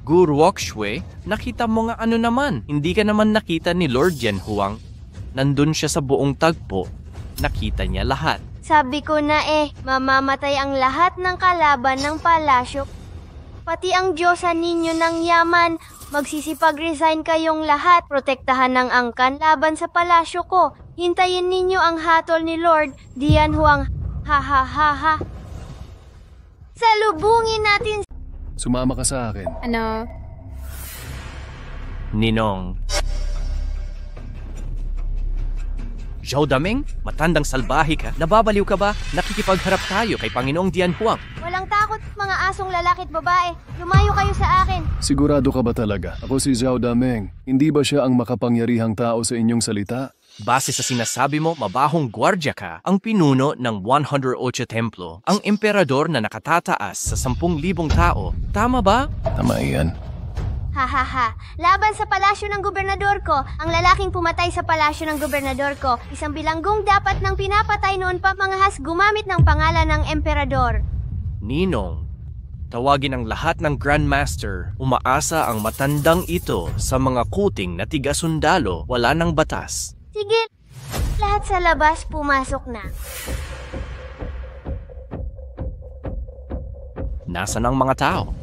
Guru Okshui, nakita mo nga ano naman. Hindi ka naman nakita ni Lord Dian Huang. Nandun siya sa buong tagpo. Nakita niya lahat. Sabi ko na mamamatay ang lahat ng kalaban ng palasyo. Pati ang Diyosa ninyo ng yaman. Magsisipag-resign kayong lahat. Protektahan ng angkan laban sa palasyo ko. Hintayin ninyo ang hatol ni Lord Dian Huang. Ha ha ha ha. Salubungin natin. Sumama ka sa akin. Ano? Ninong. Zhao Daming, matandang salbahe ka. Nababaliw ka ba? Nakikipagharap tayo kay Panginoong Dian Huang. Walang takot, mga asong lalaki at babae. Lumayo kayo sa akin. Sigurado ka ba talaga? Ako si Zhao Daming. Hindi ba siya ang makapangyarihang tao sa inyong salita? Base sa sinasabi mo, mabahong gwardya ka, ang pinuno ng 108 templo, ang emperador na nakatataas sa 10,000 tao. Tama ba? Tama iyan. Hahaha, laban sa palasyo ng gobernador ko, ang lalaking pumatay sa palasyo ng gobernador ko, isang bilanggong dapat nang pinapatay noon pa mga has gumamit ng pangalan ng emperador. Ninong, tawagin ang lahat ng Grandmaster. Umaasa ang matandang ito sa mga kuting na tiga-sundalo, wala ng batas. Sige, lahat sa labas pumasok na. Nasaan ang mga tao?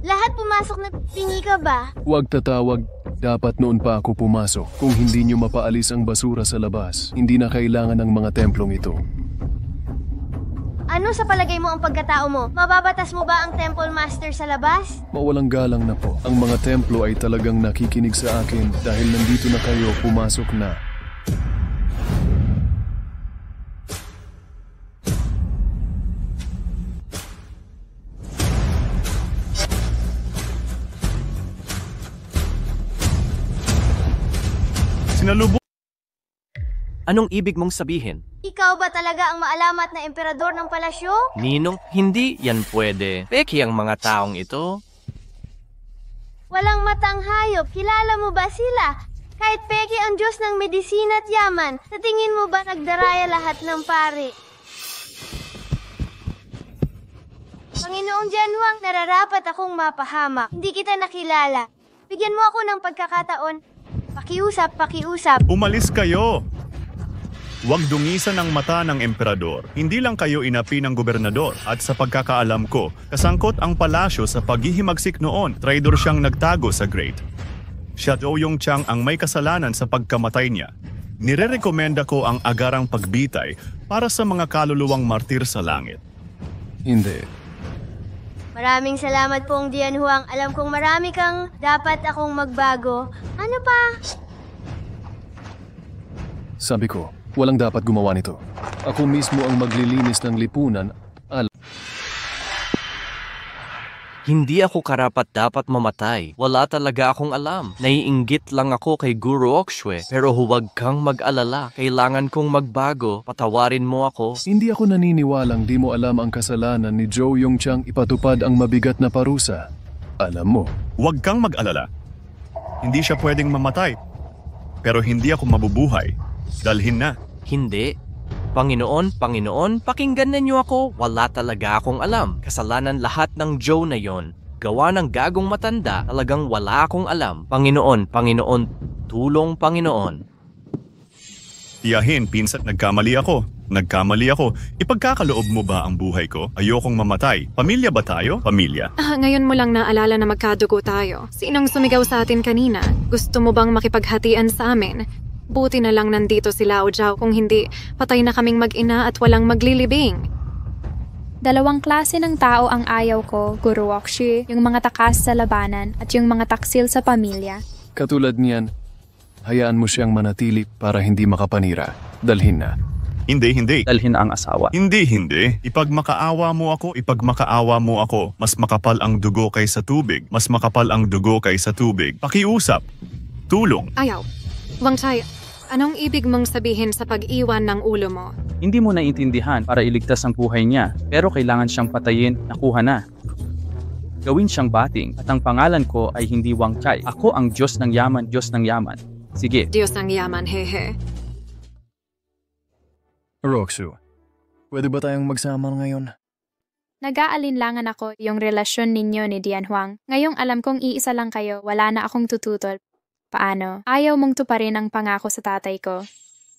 Lahat pumasok na, pingi ka ba? Huwag tatawag. Dapat noon pa ako pumasok. Kung hindi nyo mapaalis ang basura sa labas, hindi na kailangan ng mga templong ito. Ano sa palagay mo ang pagkatao mo? Mababatas mo ba ang Temple Master sa labas? Mawalang galang na po. Ang mga templo ay talagang nakikinig sa akin dahil nandito na kayo, pumasok na. Sinalubong. Anong ibig mong sabihin? Ikaw ba talaga ang maalamat na emperador ng palasyo? Ninong, hindi yan pwede. Peki ang mga taong ito. Walang matang hayop. Kilala mo ba sila? Kahit peki ang Diyos ng medisina at yaman, sa tingin mo ba nagdaraya lahat ng pari? Panginoong Dian Huang, nararapat akong mapahamak. Hindi kita nakilala. Bigyan mo ako ng pagkakataon. Pakiusap. Umalis kayo! Huwag dungisan ang mata ng emperador. Hindi lang kayo inapi ng gobernador at sa pagkakaalam ko, kasangkot ang palasyo sa paghihimagsik noon. Traidor siyang nagtago sa Great. Siya Zhou Yongchang ang may kasalanan sa pagkamatay niya. Nirerekomenda ko ang agarang pagbitay para sa mga kaluluwang martir sa langit. Hindi. Maraming salamat pong Dian Huang. Alam kong marami kang dapat akong magbago. Ano pa? Sabi ko, walang dapat gumawa nito. Ako mismo ang maglilinis ng lipunan. Hindi ako karapat-dapat mamatay. Wala talaga akong alam. Naiinggit lang ako kay Guru Okshui. Pero huwag kang mag-alala. Kailangan kong magbago. Patawarin mo ako. Hindi ako naniniwalang di mo alam ang kasalanan ni Zhou Yongchang ipatupad ang mabigat na parusa. Alam mo. Huwag kang mag-alala. Hindi siya pwedeng mamatay. pero hindi ako mabubuhay. Dalhin na. Hindi. Panginoon, Panginoon, pakinggan ninyo ako. Wala talaga akong alam. Kasalanan lahat ng Joe na yon. Gawa ng gagong matanda, talagang wala akong alam. Panginoon, Panginoon, tulong Panginoon. Tiyahin, pinsan, nagkamali ako. Ipagkakaloob mo ba ang buhay ko? Ayokong mamatay. Pamilya ba tayo? Pamilya. Ngayon mo lang naalala na magkadugo tayo. Sinong sumigaw sa atin kanina? Gusto mo bang makipaghatian sa amin? Buti na lang nandito si Lao Jiao, kung hindi, patay na kaming mag-ina at walang maglilibing. Dalawang klase ng tao ang ayaw ko, Guru Oxue, yung mga takas sa labanan at yung mga taksil sa pamilya. Katulad niyan, hayaan mo siyang manatili para hindi makapanira. Dalhin na. Hindi. Dalhin ang asawa. Hindi. Ipagmakaawa mo ako. Mas makapal ang dugo kaysa tubig. Pakiusap. Tulong. Ayaw. Wang Chai, anong ibig mong sabihin sa pag-iwan ng ulo mo? Hindi mo naiintindihan para iligtas ang buhay niya, pero kailangan siyang patayin, nakuha na. Gawin siyang bating at ang pangalan ko ay hindi Wang Chai. Ako ang Diyos ng yaman, Diyos ng yaman. Sige. Diyos ng yaman, hehe. Roxu, pwede ba tayong magsama ngayon? Nag-aalinlangan ako yung relasyon ninyo ni Dian Huang. Ngayong alam kong iisa lang kayo, wala na akong tututol. Paano? Ayaw mong tuparin ang pangako sa tatay ko.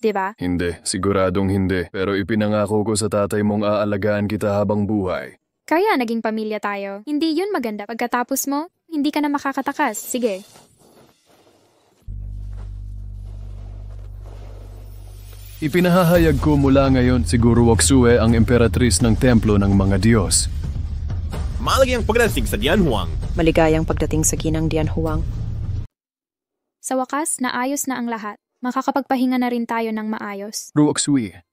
Diba? Hindi, siguradong hindi. Pero ipinangako ko sa tatay mong aalagaan kita habang buhay. Kaya naging pamilya tayo. Hindi yun maganda. Pagkatapos mo, hindi ka na makakatakas. Sige. Ipinahahayag ko mula ngayon si Guru Oxue ang emperatris ng templo ng mga Diyos. Malagay ang pagdating sa Dian Huang. Maligayang pagdating sa ginang Dian Huang. Sa wakas, naayos na ang lahat. Makakapagpahinga na rin tayo ng maayos. Guru Oxue,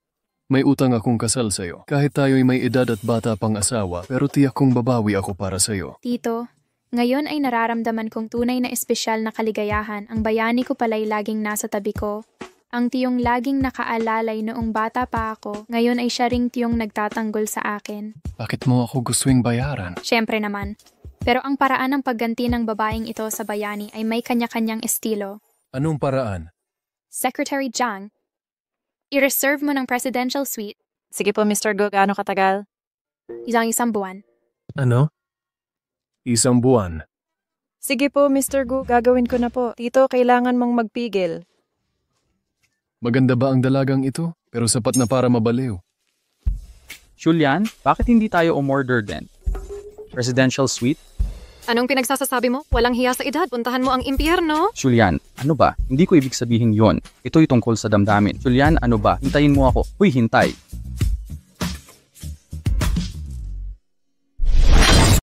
may utang akong kasal sa'yo. Kahit tayo'y may edad at bata pang asawa, pero tiyak kong babawi ako para sa'yo. Tito, ngayon ay nararamdaman kong tunay na espesyal na kaligayahan. Ang bayani ko pala'y laging nasa tabi ko. Ang tiyong laging nakaalalay noong bata pa ako, ngayon ay siya ring tiyong nagtatanggol sa akin. Bakit mo ako gustuing bayaran? Siyempre naman. Pero ang paraan ng pagganti ng babaeng ito sa bayani ay may kanya-kanyang estilo. Anong paraan? Secretary Jiang, i-reserve mo ng presidential suite. Sige po, Mr. Go, gaano katagal? Isang buwan. Ano? Isang buwan. Sige po, Mr. Go, gagawin ko na po. Tito, kailangan mong magpigil. Maganda ba ang dalagang ito? Pero sapat na para mabaliw. Julian, bakit hindi tayo umorder din? Presidential suite? Anong pinagsasasabi mo? Walang hiya sa edad. Puntahan mo ang impyerno. Julian, ano ba? Hindi ko ibig sabihin yon. Ito'y tungkol sa damdamin. Julian, ano ba? Hintayin mo ako. Huy, hintay.